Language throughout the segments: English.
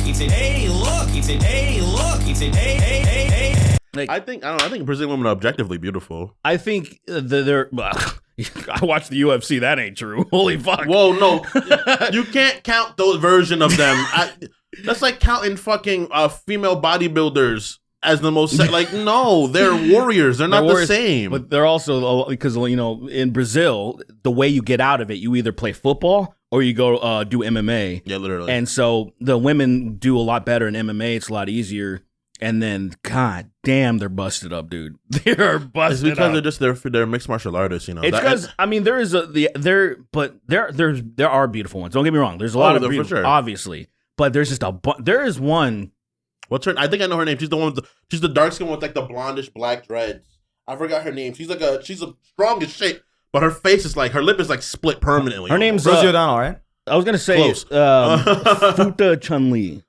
He said, hey, look. He said, hey, look. He said, hey. Like, I think Brazilian women are objectively beautiful. I think they're. I watched the UFC. That ain't true. Holy fuck. Whoa, no, you can't count those version of them. That's like counting fucking female bodybuilders as the most. Like, no, they're warriors. They're not the same. But they're also because in Brazil, the way you get out of it, you either play football or you go do MMA. Yeah, literally. And so the women do a lot better in MMA. It's a lot easier. And then, god damn, they're busted up, dude. They're busted it's because up. they're mixed martial artists, you know. It's because there are beautiful ones. Don't get me wrong. There's a lot of beautiful, for sure. Obviously, but there's just there is one. What's her? I think I know her name. She's the one she's the dark skin with like the blondish black dreads. I forgot her name. She's a strong as shit, but her face is like her lip is like split permanently. Her name's Rosie O'Donnell, right? I was gonna say Close. Futa Chun-Li.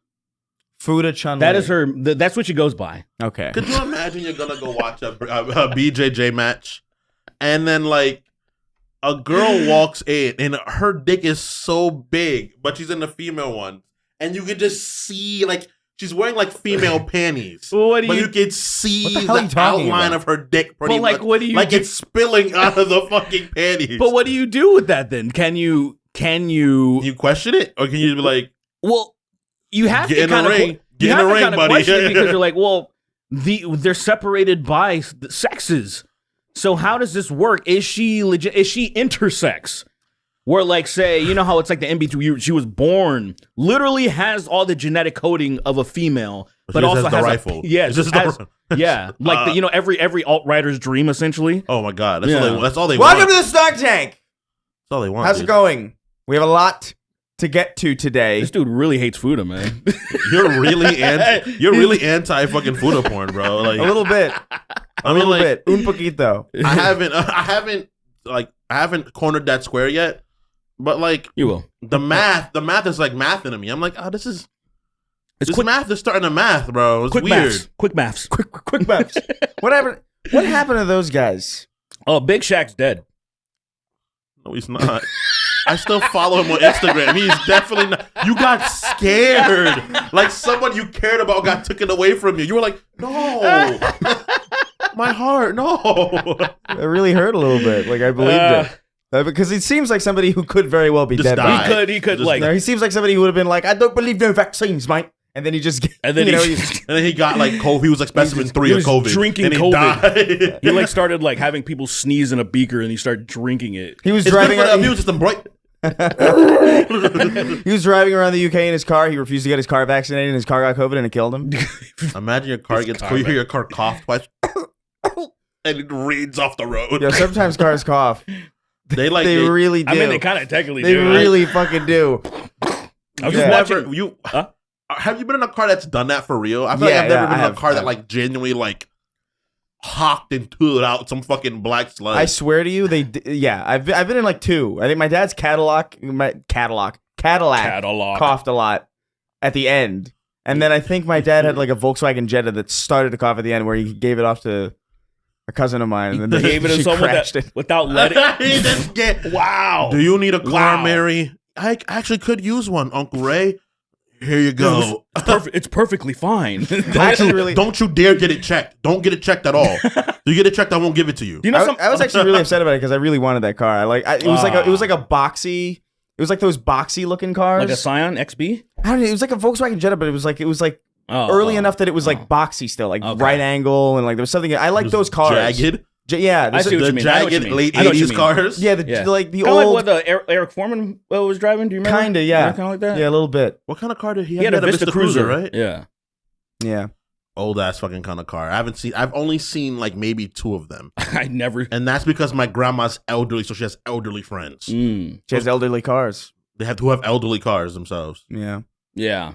Futa Chun-Li. That is her. That's what she goes by. Okay. Could you imagine you're gonna go watch a BJJ match, and then like a girl walks in and her dick is so big, but she's in the female one, and you could just see like she's wearing like female panties, Well, but you could see What the hell are you the talking outline about? of her dick pretty But, like, much. what do you like do? it's spilling out of the fucking panties. But what do you do with that then? Can you? Can you question it, or can you be like, Well, you have get to in kind the of ring, get in the ring, buddy? Question it because you're like, well, they're separated by the sexes. So how does this work? Is she legit? Is she intersex? Where like say, you know how it's like the in-between, she was born, literally has all the genetic coding of a female, but she also has the has rifle. Yeah, It's just has, the- yeah, like every alt-writer's dream essentially. Oh my god, that's Yeah. all they. That's all they Welcome want. to the Snark Tank. That's all they want. How's it dude. going? We have a lot to get to today. This dude really hates Futa, man. You're really anti fucking Futa porn, bro. Like A little bit. I mean, like bit. Un poquito. I haven't cornered that square yet. But like You will. the math is like mathing to me. I'm like, oh, this quick math is starting to math, bro. It's quick weird. maths. Quick maths. Quick maps. What happened to those guys? Oh, Big Shaq's dead. No, he's not. I still follow him on Instagram. He's definitely not. You got scared. Like someone you cared about got taken away from you. You were like, no. My heart, no. It really hurt a little bit. Like I believed it. Because he seems like somebody who could very well be Just dead. die. He could Just- like No, he seems like somebody who would have been like, I don't believe no vaccines, mate. And then he just, And then you know, he- he's- And then he got like COVID. He was like specimen 3 he of was COVID. drinking and he COVID. died. he like started like having people sneeze in a beaker and he started drinking it. he was It's driving. good for the Around, immune system, bright. he was driving around the UK in his car. He refused to get his car vaccinated, and his car got COVID, and it killed him. Imagine your car gets cool. You hear your car cough twice, and it reads off the road. Yeah, sometimes cars cough. They like They really do. I mean, they kind of technically They do. really fucking do. I was Yeah. just watching. Have you been in a car that's done that for real? I feel like Yeah, I've never yeah, been I in a car have. that like genuinely like hawked and tooted out some fucking black sludge. I swear to you, I've been in like 2. I think my dad's Cadillac coughed a lot at the end, and then I think my dad had like a Volkswagen Jetta that started to cough at the end, where he gave it off to a cousin of mine, and then He gave it to she someone crashed it. without letting. He just get- Wow. Do you need a car, Wow. Mary? I actually could use one, Uncle Ray. Here you go. It's perfectly fine. Don't you dare get it checked. Don't get it checked at all. If you get it checked, I won't give it to you. You know I was actually really upset about it because I really wanted that car. It was like a boxy. It was like those boxy looking cars. like a Scion XB? I don't know. It was like a Volkswagen Jetta, but it was like Oh, early enough that it was like boxy still, like Okay. right angle, and like there was something. I like those cars. Jagged. Yeah, I see what The you mean. I know what you jagged mean. late I know what you 80s mean. cars. yeah, Kind like the of old, like what Eric Foreman was driving. Do you remember? kind of, yeah, Kind of like that. yeah, a little bit, What kind of car did he have? He had a Vista Cruiser, right? Yeah. yeah. Old ass fucking kind of car. I've only seen like maybe 2 of them. I never. And that's because my grandma's elderly, so she has elderly friends. Mm, She has elderly cars. They have to have elderly cars themselves. Yeah, yeah.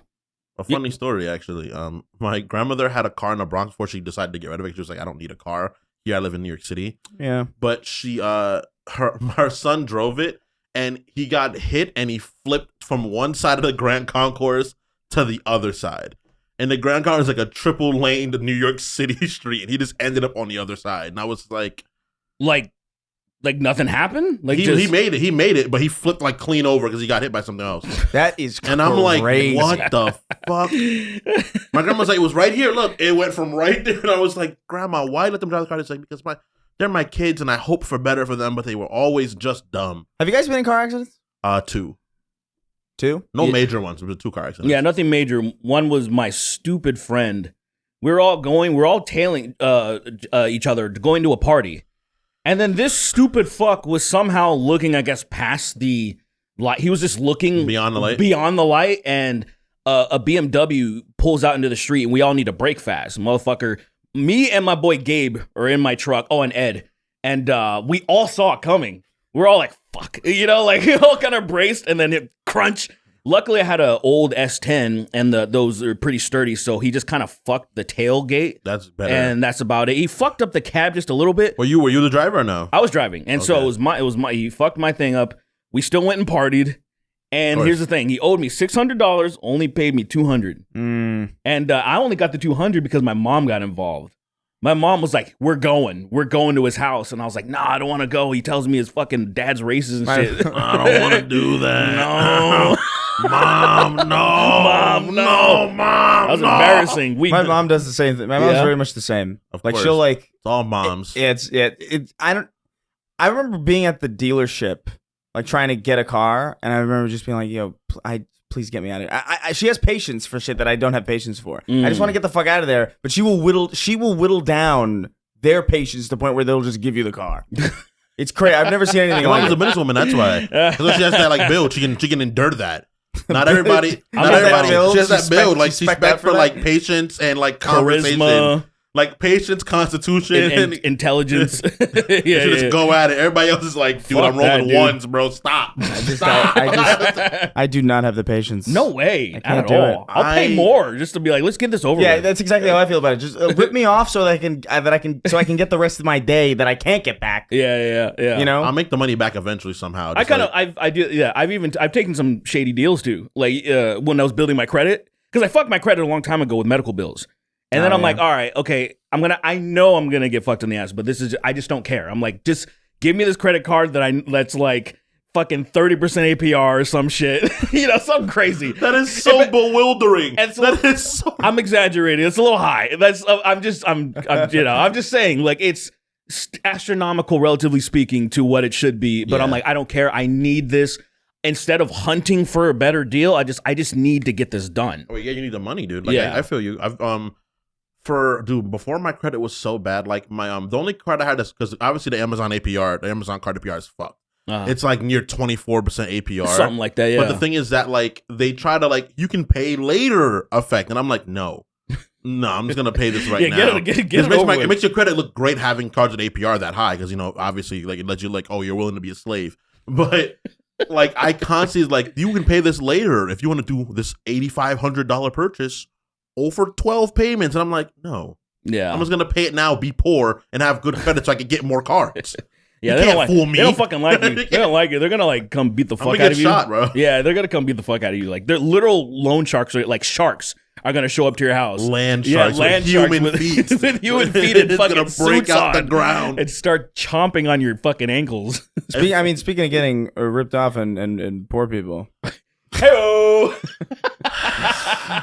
A funny story, actually. My grandmother had a car in the Bronx before she decided to get rid of it. She was like, I don't need a car. Here I live in New York City. yeah. But she, her son drove it, and he got hit, and he flipped from one side of the Grand Concourse to the other side. And the Grand Concourse is like a triple laned New York City street, and he just ended up on the other side. And I was like, Like nothing happened. Like he made it, but he flipped like clean over because he got hit by something else. That is And I'm like, crazy. what the fuck? My grandma's like, it was right here. Look, it went from right there. And I was like, Grandma, why let them drive the car? It's like, because they're my kids and I hope for better for them, but they were always just dumb. Have you guys been in car accidents? 2. No major ones. It was 2 car accidents. Yeah, nothing major. One was my stupid friend. We're all tailing each other, going to a party. And then this stupid fuck was somehow looking, I guess, past the light. He was just looking Beyond the light, and a BMW pulls out into the street, and we all need to brake fast. Motherfucker, me and my boy Gabe are in my truck. Oh, and Ed. And we all saw it coming. We're all like, fuck. Like, all kind of braced, and then it crunch. Luckily, I had an old S10, and those are pretty sturdy, so he just kind of fucked the tailgate. That's better. And that's about it. He fucked up the cab just a little bit. Were you the driver or no? I was driving, and so it was my. He fucked my thing up. We still went and partied. And here's the thing: he owed me $600, only paid me $200, and I only got the $200 because my mom got involved. My mom was like, we're going to his house. And I was like, nah, I don't want to go. He tells me his fucking dad's racist and shit. I don't want to do that. No. Mom, no. Mom, no. Mom, That was embarrassing. My mom does the same thing. My mom's very much the same. Of like course. she'll like. It's all moms. I remember being at the dealership, like trying to get a car, and I remember just being like, yo, please get me out of here. She has patience for shit that I don't have patience for. I just want to get the fuck out of there. But she will whittle down their patience to the point where they'll just give you the car. It's crazy. I've never seen anything Your like mom's it. a businesswoman, that's why. Because she has that like build. She can endure that. Not everybody. She has that build. Like she expect for like patience and like conversation. Charisma. Like patience, constitution, and intelligence. Just go at it. Everybody else is like, dude, Fuck I'm rolling that, ones, bro. Stop. I do not have the patience. No way. I can't at do all. it. I'll pay more just to be like, let's get this over Yeah, with. that's exactly how I feel about it. Just rip me off so that I can get the rest of my day that I can't get back. Yeah. You know, I'll make the money back eventually somehow. I do. Yeah, I've taken some shady deals too. Like when I was building my credit, because I fucked my credit a long time ago with medical bills. And then I'm like, all right, okay, I know I'm gonna get fucked in the ass, but I just don't care. I'm like, just give me this credit card that's like fucking 30% APR or some shit, something crazy. That is so bewildering. I'm exaggerating. It's a little high. I'm just saying, like, it's astronomical, relatively speaking, to what it should be. But I'm like, I don't care. I need this. Instead of hunting for a better deal, I just need to get this done. Oh yeah, you need the money, dude. Like, I feel you. Before my credit was so bad, like my the only card I had is because obviously the Amazon card APR is fucked. It's like near 24% APR, something like that. Yeah. But the thing is that like they try to like you can pay later effect, and I'm like no, I'm just gonna pay this right now. It makes your credit look great having cards with APR that high because obviously like it lets you like you're willing to be a slave, but. Like I constantly like you can pay this later if you want to do this $8,500 purchase over 12 payments, and I'm like, no, I'm just gonna pay it now, be poor, and have good credit so I can get more cards. Yeah, they can't fool me. They don't fucking like you. They don't like you. They're gonna like come beat the fuck out of you. Shot, bro. Yeah, they're gonna come beat the fuck out of you. Like they're literal loan sharks, or like sharks are gonna show up to your house. Land sharks with human feet. With human feet and fucking gonna break suits out on the ground and start chomping on your fucking ankles. Speaking of getting ripped off and poor people. Hey-o!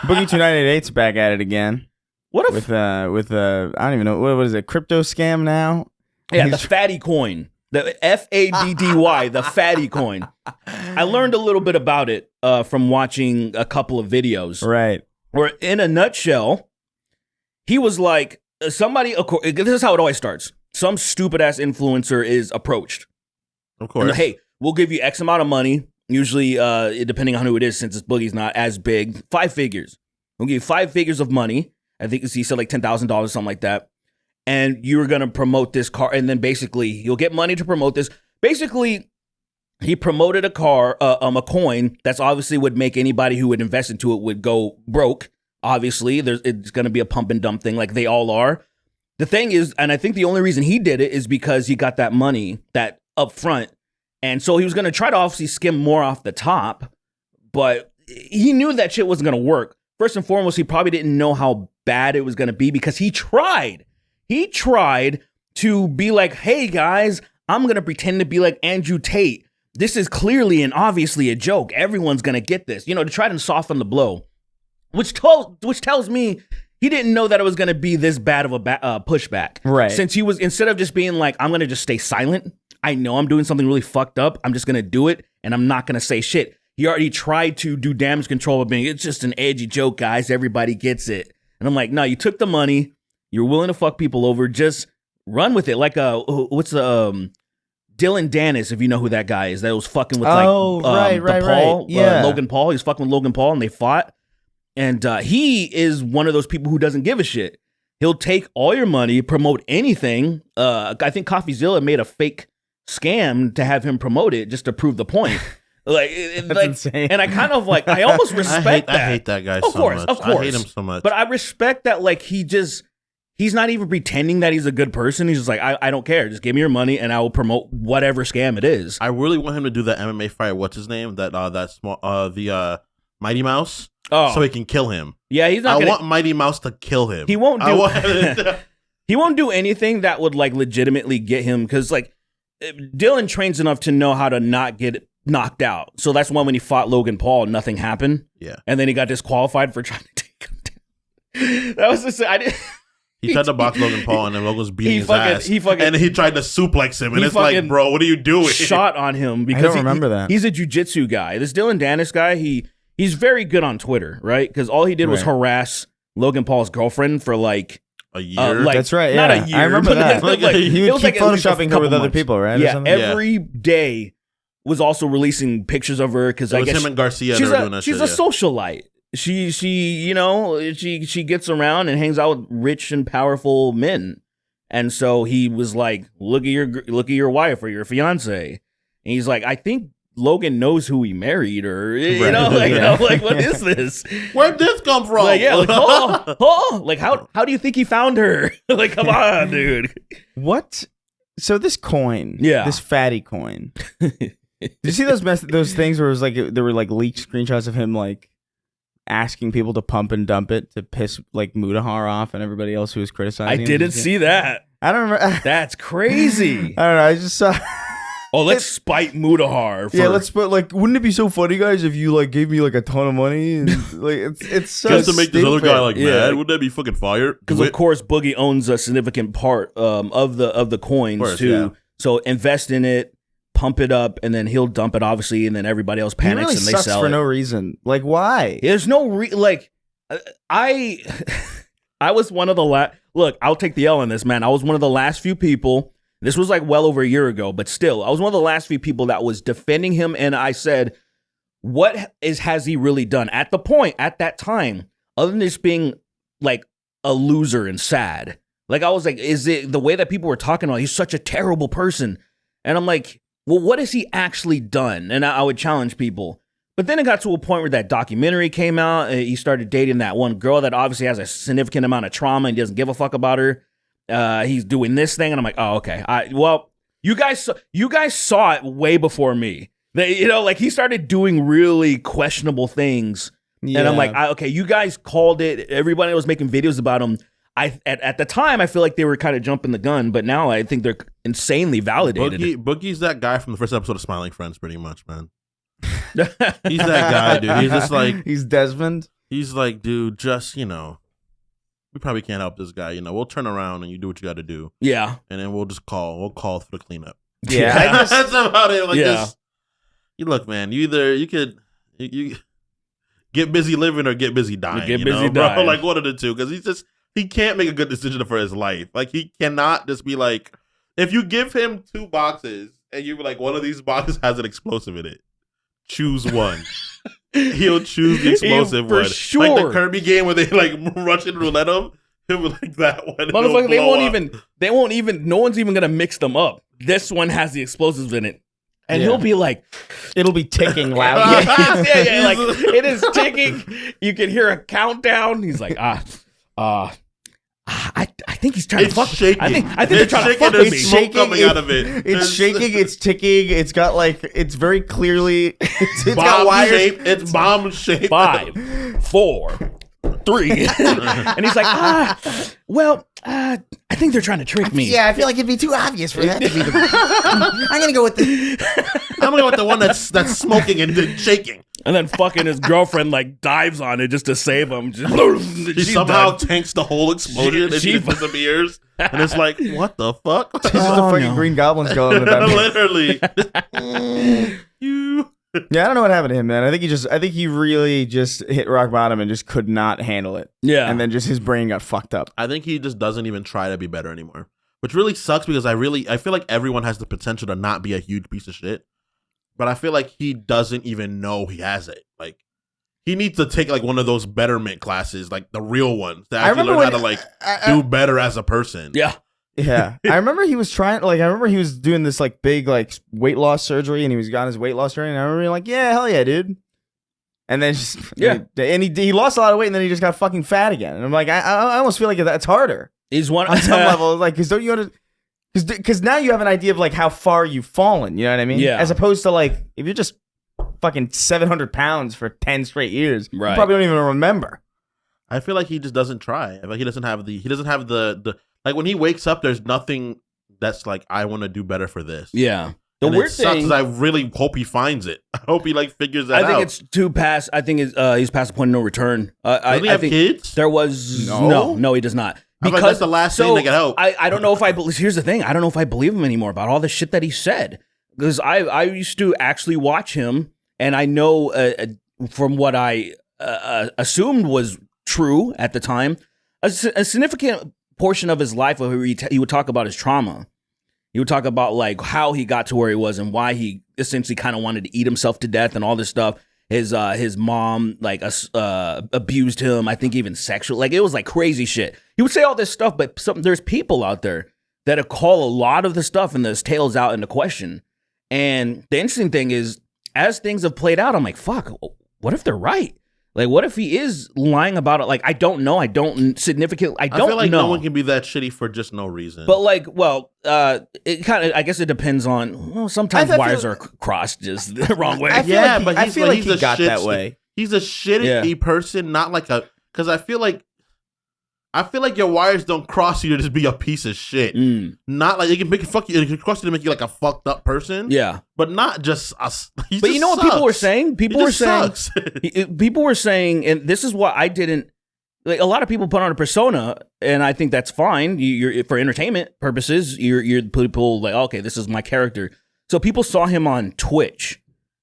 Boogie2988's back at it again. What with I don't even know what is it, crypto scam now? Yeah, the fatty coin. The FADDY, the fatty coin. I learned a little bit about it from watching a couple of videos. Right. Where in a nutshell, he was like, this is how it always starts. Some stupid ass influencer is approached. Of course. And, hey, we'll give you X amount of money. Usually, depending on who it is, since this Boogie's not as big, 5 figures. We'll give you 5 figures of money. I think he said like $10,000, something like that. And you're going to promote this car. And then basically, you'll get money to promote this. Basically, he promoted a coin that's obviously would make anybody who would invest into it would go broke. Obviously, it's going to be a pump and dump thing like they all are. The thing is, and I think the only reason he did it is because he got that money that up front. And so he was going to try to obviously skim more off the top. But he knew that shit wasn't going to work. First and foremost, he probably didn't know how bad it was going to be because he tried. He tried to be like, hey, guys, I'm going to pretend to be like Andrew Tate. This is clearly and obviously a joke. Everyone's going to get this, to try to soften the blow. which tells me he didn't know that it was going to be this bad of a pushback. Right. Since he was, instead of just being like, I'm going to just stay silent, I know I'm doing something really fucked up, I'm just going to do it, and I'm not going to say shit. He already tried to do damage control of being, it's just an edgy joke, guys, everybody gets it. And I'm like, no, you took the money, you're willing to fuck people over, just run with it. Like, what's the, Dillon Danis, if you know who that guy is, that was fucking with Paul, Yeah. Logan Paul. He was fucking with Logan Paul, and they fought. And he is one of those people who doesn't give a shit. He'll take all your money, promote anything. I think CoffeeZilla made a fake scam to have him promote it just to prove the point. Like, insane. And I kind of like, I almost respect that. I hate that guy Of course. I hate him so much. But I respect that, like, he's not even pretending that he's a good person. He's just like, I don't care. Just give me your money and I will promote whatever scam it is. I really want him to do that MMA fight. What's his name? That small, the Mighty Mouse. Oh, so he can kill him. Yeah, he's not. I want Mighty Mouse to kill him. He won't do. He won't do anything that would like legitimately get him, because like Dillon trains enough to know how to not get knocked out. So that's why when he fought Logan Paul, nothing happened. Yeah, and then he got disqualified for trying to take him down. That was just He tried to box Logan Paul, and then Logan was beating his ass. And he tried to suplex him, and it's like, bro, what are you doing? Shot on him because I don't remember that. He's a jiu-jitsu guy. This Dillon Danis guy, he's very good on Twitter, right? Because all he did was harass Logan Paul's girlfriend for like a year. That's right. Not Yeah, a year. I remember that. He would keep photoshopping her with other people, right? Yeah, every day was also releasing pictures of her because I guess him and Garcia. She's doing that a socialite. She you know, she gets around and hangs out with rich and powerful men, and so he was like, look at your wife or your fiance, and he's like, I think Logan knows who he married, or you know, like what is this? Where'd this come from? Like, yeah, like like how do you think he found her? Like, come on, dude. What? So this coin, this fatty coin. Did you see those things where it was like there were like leaked screenshots of him like asking people to pump and dump it to piss like Mudahar off and everybody else who was criticizing him? I didn't see that. I don't remember. That's crazy. I don't know. I just saw. Oh, let's spite Mudahar. Yeah, let's put like. Wouldn't it be so funny, guys, if you like gave me like a ton of money and like it's so just to make this other guy like mad? Wouldn't that be fucking fire? Because of course Boogie owns a significant part of the coins course, too. Yeah. So invest in it, pump it up, and then he'll dump it obviously, and then everybody else panics really and they sucks sell for it no reason. Like why? There's no like I was one of the look. I'll take the L on this, man. I was one of the last few people. This was like well over a year ago, but still, I was one of the last few people that was defending him, and I said, what has he really done? At that time, other than just being like a loser and sad, like I was like, is it the way that people were talking about, he's such a terrible person? And I'm like, well, what has he actually done? And I would challenge people. But then it got to a point where that documentary came out, and he started dating that one girl that obviously has a significant amount of trauma and doesn't give a fuck about her. He's doing this thing, and I'm like, oh, okay. Well, you guys saw it way before me. Like he started doing really questionable things, and I'm like, okay, you guys called it. Everybody was making videos about him. At the time, I feel like they were kind of jumping the gun, but now I think they're insanely validated. Boogie's that guy from the first episode of Smiling Friends, pretty much, man. He's that guy, dude. He's just like he's Desmond. He's like, dude, just we probably can't help this guy. We'll turn around and you do what you got to do. Yeah. And then we'll call for the cleanup. Yeah. That's about it. Like you look, man, you could get busy living or get busy dying. Get busy bro? dying. Like one of the two. Because he can't make a good decision for his life. Like he cannot just be like, if you give him 2 boxes and you're like, one of these boxes has an explosive in it, choose one. He'll choose the explosive one. Sure. Like the Kirby game where they like Russian roulette him. He'll be like that one. Motherfucker, they won't even, no one's even gonna mix them up. This one has the explosives in it. And he'll be like, it'll be ticking loudly. yeah, like it is ticking. You can hear a countdown. He's like, I think he's trying to fuck. Shaking. I think they're trying to fuck with me. me. It's shaking coming out of it. It's shaking. It's ticking. It's got like it's very clearly. It's bomb got wires. Shape. It's bomb shaped. 5, 4, 3. And he's like, I think they're trying to trick me. Yeah, I feel like it'd be too obvious for that to be the. I'm gonna go with the one that's smoking and then shaking. And then fucking his girlfriend like dives on it just to save him. He somehow tanks the whole explosion and she disappears. And it's like, what the fuck? This is the fucking Green Goblin's going with that. Literally. Yeah, I don't know what happened to him, man. I think he really just hit rock bottom and just could not handle it. Yeah. And then just his brain got fucked up. I think he just doesn't even try to be better anymore. Which really sucks because I feel like everyone has the potential to not be a huge piece of shit. But I feel like he doesn't even know he has it. Like, he needs to take like one of those betterment classes, like the real ones, to actually learn how to like do better as a person. Yeah. Yeah. I remember he was doing this like big like weight loss surgery and he was got his weight loss training. And I remember being like, yeah, hell yeah, dude. And then just, and he lost a lot of weight and then he just got fucking fat again. And I'm like, I almost feel like that's harder. He's one on some level, like, because don't you understand? Because now you have an idea of like how far you've fallen, you know what I mean? Yeah. As opposed to like if you're just fucking 700 pounds for 10 straight years, you probably don't even remember. I feel like he just doesn't try. Like he doesn't have the like when he wakes up, there's nothing that's like I want to do better for this. Yeah. The weird thing is I really hope he finds it. I hope he like figures that out. I think it's too past. I think he's past the point of no return. Does he have kids? There was no, he does not. Because that's the last thing that can help. I don't know if I believe. Here's the thing. I don't know if I believe him anymore about all the shit that he said. Because I used to actually watch him, and I know from what I assumed was true at the time, a significant portion of his life where he would talk about his trauma. He would talk about like how he got to where he was and why he essentially kind of wanted to eat himself to death and all this stuff. His mom like abused him. I think even sexual. Like it was like crazy shit. He would say all this stuff, but there's people out there that call a lot of the stuff and those tales out into question. And the interesting thing is, as things have played out, I'm like, fuck. What if they're right? Like, what if he is lying about it? Like, I don't know. I feel like know. No one can be that shitty for just no reason. But like, well, it kind of, I guess it depends on, well, sometimes wires are crossed just the wrong way. I feel like he got that way. He's a shitty person, not like because I feel like your wires don't cross you to just be a piece of shit. Not like it can fuck you. It can cross you to make you like a fucked up person. Yeah, but not just us. But you know what people were saying? People were saying, and this is what I didn't. Like a lot of people put on a persona, and I think that's fine. You're for entertainment purposes. You're people like, okay, this is my character. So people saw him on Twitch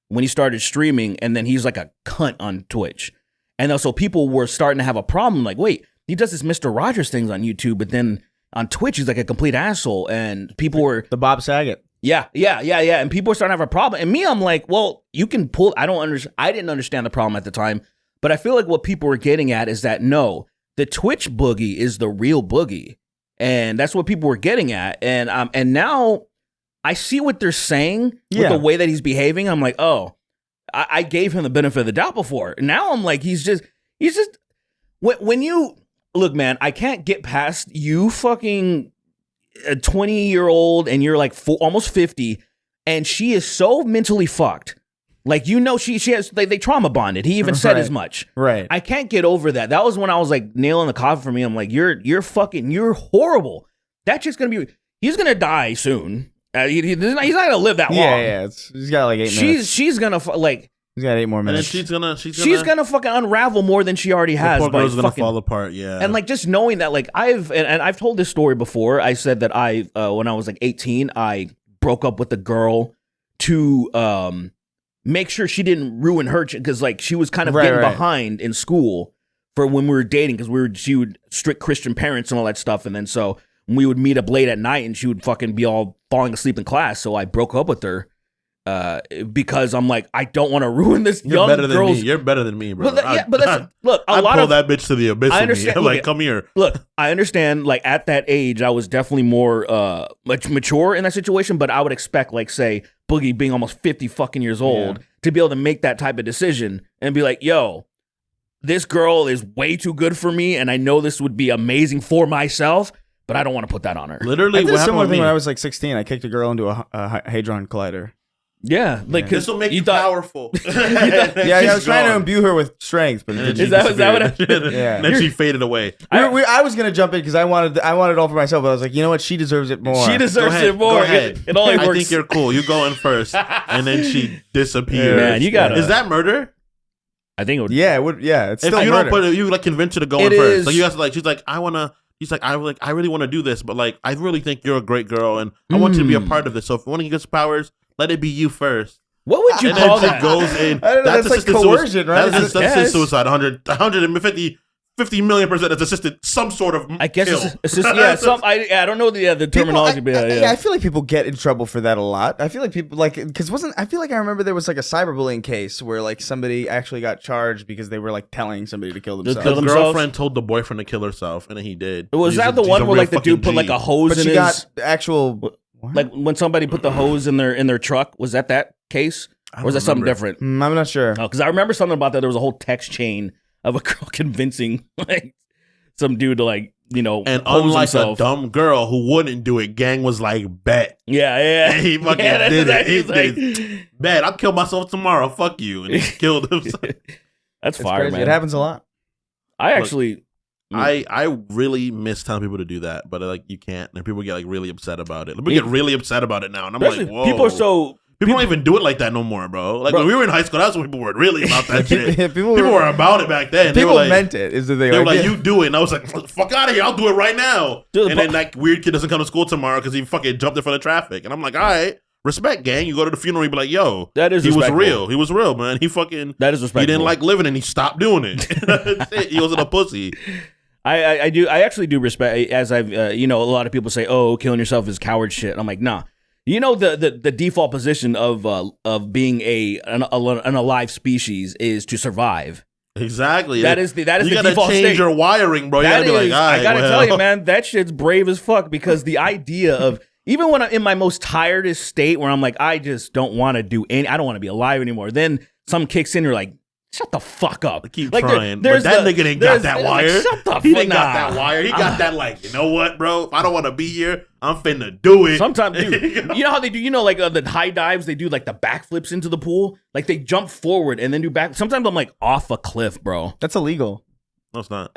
when he started streaming, and then he's like a cunt on Twitch, and also people were starting to have a problem. Like, wait. He does this Mr. Rogers things on YouTube, but then on Twitch, he's like a complete asshole. And people were... The Bob Saget. Yeah. And people were starting to have a problem. And me, I'm like, well, you can pull... I didn't understand the problem at the time. But I feel like what people were getting at is that, no, the Twitch boogie is the real boogie. And that's what people were getting at. And now I see what they're saying with the way that he's behaving. I'm like, oh, I gave him the benefit of the doubt before. Now I'm like, he's just... When you... Look, man, I can't get past you fucking a 20-year-old and you're like almost 50 and she is so mentally fucked. Like, you know, she has, they trauma bonded. He even said as much. Right. I can't get over that. That was when I was like nailing the coffin for me. I'm like, you're horrible. That chick's going to be, he's going to die soon. He's not going to live that long. Yeah. He's got like 8 minutes. She's going to like. He's got 8 more minutes. And then she's gonna fucking unravel more than she already has. The poor girl's gonna fall apart. Yeah. And like just knowing that, like I've told this story before. I said that when I was like 18, I broke up with a girl to make sure she didn't ruin her because like she was kind of getting behind in school for when we were dating because she would strict Christian parents and all that stuff, and then so we would meet up late at night and she would fucking be all falling asleep in class. So I broke up with her. Because I'm like, I don't want to ruin this young girl's... You're better than me, bro. But that's... Look, I'd pull that bitch to the abyss. I understand. Like, come here. Look, I understand, like, at that age, I was definitely more mature in that situation, but I would expect, like, say, Boogie being almost 50 fucking years old to be able to make that type of decision and be like, yo, this girl is way too good for me, and I know this would be amazing for myself, but I don't want to put that on her. Literally, I did a similar thing when I was, like, 16. I kicked a girl into a Hadron Collider. Yeah, like This will make you thought, powerful. Yeah, I was trying to imbue her with strength, but And Is that what happened? Yeah. then she faded away. I was gonna jump in because I wanted it all for myself. But I was like, you know what? She deserves it more. She deserves Go it more. Go ahead. It only I works. think you're cool. You go in first, and then she disappears. Man, you gotta- Is that murder? I think it would. Yeah, it would. Yeah, it's If still you murder. don't put it, you like convince her to go It in first. is- Like you guys like, she's like, I really want to do this, but like, I really think you're a great girl, and I want you to be a part of this. So if you want to get powers, let it be you first. What would you And call then she that? goes in. I don't know, that's like assisted coercion, right? That's Yes. assisted suicide. 50 million% is assisted some sort of I guess kill. it's just I don't know the terminology, but I feel like people get in trouble for that a lot. I feel like people I feel like I remember there was like a cyberbullying case where like somebody actually got charged because they were like telling somebody to kill themselves. kill The themselves? girlfriend told the boyfriend to kill herself, and then he did. Was He's that the he's one a where real like the dude fucking put like G. a hose But in she his got actual. What? like when somebody put the hose in their truck? Was that case? Or was that something different? I'm not sure. Oh, because I remember something about that. There was a whole text chain of a girl convincing like some dude to like And hose unlike himself. a dumb girl who wouldn't do it, gang was like, bet. Yeah. And he fucking Yeah, did it. He he's like- did. Bet, I'll kill myself tomorrow. Fuck you. And he killed himself. That's It's fire, crazy. man. It happens a lot. I actually, I really miss telling people to do that, but like you can't. And people get like really upset about it. People get really upset about it now. And I'm like, whoa. people are so. People don't even do it like that no more, bro. Like when we were in high school, that's when people were really about that shit. People People were about it back then. They People were like, meant it. Is the thing. They were like, you do it. And I was like, fuck out of here. I'll do it right now. Dude, and then that weird kid doesn't come to school tomorrow because he fucking jumped in front of traffic. And I'm like, all right, respect, gang. You go to the funeral, you be like, yo, That is he was respectful. real. He was real, man. He fucking, That is respectful. he didn't like living and he stopped doing it. That's it. He wasn't a pussy. I actually do respect, as I've, a lot of people say, oh, killing yourself is coward shit. I'm like, nah. The default position of being an alive species is to survive. Exactly. That is the you gotta default change state. your wiring, bro. You That gotta be is- like, all right, I gotta well. tell you, man, that shit's brave as fuck because the idea of even when I'm in my most tiredest state where I'm like, I just don't want to do I don't want to be alive anymore. Then some kicks in, you're like, shut the fuck up. Keep like, trying. But that nigga ain't got that wire. Shut the fuck He ain't got that wire. He got that like, you know what, bro? If I don't want to be here, I'm finna do it. Sometimes, dude, you know how they do, like the high dives, they do like the backflips into the pool. Like they jump forward and then do back. Sometimes I'm like off a cliff, bro. That's illegal. No, it's not.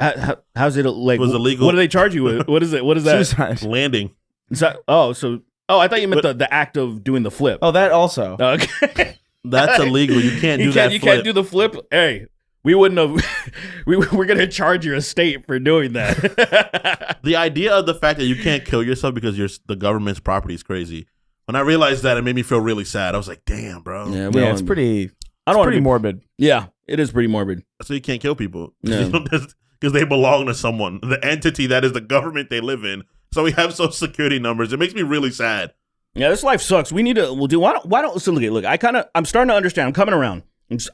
How's it like? It was illegal. What do they charge you with? What is it? What is that? Suicide. Landing. Is that I thought you meant the act of doing the flip. Oh, that also. Okay. That's illegal. You can't do that. You can't do the flip. Hey, we wouldn't have. We're gonna charge your estate for doing that. The idea of the fact that you can't kill yourself because the government's property is crazy. When I realized that, it made me feel really sad. I was like, damn, bro. Yeah, Yeah, it's pretty. I don't Pretty morbid. Yeah, it is pretty morbid. So you can't kill people Yeah. because they belong to someone, the entity that is the government they live in. So we have social security numbers. It makes me really sad. Yeah, this life sucks. We need to. We'll do. Why don't? So look. I'm starting to understand. I'm coming around.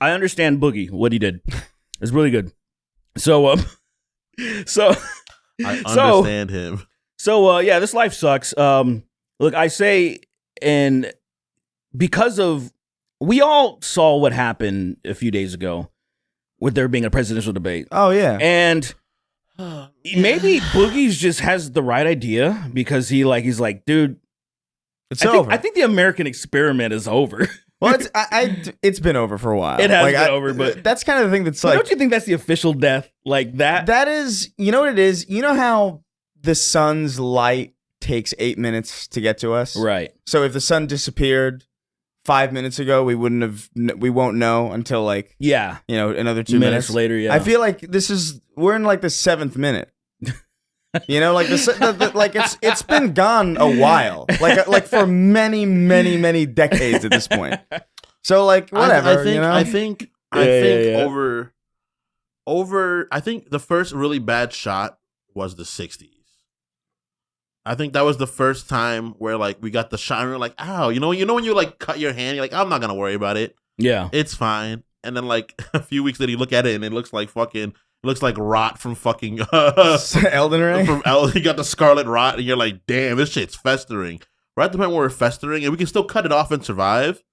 I understand Boogie what he did. It's really good. So I understand him. So yeah, this life sucks. Look, I say, and because of we all saw what happened a few days ago with there being a presidential debate. Oh yeah. And maybe Boogie's just has the right idea because he's like, dude, It's over. I think the American experiment is over. Well, it's been over for a while. It has been over, but that's kind of the thing that's But like. don't you think that's the official death? Like that? That is, you know what it is? You know how the sun's light takes 8 minutes to get to us? Right. So if the sun disappeared 5 minutes ago, we won't know until like, Yeah. another 2 Minutes later, yeah. I feel like we're in like the 7th minute. Like it's been gone a while, like for many decades at this point. So like whatever, I think Yeah. over. I think the first really bad shot was the 60s. I think that was the first time where like we got the shot and we were like, ow, you know when you like cut your hand, you're like, I'm not gonna worry about it. Yeah. It's fine. And then like a few weeks later, you look at it and it looks like rot from fucking Elden Ring. You got the scarlet rot, and you're like, damn, this shit's festering. We're at the point where we're festering, and we can still cut it off and survive.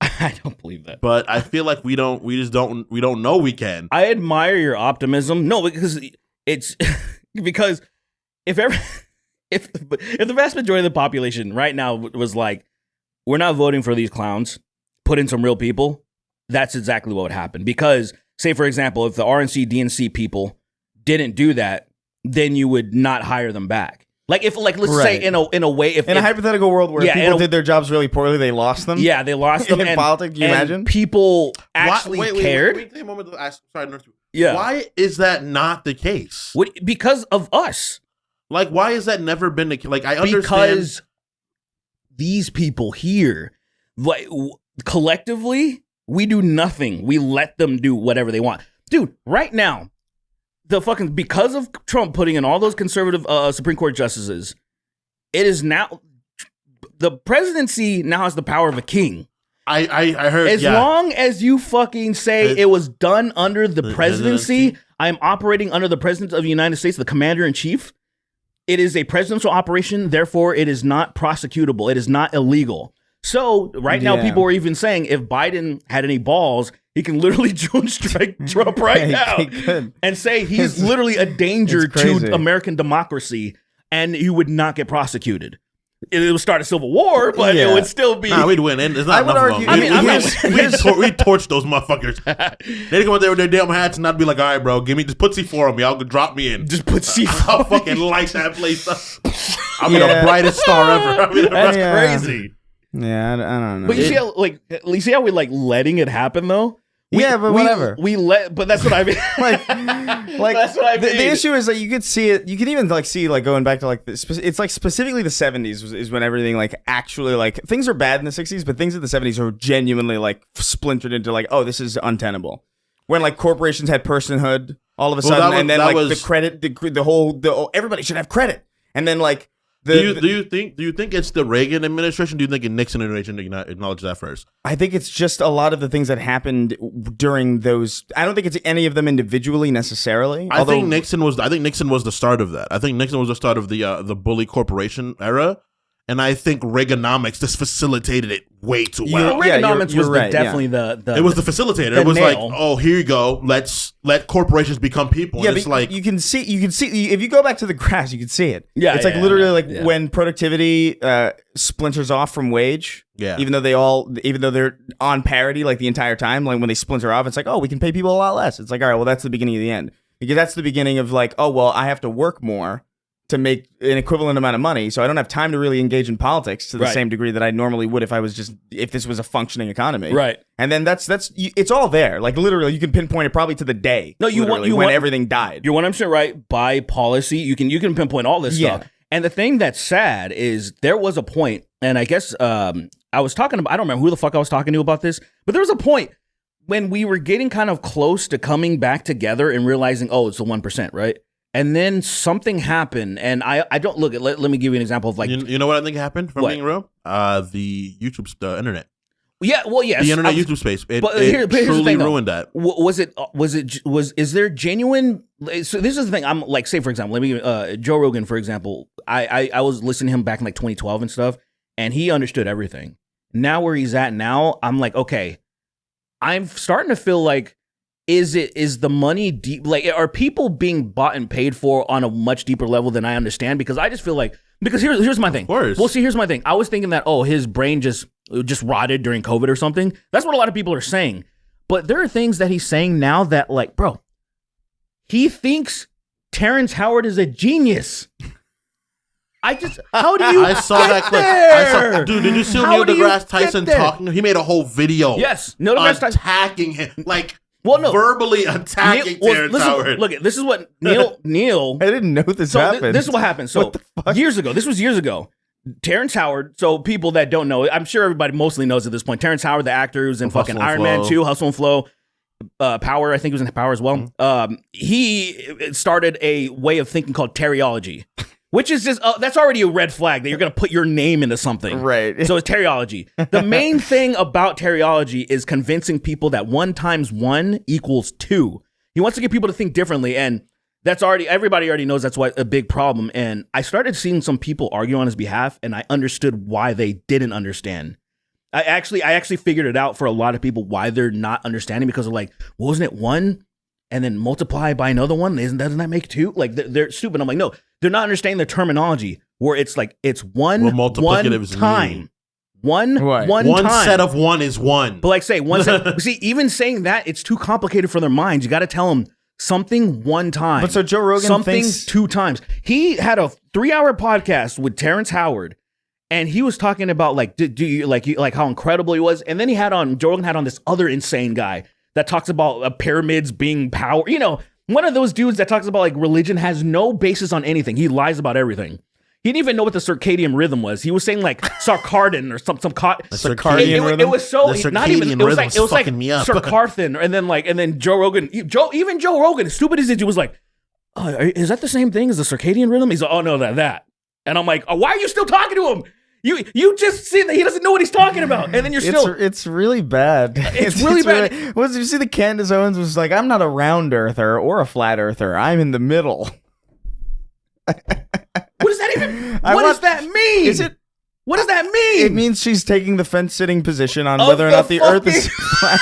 I don't believe that. But I feel like we don't know we can. I admire your optimism. No, because it's because if the vast majority of the population right now was like, we're not voting for these clowns, put in some real people, that's exactly what would happen. Because, say, for example, if the RNC, DNC people didn't do that, then you would not hire them back. Like, if, like, let's say in a way, if in a hypothetical world where people did their jobs really poorly, they lost them. Yeah, they lost them. In politics, can you imagine? People actually cared. Wait a moment. Sorry, yeah. Why is that not the case? Because of us. Like, why has that never been the case? Like, I understand. Because these people here, like, collectively, we do nothing. We let them do whatever they want. Dude, right now, because of Trump putting in all those conservative Supreme Court justices, it is now, the presidency now has the power of a king. I heard. As long as you fucking say it was done under the presidency, I am operating under the president of the United States, the commander in chief. It is a presidential operation, therefore it is not prosecutable. It is not illegal. So right now, people are even saying if Biden had any balls, he can literally strike Trump right now and say he's literally a danger to American democracy, and he would not get prosecuted. It would start a civil war, but it would still be. Nah, we'd win. It's not enough of them. We torch those motherfuckers. They'd come out there with their damn hats and I'd be like, all right, bro, just put C4 on me. I'll drop me in. Just put C4. I'll fucking light that place up. I'll be the brightest star ever. That's crazy. Yeah, I don't know. But you see how we like letting it happen though? Whatever. But that's what I mean. like that's what I mean. The issue is like you could see it. You can even like see like going back to like it's like specifically the 70s is when everything like actually like things are bad in the 60s, but things in the 70s are genuinely like splintered into like, oh, this is untenable. When like corporations had personhood all of a sudden, and then like the credit, the whole everybody should have credit, and then like. Do you think it's the Reagan administration? Do you think the Nixon administration acknowledged that first? I think it's just a lot of the things that happened during those. I don't think it's any of them individually necessarily. I think Nixon was the start of that. I think Nixon was the start of the bully corporation era. And I think Reaganomics just facilitated it way too well. Reaganomics was definitely the it was the facilitator. It was like, oh, here you go. Let's let corporations become people. Yeah, and it's like you can see if you go back to the graphs, you can see it. Yeah, it's like literally when productivity splinters off from wage. Yeah, even though they're on parity like the entire time, like when they splinter off, it's like, oh, we can pay people a lot less. It's like, all right, well, that's the beginning of the end, because that's the beginning of like, oh, well, I have to work more to make an equivalent amount of money, so I don't have time to really engage in politics to the same degree that I normally would if this was a functioning economy. Right. And then that's it's all there. Like literally, you can pinpoint it probably to the day. No, when everything died. You're 100% right. By policy, you can pinpoint all this stuff. And the thing that's sad is there was a point, and I guess I was talking about, I don't remember who the fuck I was talking to about this, but there was a point when we were getting kind of close to coming back together and realizing, oh, it's the 1%, right? And then something happened, and I don't look at. Let me give you an example of like you know what I think happened from being real. The internet. Yeah, well, yes, the internet YouTube space. It truly ruined that. Is there genuine? So this is the thing. I'm like, say for example, let me Joe Rogan, for example. I was listening to him back in like 2012 and stuff, and he understood everything. Now where he's at now, I'm like, okay, I'm starting to feel like. Is the money deep? Like, are people being bought and paid for on a much deeper level than I understand? Because I just feel like, because here's my thing. Of course. Well, see, here's my thing. I was thinking that, oh, his brain just rotted during COVID or something. That's what a lot of people are saying. But there are things that he's saying now that, like, bro, he thinks Terrence Howard is a genius. How do you I saw that clip. Dude, did you see Neil deGrasse Tyson talking? He made a whole video. Yes. Neil deGrasse Tyson attacking him. Like, verbally attacking Terrence Howard. Look, this is what Neil. I didn't know this happened. This is what happened. So years ago, this was years ago. Terrence Howard. So people that don't know, I'm sure everybody mostly knows at this point. Terrence Howard, the actor who's in fucking Iron Man 2, Hustle and Flow, Power. I think he was in Power as well. Mm-hmm. He started a way of thinking called teriology. Which is just, that's already a red flag that you're going to put your name into something. Right. So it's teriology. The main thing about teriology is convincing people that 1 × 1 = 2. He wants to get people to think differently. And everybody already knows that's a big problem. And I started seeing some people argue on his behalf, and I understood why they didn't understand. I actually figured it out for a lot of people why they're not understanding, because they're like, well, wasn't it 1? And then multiply by another one, doesn't that make 2? Like, they're stupid. I'm like, no, they're not understanding the terminology where it's like, it's one time. One One time. set of one is one. But like say one set. See, even saying that, it's too complicated for their minds. You got to tell them something one time. But so Joe Rogan something thinks 2 times. He had a 3-hour podcast with Terrence Howard, and he was talking about like, do you like how incredible he was, and then Joe Rogan had on this other insane guy that talks about pyramids being power. You know, one of those dudes that talks about like religion has no basis on anything. He lies about everything. He didn't even know what the circadian rhythm was. He was saying like Sarkardin or some circadian rhythm. It was so The not even. circadian It was like rhythm's fucking me up. Sarkarthin, and then Joe Rogan. Even Joe Rogan, as stupid as he was like, is that the same thing as the circadian rhythm? He's like, oh no, that. And I'm like, why are you still talking to him? You just see that he doesn't know what he's talking about, and then you're still. It's really bad. It's really bad. You see, the Candace Owens was like, I'm not a round earther or a flat earther. I'm in the middle. What does that even? What does that mean? Is it? What does that mean? It means she's taking the fence-sitting position on whether or not the Earth is flat.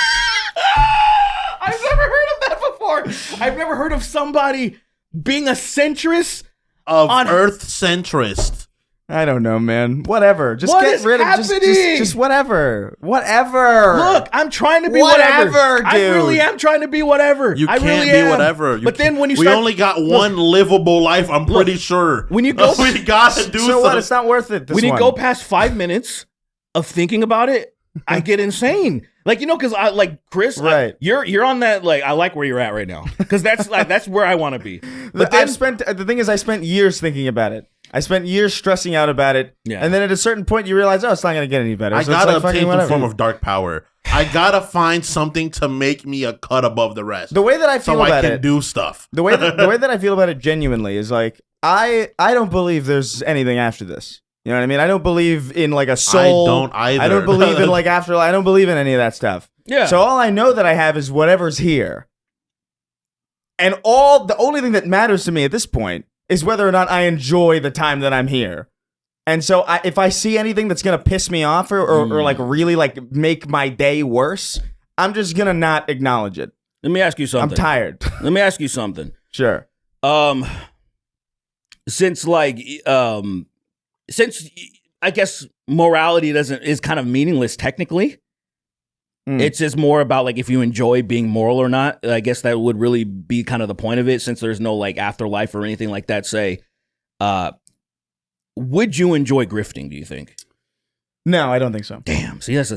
I've never heard of that before. I've never heard of somebody being a centrist on Earth centrist. I don't know, man. Whatever. Just what get is rid of just whatever. Whatever. Look, I'm trying to be whatever. Dude. I really am trying to be whatever. You I can't really be am. whatever. But then when you we start, only got one livable life. I'm pretty sure. When you go, we gotta do so something. what? It's not worth it. When you go past 5 minutes of thinking about it, I get insane. Like, you know, because I like Chris. Right. You're on that. Like, I like where you're at right now because that's where I want to be. But then, the thing is, I spent years thinking about it. I spent years stressing out about it. Yeah. And then at a certain point, you realize, it's not going to get any better. I So gotta it's like, obtain fucking some whatever. form of dark power. I gotta find something to make me a cut above the rest. The way that I feel so about I can it, do stuff. the way that I feel about it genuinely is like, I don't believe there's anything after this. You know what I mean? I don't believe in like a soul. I don't either. I don't believe in like afterlife. I don't believe in any of that stuff. Yeah. So all I know that I have is whatever's here. And the only thing that matters to me at this point is whether or not I enjoy the time that I'm here. And so if I see anything that's going to piss me off or like really like make my day worse, I'm just going to not acknowledge it. let me ask you something. I'm tired. Let me ask you something. Sure. Since I guess morality is kind of meaningless technically. It's just more about like if you enjoy being moral or not. I guess that would really be kind of the point of it, since there's no like afterlife or anything like that. Say, would you enjoy grifting? Do you think? No, I don't think so. Damn. See, that's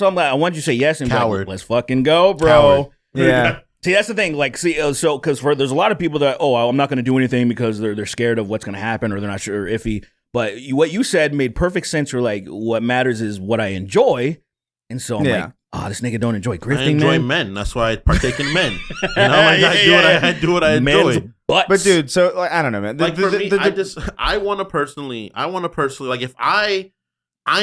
what I'm like. I want you to say yes and be Coward. like, let's fucking go, bro. Coward. Yeah. See, that's the thing. Like, see, so because there's a lot of people that I'm not going to do anything because they're scared of what's going to happen or they're not sure iffy. But what you said made perfect sense. Or like, what matters is what I enjoy. And so I'm like, this nigga don't enjoy grifting. I enjoy man. men. That's why I partake in men. You know, like, I do what I Men's enjoy. butts. But dude, so like, I don't know, man. Like for me, I want to personally, like if I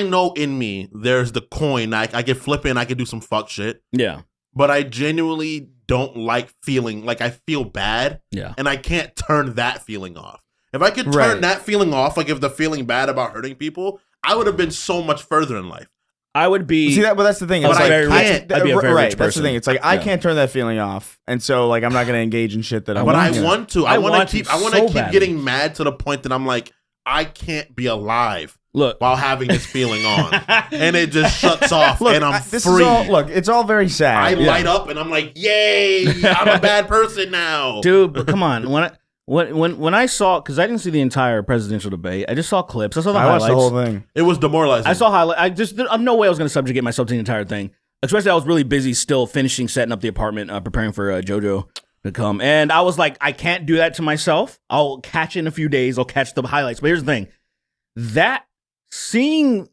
know in me there's the coin, I can flip it and I can do some fuck shit. Yeah. But I genuinely don't like feeling like I feel bad. Yeah. And I can't turn that feeling off. If I could turn that feeling off, like if the feeling bad about hurting people, I would have been so much further in life. I would be. See that, but that's the thing. But It's I like, can't. I'd be a very right. rich That's the person. thing. It's like I can't turn that feeling off, and so like I'm not gonna engage in shit that I'm. But not I gonna. want to. I I want want to keep. to I want so to keep badly. getting mad to the point that I'm like, I can't be alive. Look. While having this feeling on, and it just shuts off, and I'm This free. is all. Look, it's all very I sad. light up, and I'm like, yay! I'm a bad person now, Dude, but come on. When I saw, because I didn't see the entire presidential debate, I just saw clips. I saw the I highlights. watched the whole thing. It was demoralizing. I saw highlights. I'm no way I was going to subjugate myself to the entire thing. Especially I was really busy still setting up the apartment, preparing for JoJo to come. And I was like, I can't do that to myself. I'll catch it in a few days. I'll catch the highlights. But here's the thing. Seeing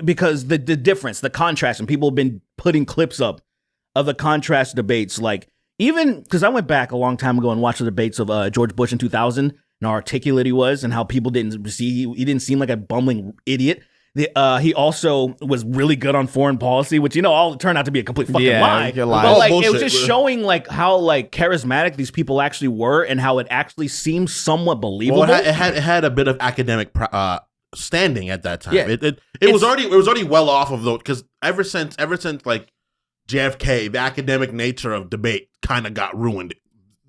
because the difference, the contrast, and people have been putting clips up of the contrast debates, like even because I went back a long time ago and watched the debates of George Bush in 2000 and how articulate he was and how people didn't see, he didn't seem like a bumbling idiot. He also was really good on foreign policy, which, all turned out to be a complete fucking lie. a lie. But like, Bullshit. it was just showing like how like charismatic these people actually were and how it actually seemed somewhat believable. Well, it had a bit of academic standing at that time. Yeah. It was already well off of those, because ever since like JFK, the academic nature of debate kind of got ruined.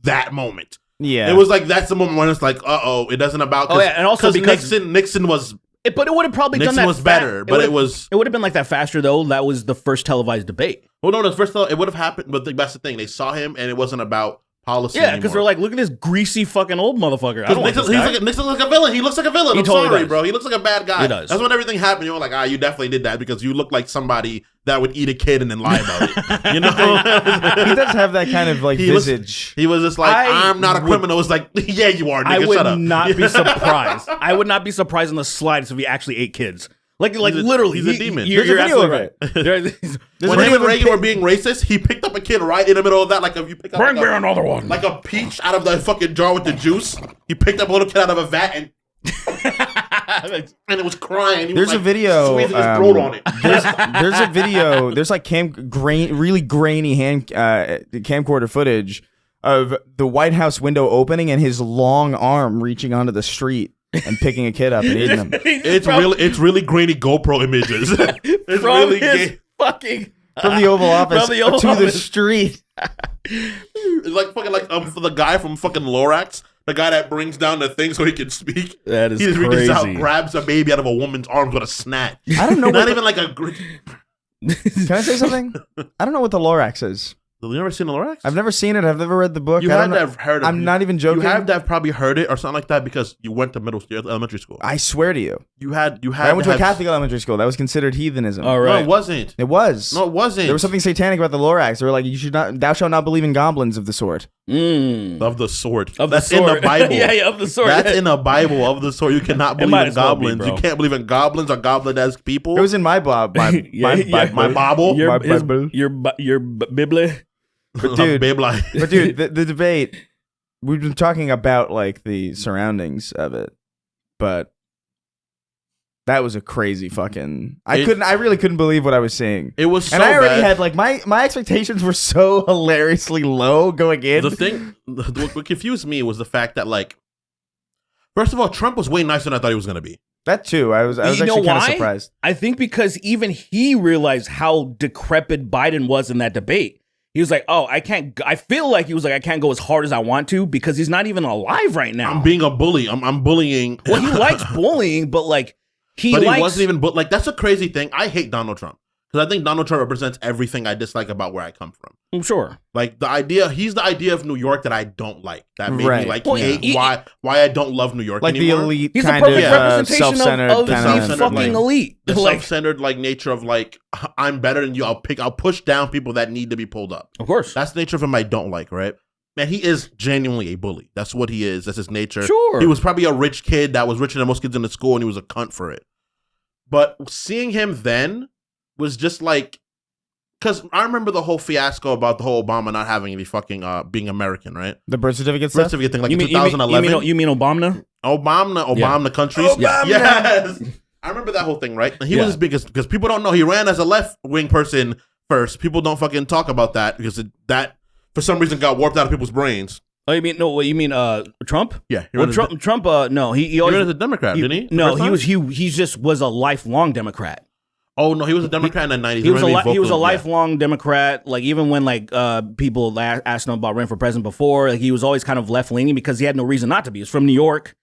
That moment, Yeah, it was like that's the moment when it's like, it doesn't about. and also because Nixon was. it But it would have probably Nixon done that. was better, but it was. It would have been like that faster though. That was the first televised debate. Well, no, it would have happened, but that's the thing. They saw him, and it wasn't about policy. Yeah, because they're like, look at this greasy fucking old motherfucker. I don't want this guy. Nixon looks like a villain. He looks like a villain. He I'm totally sorry, does. bro. He looks like a bad guy. He does. That's when everything happened. You're like, you definitely did that because you look like somebody that would eat a kid and then lie about it. You know, He does have that kind of like visage. He was just like, I'm not a criminal. It's like, yeah, you are. Nigga, shut up. I would not be surprised. I would not be surprised in the slightest if he actually ate kids. Like literally, he's a demon. You're There's a video absolutely of right. When him and Reagan were being racist, he picked up a kid right in the middle of that. Like if you pick up Bring me another one. like a peach out of the fucking jar with the juice. He picked up a little kid out of a vat and it was crying. He There's was a video. squeezing his throat on it. There's a video. There's like really grainy camcorder footage of the White House window opening and his long arm reaching onto the street and picking a kid up and eating him. It's really grainy GoPro images. It's from really his fucking From the Oval Office From the Oval to the Office. street. It's like fucking for the guy from fucking Lorax, the guy that brings down the thing so he can speak. That is he just reaches out, crazy. grabs a baby out of a woman's arms with a snatch. I don't know. Not even like a. Can I say something? I don't know what the Lorax is. Have you ever seen the Lorax? I've never seen it. I've never read the book. You I had don't to know. have heard of it. I'm not even joking. You have to have probably heard it or something like that because you went to elementary school. I swear to you. You had. I went to a Catholic elementary school. That was considered heathenism. All No, right. it wasn't. It was. No, it wasn't. There was something satanic about the Lorax. They were like, thou shalt not believe in goblins of the sort. Of the sword. Of That's the sword. in the Bible. yeah, of the sword. That's in the Bible of the sword. You cannot It believe might in as well be, goblins. bro. You can't believe in goblins or goblin-esque people. It was in my Bible. My Bible. Your Bible. Bible. But dude, Beyblade. But dude, the debate, we've been talking about like the surroundings of it, but that was a crazy fucking. I really couldn't believe what I was seeing. It was so and I already bad. had like my expectations were so hilariously low going in. The thing, what confused me was the fact that like, first of all, Trump was way nicer than I thought he was going to be. That too, I was actually kind of surprised. I think because even he realized how decrepit Biden was in that debate. He was like, "Oh, I can't." I feel like he was like, "I can't go as hard as I want to because he's not even alive right now." I'm being a bully. I'm bullying. Well, he likes bullying, but like he wasn't even. But like that's a crazy thing. I hate Donald Trump because I think Donald Trump represents everything I dislike about where I come from. I'm sure. Like he's the idea of New York that I don't like. That made Right. me like Well, hate why I don't love New York Like anymore. the elite He's kind a perfect of representation self-centered of the kind of fucking like- elite. The Like, self-centered like nature of like I'm better than you. I'll push down people that need to be pulled up. of course. That's the nature of him I don't like, right? Man, he is genuinely a bully. That's what he is. That's his nature. Sure. He was probably a rich kid that was richer than most kids in the school, and he was a cunt for it. But seeing him then was just like, because I remember the whole fiasco about the whole Obama not having the fucking being American, right? the birth certificate Birth stuff. certificate thing, like you in mean 2011. you mean Obama? Obama countries. Obama. Yes. I remember that whole thing, right? And he was as big as, because people don't know he ran as a left-wing person first. People don't fucking talk about that because that for some reason got warped out of people's brains. Oh, you mean Trump? Yeah, he Well, ran as Trump. No, he he always ran as a Democrat, didn't he? No, The first time? he just was a lifelong Democrat. Oh no, he was a Democrat in the 90s. He was a Yeah. lifelong Democrat. Like even when like people asked him about running for president before, like he was always kind of left leaning because he had no reason not to be. He was from New York.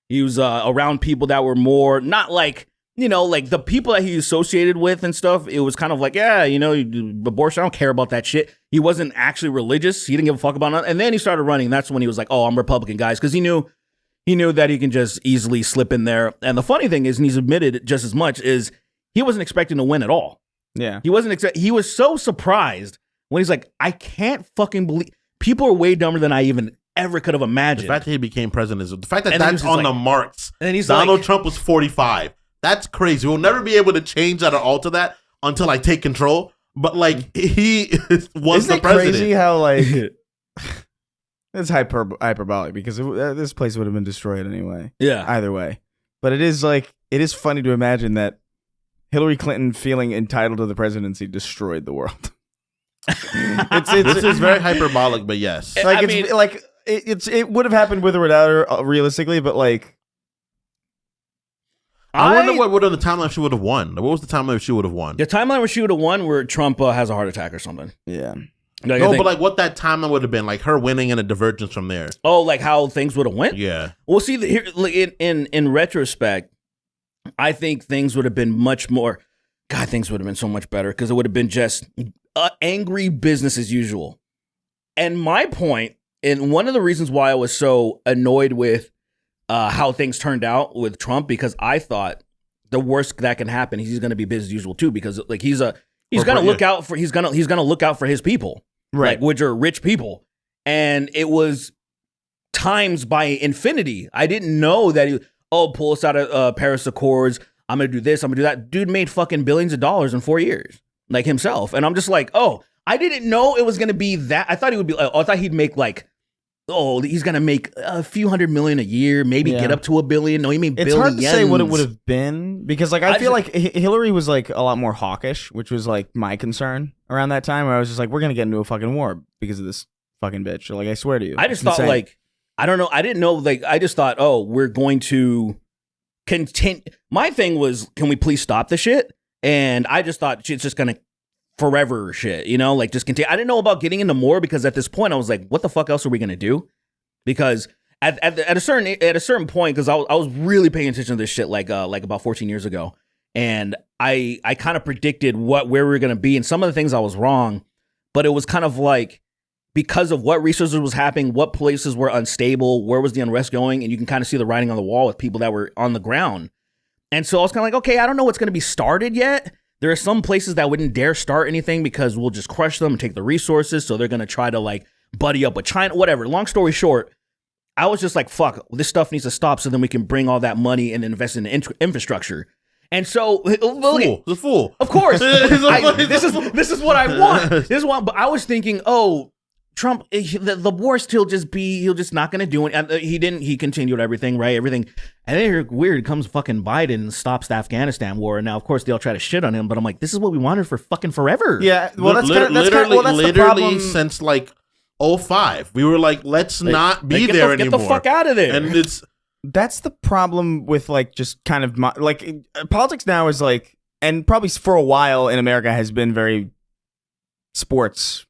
He was around people that were more not like, you know, like the people that he associated with and stuff. It was kind of like, yeah, you know, abortion. I don't care about that shit. He wasn't actually religious. He didn't give a fuck about nothing. And then he started running. And that's when he was like, oh, I'm Republican, guys, because he knew that he can just easily slip in there. And the funny thing is, and he's admitted just as much, is he wasn't expecting to win at all. Yeah. He was so surprised when he's like, I can't fucking believe people are way dumber than I even ever could have The imagined. fact that he became president is the fact that And then that's he was on like- the marks. and then he's Donald like- Trump was 45. That's crazy. We'll never be able to change that or alter that until I take control. But like he was Isn't the it president. crazy how like it's hyperbolic because this place would have been destroyed anyway. Yeah. Either way, but it is funny to imagine that Hillary Clinton feeling entitled to the presidency destroyed the world. This is very hyperbolic, but yes. Like I mean- it would have happened with or without her realistically, but like I wonder what would have the timeline she would have won. What was the timeline if she would have won? The timeline where she would have won where Trump has a heart attack or something. yeah. Like, I No, think- but like what that timeline would have been, like her winning and a divergence from there. oh, like how things would have went? Yeah. Well, see, here like, in retrospect, I think things would have been much more. God, things would have been so much better because it would have been just angry business as usual. And my point, and one of the reasons why I was so annoyed with how things turned out with Trump, because I thought the worst that can happen, he's going to be business as usual too, because like he's going to look out for he's going to look out for his people, Right. Like, which are rich people, and it was times by infinity. I didn't know that he pull us out of Paris Accords. I'm going to do this. I'm going to do that. Dude made fucking billions of dollars in 4 years, like himself. And I'm just like, I didn't know it was going to be that. I thought he would be, I thought he'd make like, he's going to make a few $100 million a year, maybe get up to $1 billion. No, he made billions. It's hard to say what it would have been because like, I feel like Hillary was like a lot more hawkish, which was like my concern around that time where I was just like, we're going to get into a fucking war because of this fucking bitch. Like, I swear to you. I just thought like, I don't know. I didn't know. Like, I just thought, we're going to continue. My thing was, can we please stop the shit? And I just thought it's just going to forever shit, like just continue. I didn't know about getting into more because at this point I was like, what the fuck else are we going to do? Because at a certain point, because I was really paying attention to this shit like about 14 years ago. And I kind of predicted where we were going to be. And some of the things I was wrong, but it was kind of like, because of what resources was happening, what places were unstable, where was the unrest going, and you can kind of see the writing on the wall with people that were on the ground. And so I was kind of like, okay, I don't know what's going to be started yet. There are some places that wouldn't dare start anything because we'll just crush them and take the resources. So they're going to try to like buddy up with China, whatever. Long story short, I was just like, fuck, this stuff needs to stop so then we can bring all that money and invest in infrastructure. And so, the fool. Of course, this is what I want. But I was thinking, Trump, the war still he'll just not going to do it. And he continued everything, right? Everything. And then weird comes fucking Biden and stops the Afghanistan war. And now, of course, they'll try to shit on him. But I'm like, this is what we wanted for fucking forever. Yeah. Well, that's literally the problem. Since like 05. We were like, let's not be there anymore. Get the fuck out of there. And that's the problem with like just kind of like politics now is like, and probably for a while in America has been very sports.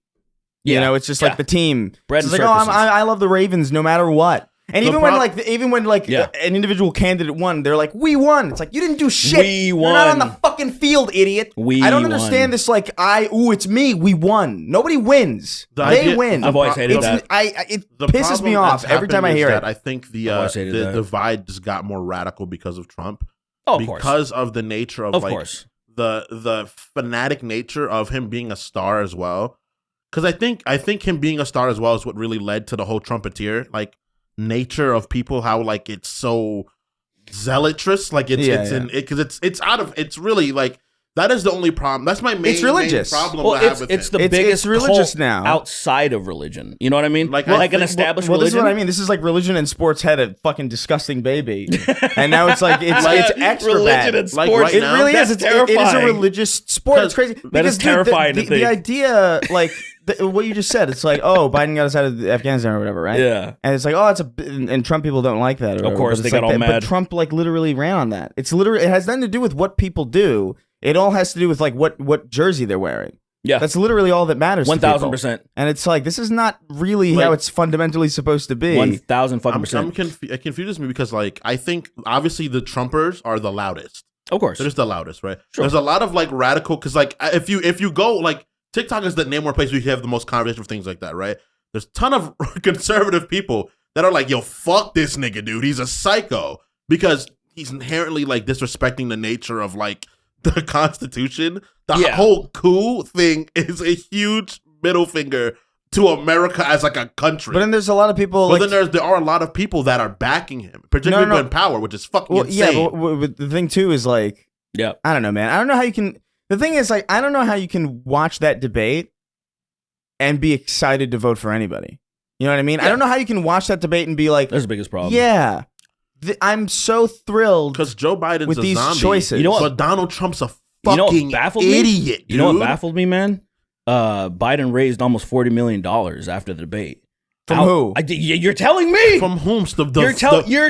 You know, it's just like the team. It's like, I love the Ravens no matter what. And even when an individual candidate won, they're like, we won. It's like, you didn't do shit. We won. You're not on the fucking field, idiot. I don't understand this like, it's me. We won. Nobody wins. They win. I've always hated that. It pisses me off every time I hear it. I think the divide just got more radical because of Trump. Of course. Because of the nature of like the fanatic nature of him being a star as well. Because I think him being a star as well is what really led to the whole Trumpeteer like nature of people. How like it's so zealotrous, like it's really like that is the only problem. That's my main problem. Well, I have with it's it. the biggest religious cult now outside of religion. You know what I mean? Like an established religion. This is what I mean. This is like religion and sports had a fucking disgusting baby, and now it's like it's extra religion bad. And sports. Like right it now, really is. It is a religious sport. It's crazy. That is terrifying to think. The idea, like what you just said, it's like, Biden got us out of Afghanistan or whatever, right? Yeah. And it's like, and Trump people don't like that. Of course, they got all mad. But Trump like literally ran on that. It has nothing to do with what people do. It all has to do with like what jersey they're wearing. Yeah, that's literally all that matters. 1,000%. And it's like this is not really how it's fundamentally supposed to be. 1,000%. It confuses me because like I think obviously the Trumpers are the loudest. Of course, they're just the loudest, right? Sure. There's a lot of like radical because like if you go like TikTok is the name or place where you have the most conversation of things like that, right? There's a ton of conservative people that are like, yo, fuck this nigga, dude. He's a psycho because he's inherently like disrespecting the nature of like the Constitution. The whole coup thing is a huge middle finger to America as like a country. But then there's a lot of people. But then there are a lot of people that are backing him, particularly in power, which is fucking insane. Yeah, but the thing too is like, I don't know, man. I don't know how you can. The thing is like, I don't know how you can watch that debate and be excited to vote for anybody. You know what I mean? I don't know how you can watch that debate and be like, that's the biggest problem. Yeah. I'm so thrilled because Joe Biden's with these zombie, choices. You know what? But Donald Trump's a fucking idiot. Dude. You know what baffled me, man? Biden raised almost $40 million after the debate. From who? You're telling me. From whom? You're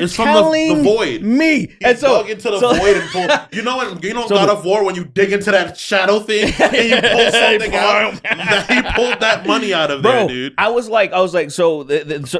telling the void. Me. He dug into the void and pulled. You know what? You know God of War when you dig into that shadow thing and you pull something out. He pulled that money out of there, dude. I was like, so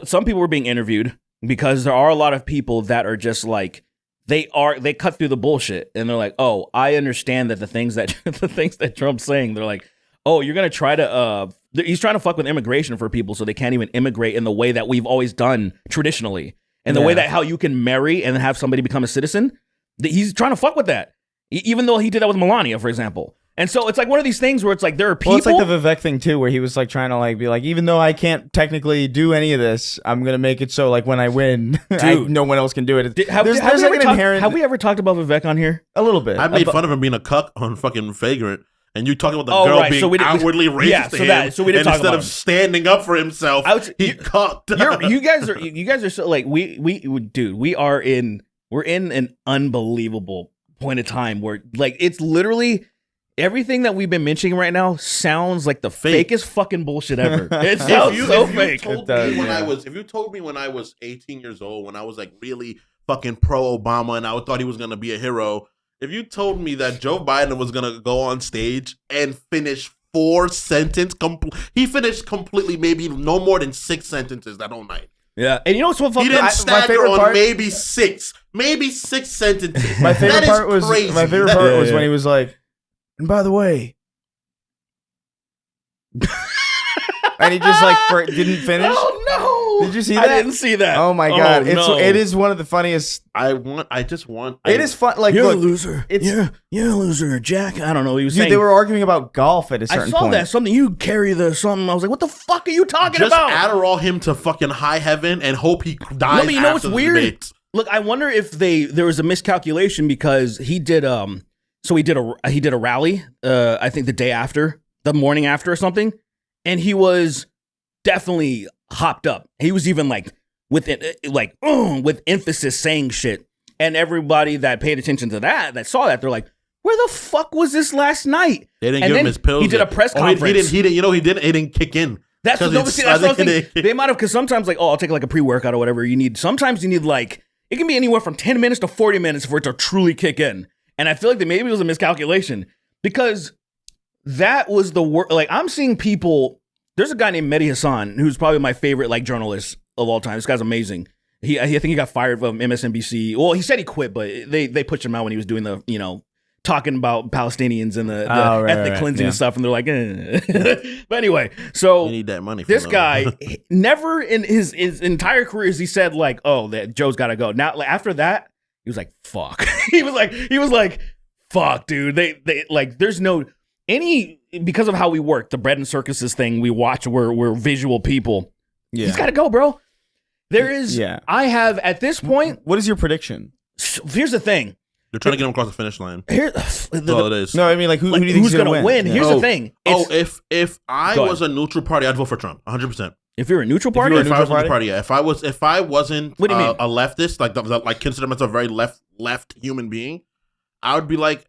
some people were being interviewed because there are a lot of people that are just like they cut through the bullshit and they're like, oh, I understand that the things that Trump's saying, they're like, oh, you're gonna try to he's trying to fuck with immigration for people so they can't even immigrate in the way that we've always done traditionally, and the way that how you can marry and have somebody become a citizen. He's trying to fuck with that, even though he did that with Melania, for example. And so it's like one of these things where it's like there are people. Well, it's like the Vivek thing too, where he was like trying to like be like, even though I can't technically do any of this, I'm gonna make it so like when I win, no one else can do it. Have we ever talked about Vivek on here? A little bit. I made fun of him being a cuck on fucking Vagrant. And you talking about the girl being outwardly racist to him, so we didn't talk instead about of standing up for himself, he cucked. You guys are so like we're in an unbelievable point of time where like it's literally everything that we've been mentioning right now sounds like the fakest fucking bullshit ever. It sounds so fake. If you told me when I was 18 years old, when I was like really fucking pro Obama and I thought he was gonna be a hero. If you told me that Joe Biden was going to go on stage and finish 4 sentences, he finished completely maybe no more than 6 sentences that whole night. Yeah. And you know what's what fucking he didn't stagger on maybe 6 sentences. My favorite part was when he was like, and by the way, and he just like didn't finish. Oh no! Did you see that? I didn't see that. Oh my god! It is one of the funniest. It is fun. Like you're a loser. You're a loser, Jack. I don't know. He was saying they were arguing about golf at a certain point. I saw that something. You carry the something. I was like, what the fuck are you talking about? Just Adderall him to fucking high heaven and hope he dies. No, but you know what's weird? Debate. Look, I wonder if there was a miscalculation because he did he did a rally. I think the morning after or something. And he was definitely hopped up. He was even like with emphasis saying shit. And everybody that paid attention to that saw that, they're like, "Where the fuck was this last night?" They didn't give him his pills. He did a press conference. He didn't kick in. That's what I was thinking. They might have, because sometimes like, I'll take like a pre-workout or whatever you need. Sometimes you need like, it can be anywhere from 10 minutes to 40 minutes for it to truly kick in. And I feel like that maybe it was a miscalculation because that was the work. Like I'm seeing people. There's a guy named Mehdi Hassan who's probably my favorite like journalist of all time. This guy's amazing. I think he got fired from MSNBC. Well, he said he quit, but they pushed him out when he was doing the talking about Palestinians and the ethnic cleansing and stuff. And they're like, But anyway, so you need that money. This guy never in his entire career has he said like, oh, that Joe's got to go. Now like, after that, he was like, fuck. he was like, fuck, dude. They like, there's no. Because of how we work, the bread and circuses thing we watch, we're visual people. Yeah. He's got to go, bro. There is. Yeah. I have at this point. What is your prediction? Here's the thing. They're trying to get him across the finish line. That's all it is. No, I mean like who do you think is going to win? Yeah. Here's the thing. If I was a neutral party, I'd vote for Trump. 100%. If you're a neutral party, if I was a neutral party, yeah. If I wasn't what do you mean? A leftist, like consider myself a very left human being, I would be like,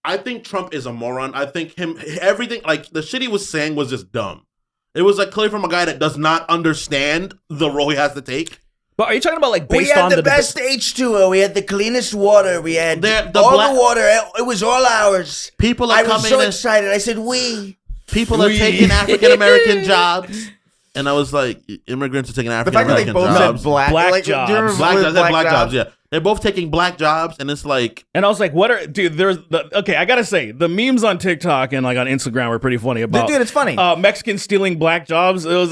I think Trump is a moron. I think everything, like the shit he was saying was just dumb. It was like clearly from a guy that does not understand the role he has to take. But are you talking about like based on the best H2O? We had the cleanest water. We had the water. It was all ours. I was so excited. I said, People are taking African American jobs. And I was like, immigrants are taking African American jobs. The fact that they both said black jobs. Black jobs, yeah. They're both taking black jobs, and it's like... And I was like, okay, I gotta say, the memes on TikTok and like on Instagram were pretty funny about... Dude, it's funny. Mexicans stealing black jobs. There's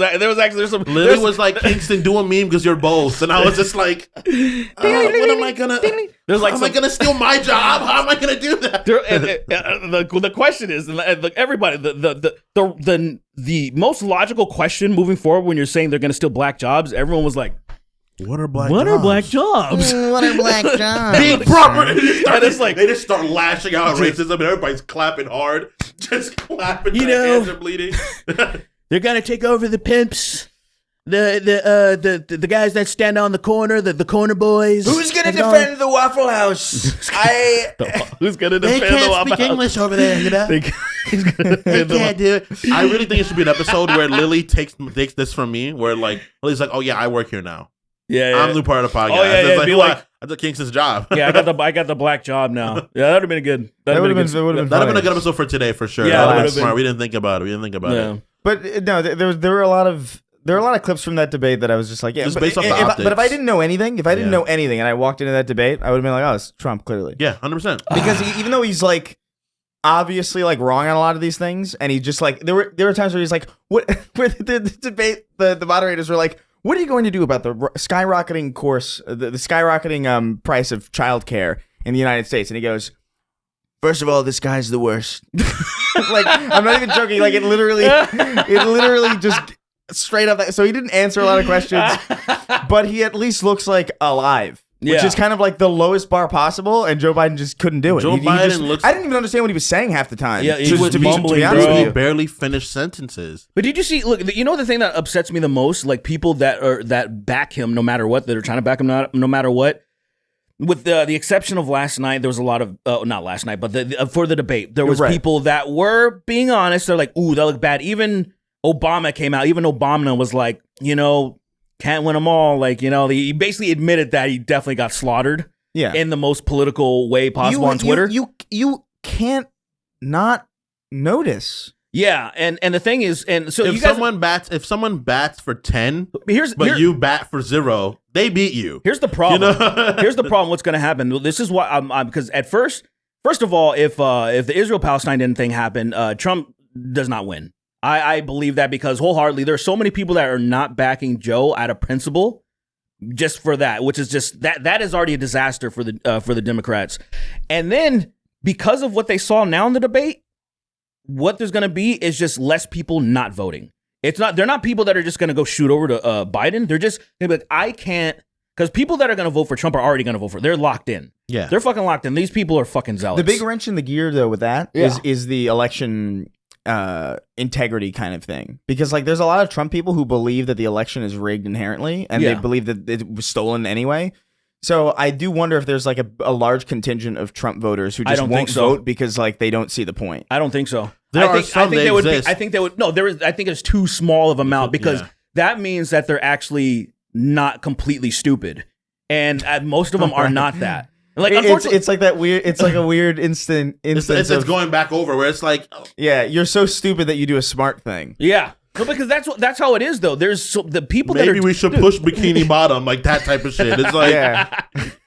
some... Lily was like, Kingston, do a meme because you're both. And I was just like, what am I gonna... How am I gonna steal my job? How am I gonna do that? The question is, everybody, the most logical question moving forward when you're saying they're gonna steal black jobs, everyone was like, What are black jobs? What are black jobs? Being proper. And it's like they just start lashing out racism and everybody's clapping hard. Just clapping. Their hands are bleeding. They're gonna take over the pimps. The guys that stand on the corner, the corner boys. Who's gonna defend the Waffle House? Who's gonna defend the Waffle House? They can't speak English over there, you know? They can't do it. I really think it should be an episode where Lily takes this from me, where like Lily's like, oh yeah, I work here now. Yeah, I'm the part of the podcast. Oh yeah, it's like, I took Kingston's job. Yeah, I got the black job now. Yeah, that would have been good. That would have been a good episode for today for sure. Yeah, that would have been smart. We didn't think about it. Yeah. But no, there were a lot of there are a lot of clips from that debate that I was just like, yeah. Just But, based off the but if optics. I didn't know anything, and I walked into that debate, I would have been like, oh, it's Trump, clearly. Yeah, 100%. Because even though he's like obviously like wrong on a lot of these things, and he just like there were times where he's like, what? Where the debate, the moderators were like, what are you going to do about the skyrocketing the skyrocketing price of childcare in the United States? And he goes, First of all, this guy's the worst. like, I'm not even joking. Like, it literally just straight up. So he didn't answer a lot of questions, but he at least looks like alive. Which is kind of like the lowest bar possible, and Joe Biden just couldn't do it. Joe Biden looks. I didn't even understand what he was saying half the time. Yeah, he was to mumbling, be honest bro. with He you. barely finished sentences. But did you see? Look, you know the thing that upsets me the most, like people that back him no matter what, that are trying to back him no matter what. With the exception of last night, there was a lot of not last night, but for the debate, there was people that were being honest. They're like, "Ooh, that looked bad." Even Obama came out. Even Obama was like, can't win them all. Like, he basically admitted that he definitely got slaughtered. Yeah. In the most political way possible on Twitter. You can't not notice. Yeah, and the thing is, and so if someone bats for 10, you bat for 0, they beat you. Here's the problem. Here's the problem. What's going to happen? This is why I'm because at first of all, if the Israel-Palestine thing happened, Trump does not win. I believe that because wholeheartedly, there are so many people that are not backing Joe out of principle, just for that, which is just that is already a disaster for the Democrats. And then because of what they saw now in the debate, what there's going to be is just less people not voting. They're not people that are just going to go shoot over to Biden. They're just going to be like, I can't, because people that are going to vote for Trump are already going to vote for. They're locked in. Yeah, they're fucking locked in. These people are fucking zealous. The big wrench in the gear though with that is the election integrity kind of thing, because like there's a lot of Trump people who believe that the election is rigged inherently, and they believe that it was stolen anyway. So I do wonder if there's like a large contingent of Trump voters who just won't vote because like they don't see the point. I don't think so. I think it's too small of an amount, because that means that they're actually not completely stupid, and most of them are not that. Like, it's like that weird. It's like a weird instance. It's going back over where it's like, yeah, you're so stupid that you do a smart thing. Yeah. No, because that's how it is though. There's the people that maybe we should push Bikini Bottom, like that type of shit. It's like,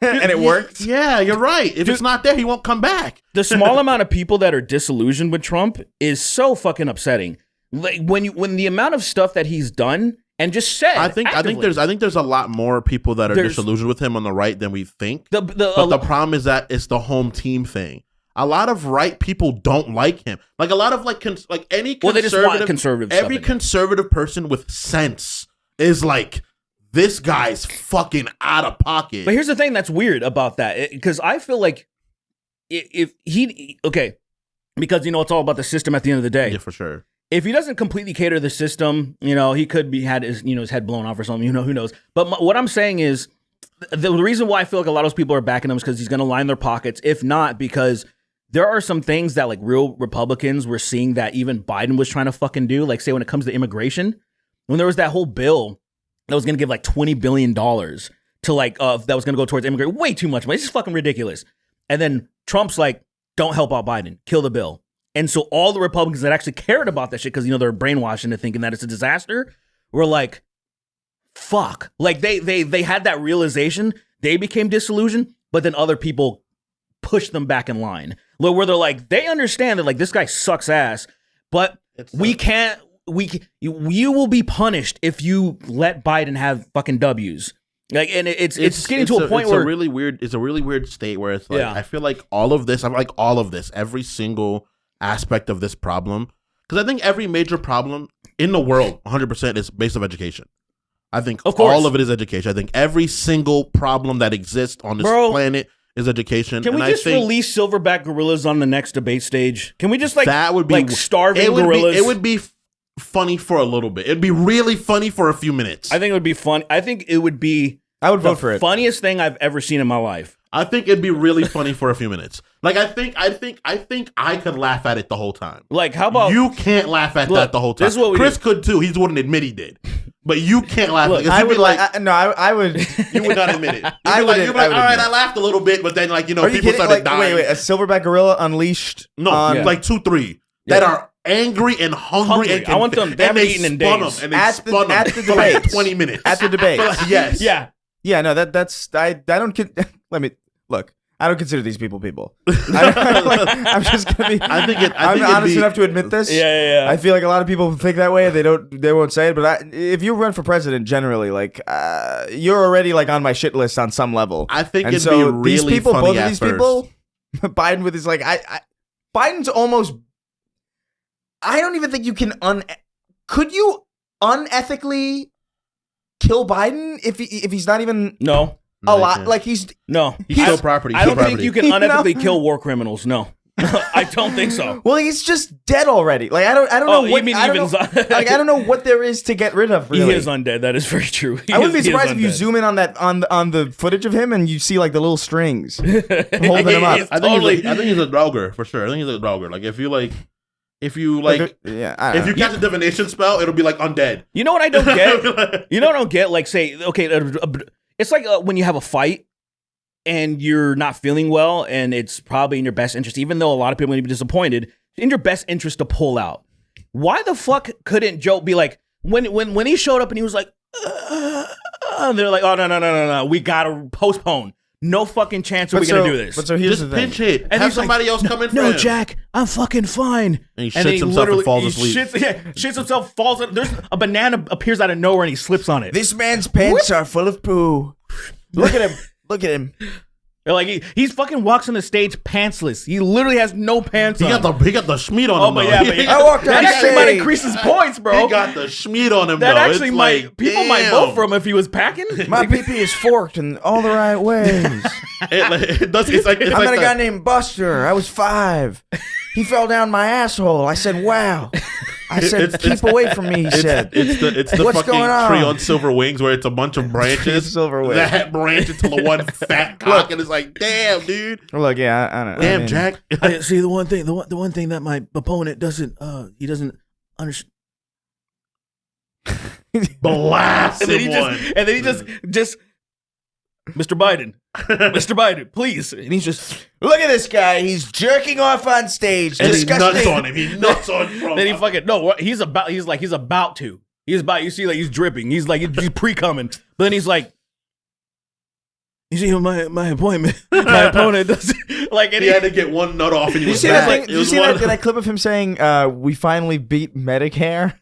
and it worked. Yeah, you're right. If it's not there, he won't come back. The small amount of people that are disillusioned with Trump is so fucking upsetting. Like when the amount of stuff that he's done and just said, I think there's a lot more people that are disillusioned with him on the right than we think. But the problem is that it's the home team thing. A lot of right people don't like him. Like a lot of any conservative, they just want conservative every stuff conservative person with sense is like, this guy's fucking out of pocket. But here's the thing that's weird about that, because I feel like because it's all about the system at the end of the day. Yeah, for sure. If he doesn't completely cater the system, he could had his head blown off or something. Who knows? But what I'm saying is, the reason why I feel like a lot of those people are backing him is because he's going to line their pockets. If not, because there are some things that like real Republicans were seeing that even Biden was trying to fucking do. Like say when it comes to immigration, when there was that whole bill that was going to give like $20 billion to like that was going to go towards immigration, way too much money. It's just fucking ridiculous. And then Trump's like, don't help out Biden, kill the bill. And so all the Republicans that actually cared about that shit, because they're brainwashed into thinking that it's a disaster, were like, fuck. Like they had that realization, they became disillusioned, but then other people pushed them back in line. Where they're like, they understand that like this guy sucks ass, but you will be punished if you let Biden have fucking W's. Like, and it's getting to a point where it's a really weird state where it's like, I feel like all of this, every single aspect of this problem, because I think every major problem in the world 100% is based on education. I think all of it is education. I think every single problem that exists on this planet is education. Can we just release silverback gorillas on the next debate stage? Can we just that would be like starving gorillas? It would be funny for a little bit. It'd be really funny for a few minutes. I think it would be fun. I think it would be. I would vote for it. Funniest thing I've ever seen in my life. I think it'd be really funny for a few minutes. Like I think I could laugh at it the whole time. Like how about you can't laugh at that the whole time? This is what Chris could too. He just wouldn't admit he did. But you can't laugh. I would I would. You would not admit it. You'd be like, all right, I laughed a little bit, but then people started dying. Wait, a silverback gorilla unleashed? No, like 2-3 that are angry and hungry. And I want them. They haven't eaten in days. And they spun them at the for like debates. 20 minutes. At the debate. Yes. Yeah. Yeah, no, that's I don't let me look. I don't consider these people. I'm just gonna be. I'm honest enough to admit this. Yeah. I feel like a lot of people think that way. They won't say it. But if you run for president, generally, like you're already like on my shit list on some level. I think and it'd so be really these people, funny both of at these first. people, Biden with his like, Biden's almost. I don't even think you can Could you unethically kill Biden if he's not even No. a lot like he's still property. I don't property. think you can unethically kill war criminals. No. I don't think so. Well, he's just dead already. Like I don't know what you mean I don't even know, like I don't know what there is to get rid of. Really, He is undead. That is very true. I wouldn't be surprised if you zoom in on that on the footage of him and you see like the little strings holding him up. I think he's a Droger for sure. I think he's a Droger. Like if you if you catch a divination spell, it'll be like undead. You know what I don't get? You know what I don't get? Like say, okay, it's like when you have a fight and you're not feeling well, and it's probably in your best interest, even though a lot of people are going to be disappointed, in your best interest to pull out. Why the fuck couldn't Joe be like, when he showed up and he was like, they're like, oh, no, we got to postpone. No fucking chance are we going to do this. But so here's Just the thing. pinch hit. And Have he's like, somebody else come in for No, him. Jack, I'm fucking fine. And he shits himself and falls asleep. Shits himself, falls. There's a banana appears out of nowhere and he slips on it. This man's pants are full of poo. Look at him. Look at him. They're like he's fucking walks on the stage pantsless. He literally has no pants on. He got the schmeat on him. but though. yeah. I walked on That actually might stage. increase his points, bro. He got the schmeat on him. That though. actually It's might like, people might damn. vote for him if he was packing. My pee-pee is forked in all the right ways. It's like I met a guy named Buster. I was 5. He fell down my asshole. I said, wow. I said, keep away from me, he said. It's the What's fucking going on? tree on silver wings where it's a bunch of branches Silver wings. that branch into the one fat cock, and it's like, damn, dude. Look, yeah, I don't know. Damn, Jack. See the one thing that my opponent doesn't understand. Blast And then he him just Mr. Biden, please. And he's just Look at this guy. He's jerking off on stage. and he Disgusting. nuts on him. He nuts on him. then he fucking no. He's about to. He's about. You see, like he's dripping. He's like he's pre-coming. But then he's like, you see, my appointment, my opponent doesn't like. And He had to get one nut off, and he You was see that back. thing? It Did you was see one- that clip of him saying, "We finally beat Medicare"?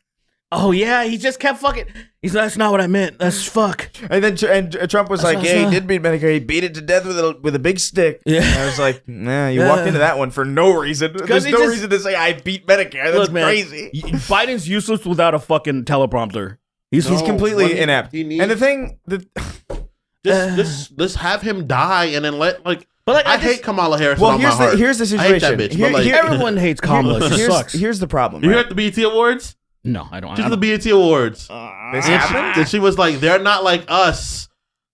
Oh yeah, he just kept fucking. He's like, that's not what I meant. That's fuck. And then Trump was like, "Yeah, he did beat Medicare. He beat it to death with a big stick." Yeah. And I was like, "Nah, you walked into that one for no reason. There's he no just- reason to say I beat Medicare. That's Look, man, crazy." Biden's useless without a fucking teleprompter. He's He's No, completely what he- inept. he needs- And the thing, Just have him die, and then let like. But like, I hate Kamala Harris. well, with all my heart. here's the I hate situation. that bitch. Here- but like, here- everyone hates Kamala. She sucks. Here's the problem. you Right? heard the BET Awards? No, I don't. Just the BET Awards. This happened. And she was like, "They're not like us."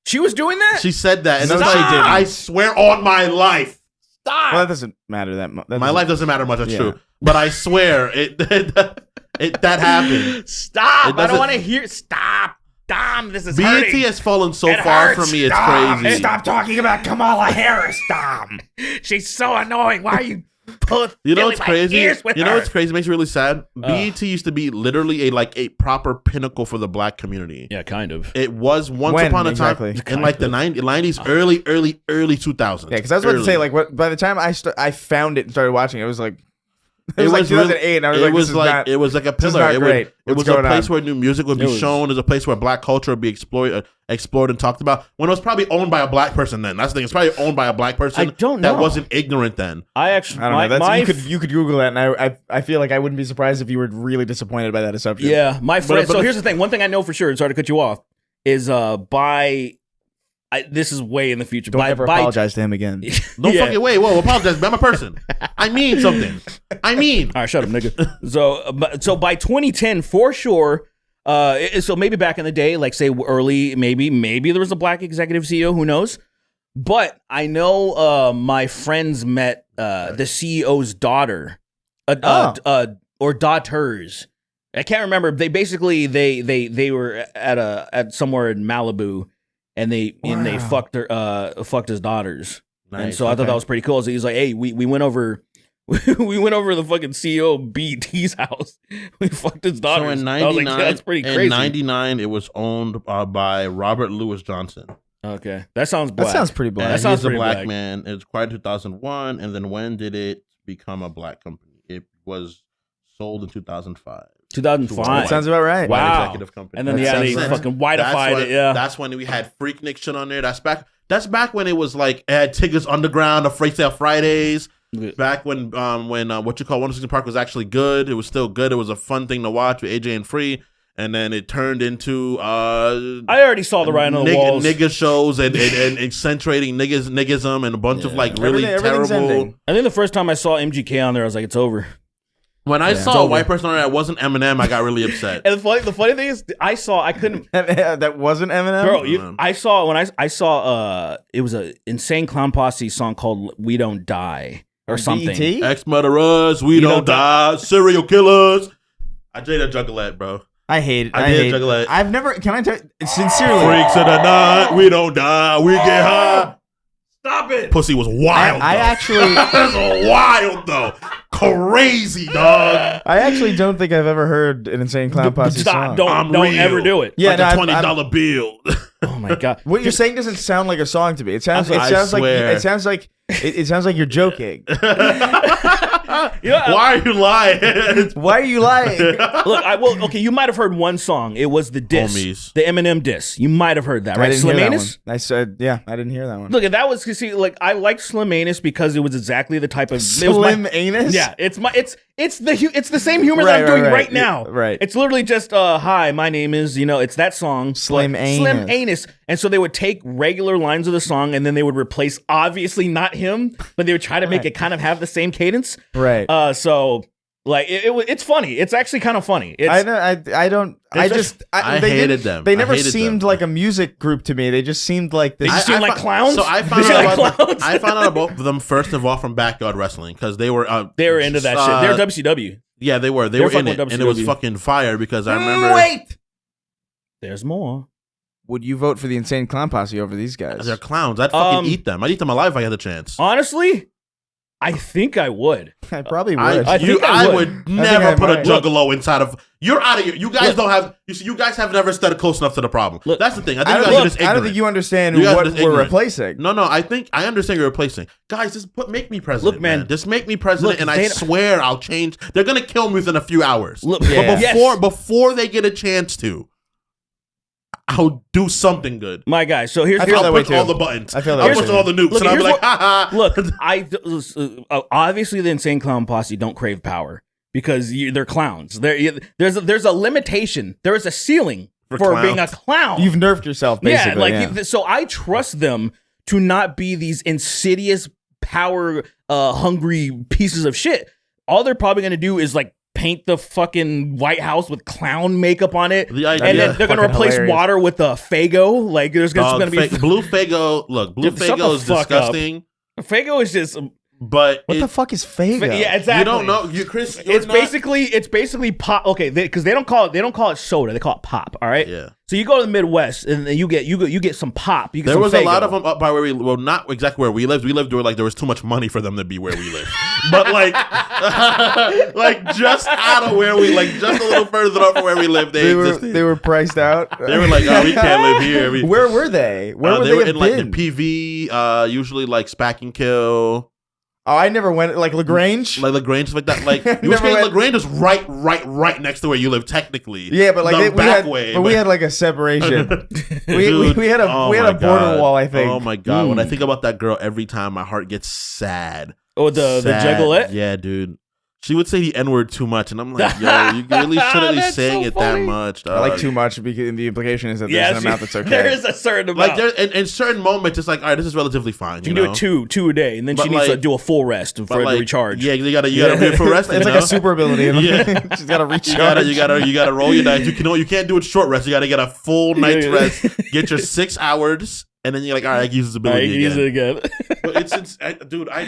She was doing that. She said that, and No, it's she like, didn't. I swear on my life. Stop. Well, that doesn't matter that much. My life doesn't matter much. That's Yeah. true, but I swear it that happened. Stop. It I don't doesn't- want to hear. Stop. Dom, this is BET hurting. has fallen so It far hurts. from me. It's Dom, crazy. Stop talking about Kamala Harris, Dom. She's so annoying. Why are you You know filling what's my crazy? ears with You know her? what's crazy? Makes me really sad. BET used to be literally a proper pinnacle for the black community. Yeah, kind of. It was once When, upon a exactly? time in like the 90s, early 2000s. Yeah, because I was about to say, like, by the time I found it and started watching it, it was like. It was like 2008, and I was like, this is not, it was like a this is pillar. not It great. was What's a going place on? where new music would be shown. It was a place where black culture would be explored and talked about. When it was probably owned by a black person then. That's the thing. It's probably owned by a black person I don't that know. wasn't ignorant then. I actually, I don't know. That's, you could Google that, and I feel like I wouldn't be surprised if you were really disappointed by that assumption. yeah, my friend. but- so here's the thing. One thing I know for sure, and sorry to cut you off, is this is way in the future. Don't ever apologize to him again. No Yeah. fucking way. Whoa, apologize. I'm a person. I mean something. I mean. All right, shut up, nigga. So by 2010, for sure. So maybe back in the day, like say early, maybe there was a black executive CEO. Who knows? But I know my friends met the CEO's daughter, or daughters. I can't remember. They basically they were at somewhere in Malibu, and they fucked his daughters. Nice, And so I thought that was pretty cool. So he's like, hey, we went over We went over to the fucking CEO of BET's house. We fucked his daughter. So in I was like, '99, that's pretty crazy. In '99, it was owned by Robert Louis Johnson. Okay, that sounds black. That sounds pretty black. And That sounds he's a pretty black black. man. It's acquired in 2001, and then when did it become a black company? It was sold in 2005. 2005. That sounds about right. Wow. White executive company. And then That yeah, they sounds- fucking whiteified it. Yeah. That's when we had Freaknik shit on there. That's back when it was like it had Tigger's Underground, a Freight Sale Fridays. Back when what you call 160 Park was actually good. It was still good. It was a fun thing to watch with AJ and Free. And then it turned into I already saw the writing on the walls. nigga shows and accentuating niggism and a bunch of like really Everything's terrible. ending. I think the first time I saw MGK on there, I was like, it's over. When I saw a white person on there that wasn't Eminem, I got really upset. And the funny thing is, I couldn't. That wasn't Eminem? Bro, I saw it was a Insane Clown Posse song called "We Don't Die" or something. BET? Ex-murderers, we don't die. Serial killers. I did a juggalette, bro. I hate it. I did juggalette. I've never. Can I tell? Sincerely, Freaks of the night, we don't die, we get high. Stop it. Pussy was wild. I though. actually, That's wild though. Crazy dog. I actually don't think I've ever heard an Insane Clown Posse Stop! song. Don't real. ever do it. Yeah, like no, a $20 bill. Oh my god! What you're saying doesn't sound like a song to me. It sounds. I swear. It sounds like you're joking. Yeah, Why are you lying? Why are you lying? Look, okay, you might have heard one song. It was the diss, Homies. the Eminem diss. You might have heard that, I right? didn't hear that Slimanus? one. I said, yeah, I didn't hear that one. Look, that was see, like I liked Slimanus because it was exactly the type of Slim anus. Yeah, it's the same humor that I'm doing right now. Yeah, right. It's literally just hi, my name is, it's that song. Slim but Anus. Slim Anus. And so they would take regular lines of the song and then they would replace obviously not him, but they would try to make it kind of have the same cadence. Right. So like it's funny. It's actually kind of funny. It's, I hated them. They I never hated seemed them. like a music group to me. They just seemed like this. They just seem like clowns? So I They found seem out like about clowns? I found out about them first of all from Backyard Wrestling because they were into that shit. They're WCW. Yeah, they were. They They're were in fucking it, with and it was WCW. fucking fire because I remember. Wait. There's more. Would you vote for the Insane Clown Posse over these guys? They're clowns. I'd fucking eat them. I'd eat them alive if I had the chance. Honestly, I think I would. I probably would. I think I would. Never I put a might. juggalo inside of. You're out of here. You guys don't have. You see, you guys have never studied close enough to the problem. Look, That's the thing. I think I you don't, guys are just I don't ignorant. think you understand You guys are what just we're ignorant. replacing. No, I think I understand you're replacing. Guys, just make me president. Look, man. Just make me president, Look, and I they- swear I'll change. They're gonna kill me within a few hours. Look, but yeah. before they get a chance to, I'll do something good. My guy. So here's I feel I'll that way push all too. the buttons. I feel that I'll way push too. all the nukes, Look, and I'll be here's like, ha ha. Look, obviously the Insane Clown Posse don't crave power because they're clowns. There's a limitation. There is a ceiling for clowns. being a clown. You've nerfed yourself, basically. So I trust them to not be these insidious, power hungry pieces of shit. All they're probably gonna do is like paint the fucking White House with clown makeup on it, The idea- and then they're gonna Fucking replace hilarious. water with a Fago. Like there's Dog, gonna be Blue Fago. Look, Blue Dude, shut Fago the is fuck up. disgusting. Fago is just But What the fuck is Fago? yeah, exactly. You don't know, Chris. It's basically pop. Okay, because they don't call it soda. They call it pop. All right. Yeah. So you go to the Midwest and then you get some pop. You get There some was a lot Faygo. of them up by where not exactly where we lived. We lived where like there was too much money for them to be where we lived. But like, like just out of where we just a little further up from where we lived, they existed. They were priced out. They were like, oh, we can't live here. Where were they? Where would they were have in like been? the PV, usually like Spack and Kill. Oh, I never went like Lagrange. Like LaGrange, like that. Like you Never were went- LaGrange is right next to where you live, technically. Yeah, but like The we back had, way, but we had like a separation. Dude, we had a oh we had my a border God. wall. I think. Oh my god! When I think about that girl, every time my heart gets sad. Oh, the Sad. Juggalette? Yeah, dude. She would say the N-word too much, and I'm like, yo, you really shouldn't be That's saying so it that funny. much. I like dog. too much because the implication is that Yeah, there's an amount that's okay. there is a certain amount. Like there, in certain moments, it's like, all right, this is relatively fine. you You can know? do it two a day, and then But she needs to like- do a full rest for But her like, to recharge. Yeah, you gotta be for rest. It's you like know? a super ability. Yeah. She's got to recharge. You gotta roll your dice. You can't do it short rest. You gotta get a full night's Yeah. rest. Get your 6 hours, and then you're like, all right, I can use this I ability can use it again. But dude, I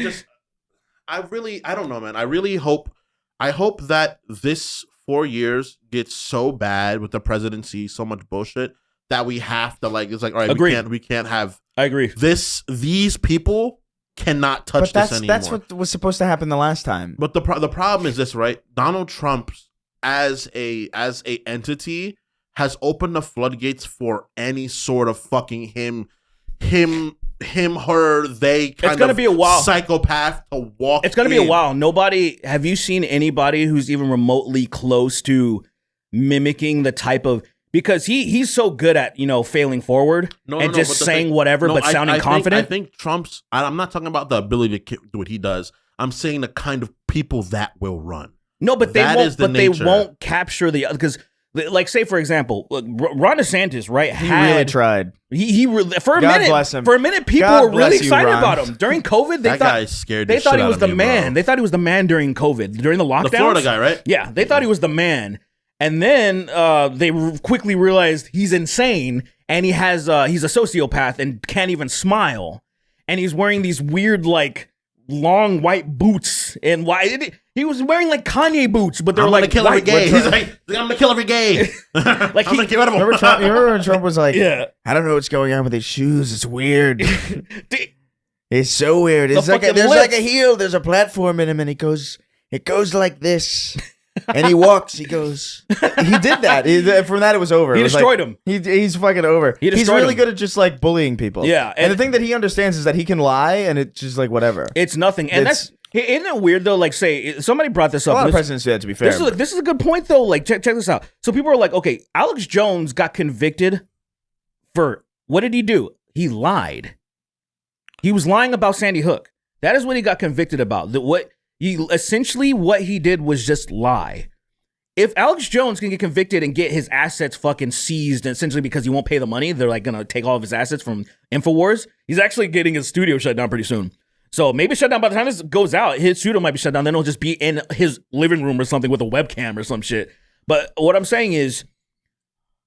don't know, man. I hope that this 4 years gets so bad with the presidency, so much bullshit that we have to it's like, all right, Agreed. we can't have I agree. these people cannot touch this anymore. That's what was supposed to happen the last time. But the problem is this, right? Donald Trump, as a entity, has opened the floodgates for any sort of fucking him, her, they kind it's gonna of be a while. Psychopath to walk. It's gonna be a while. Have you seen anybody who's even remotely close to mimicking the type of, because he's so good at, failing forward and just saying whatever but sounding confident. I think Trump's, I'm not talking about the ability to do what he does. I'm saying the kind of people that will run. No, but they won't capture the, because say for example, look, Ron DeSantis, right? He really tried. He for a God minute, bless him. for a minute, people God were really bless you, excited Ron. about him during COVID. That guy scared the They thought shit he out was of the me, man. bro. They thought he was the man during COVID, during the lockdowns. The Florida guy, right? Yeah, they thought he was the man. And then they quickly realized he's insane, and he's a sociopath and can't even smile, and he's wearing these weird long white boots, and he was wearing Kanye boots, but they're I'm gonna kill every white. gay. He's like, I'm gonna kill every gay. I'm gonna get rid of him. Remember when Trump was like, Yeah. I don't know what's going on with his shoes. It's weird. It's so weird. It's fucking there's lips. a heel. There's a platform in him, and it goes like this. And he walks. He goes. He did that. From that, it was over. He It was destroyed him. He's fucking over. He He's destroyed really him. good at just bullying people. Yeah, and the thing that he understands is that he can lie, and it's just whatever. It's nothing, and It's- isn't it weird though? Say somebody brought this A up. lot of This- presidents do that, to be fair. This is a good point though. Check this out. So people are like, okay, Alex Jones got convicted for what did he do? He lied. He was lying about Sandy Hook. That is what he got convicted about. What he did was just lie. If Alex Jones can get convicted and get his assets fucking seized, and essentially because he won't pay the money, they're gonna take all of his assets from InfoWars. He's actually getting his studio shut down pretty soon. So maybe shut down by the time this goes out, his studio might be shut down. Then it'll just be in his living room or something with a webcam or some shit. But what I'm saying is,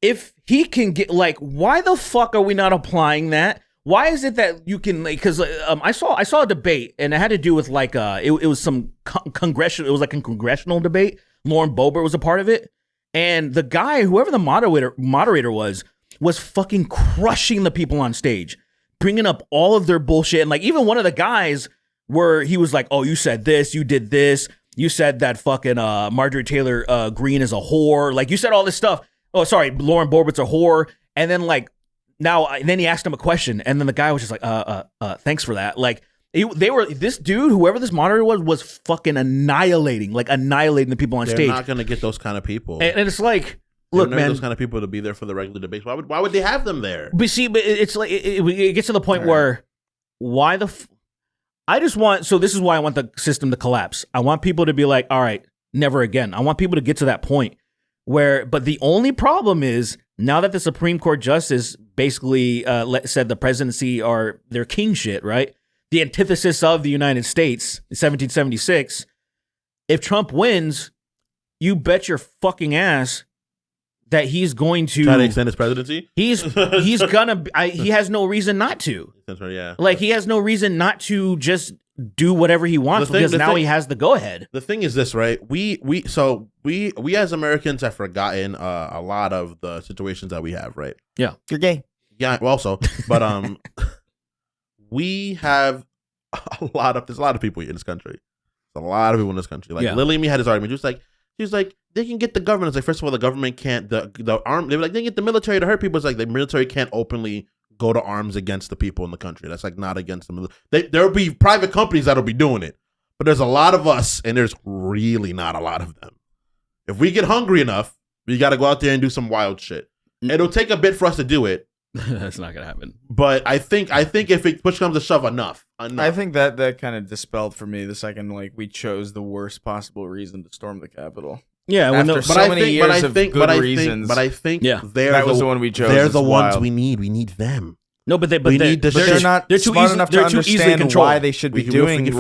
if he can get why the fuck are we not applying that? Why is it that you can because I saw a debate and it had to do with it was some congressional, it was a congressional debate. Lauren Boebert was a part of it, and the guy, whoever the moderator was fucking crushing the people on stage, bringing up all of their bullshit, and even one of the guys where he was like, "Oh, you said this, you did this, you said that fucking Marjorie Taylor Greene is a whore, you said all this stuff. Oh, sorry, Lauren Boebert's a whore," and then then he asked him a question, and then the guy was just thanks for that, this dude, whoever this moderator was fucking annihilating the people on They're stage. not gonna get those kind of people. And it's look, man, those kind of people to be there for the regular debates. Why would they have them there? But see, it's it gets to the point where why I just want, so this is why I want the system to collapse. I want people to be like, all right, never again. I want people to get to that point where, but the only problem is now that the Supreme Court justice basically said the presidency are their king shit, right? The antithesis of the United States, 1776. If Trump wins, you bet your fucking ass that he's going to try to extend his presidency. He's gonna. He has no reason not to. That's right. Yeah. He has no reason not to just do whatever he wants because now he has the go ahead. The thing is this, right? We as Americans have forgotten a lot of the situations that we have, right? Yeah, you're gay. Yeah, well, also, but we have there's a lot of people in this country. There's a lot of people in this country. Lily and me had this argument. She was like, they can get the government. It's first of all, the government can't, the arm, they were like, they can get the military to hurt people. It's the military can't openly go to arms against the people in the country. That's not against the military. There'll be private companies that'll be doing it. But there's a lot of us, and there's really not a lot of them. If we get hungry enough, we got to go out there and do some wild shit. It'll take a bit for us to do it. That's not gonna happen. But I think if it push comes to shove, enough. I think that kind of dispelled for me the second we chose the worst possible reason to storm the Capitol. Yeah, reasons. But I think that was the one we chose. They're the ones we need. We need them. No, but they're not they're too smart easy, enough they're to too easily understand controlled. why they should be doing we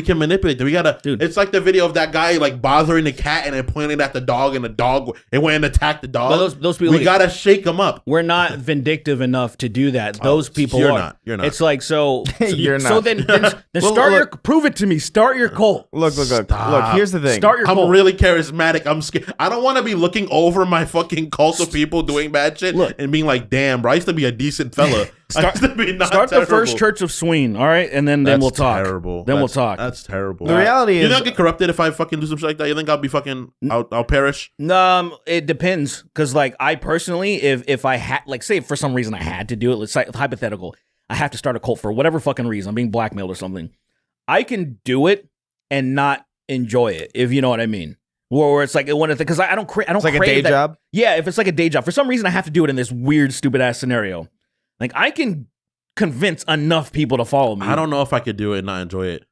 can manipulate them. We gotta. Dude. It's like the video of that guy bothering the cat and then pointing at the dog, and the dog it went and attacked the dog. But those people, we gotta shake them up. We're not vindictive enough to do that. Those people you're are. not. You're not. It's so you're not. So then prove it to me. Start your cult. Look. Here's the thing. Start your cult. I'm really charismatic. I'm scared. I don't want to be looking over my fucking cult of people doing bad shit and being like, damn, bro, I used to be a decent fella. Start the first church of Sween, all right, and then we'll talk. Terrible. We'll talk. That's terrible. The reality is, you think I'll get corrupted if I fucking do some shit like that? You think I'll be fucking? I'll perish. It depends, because like I personally, if I had, like, say for some reason I had to do it, let's say hypothetical, I have to start a cult for whatever fucking reason, I'm being blackmailed or something. I can do it and not enjoy it, if you know what I mean. Where it's like because I don't crave. It's like a day job. Yeah, if it's like a day job, for some reason I have to do it in this weird, stupid ass scenario. Like I can convince enough people to follow me. I don't know if I could do it and not enjoy it.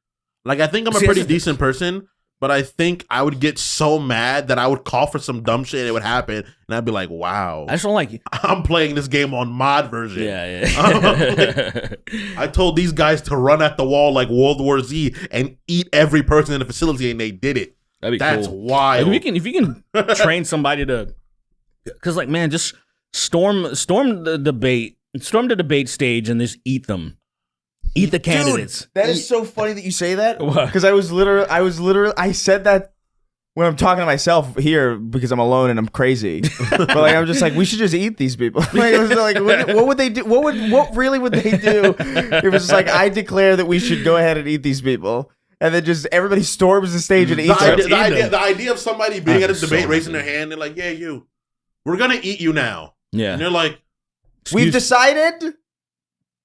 Like I think I'm a pretty decent person, but I think I would get so mad that I would call for some dumb shit and it would happen, and I'd be like, "Wow, I just don't like you. I'm playing this game on mod version." Yeah. I told these guys to run at the wall like World War Z and eat every person in the facility, and they did it. That's cool. wild. Like if you can train somebody to, because like man, just storm the debate stage and just eat them, eat the candidates. Dude, that is so funny that you say that. What? Because I said that when I'm talking to myself here because I'm alone and I'm crazy. But like I'm just like, we should just eat these people. Like, it was like what would they do? What really would they do? It was just like, I declare that we should go ahead and eat these people. And then just everybody storms the stage and eats them. The idea of somebody being at a debate, raising their hand, and like, yeah, you, we're going to eat you now. Yeah. And they're like, we've decided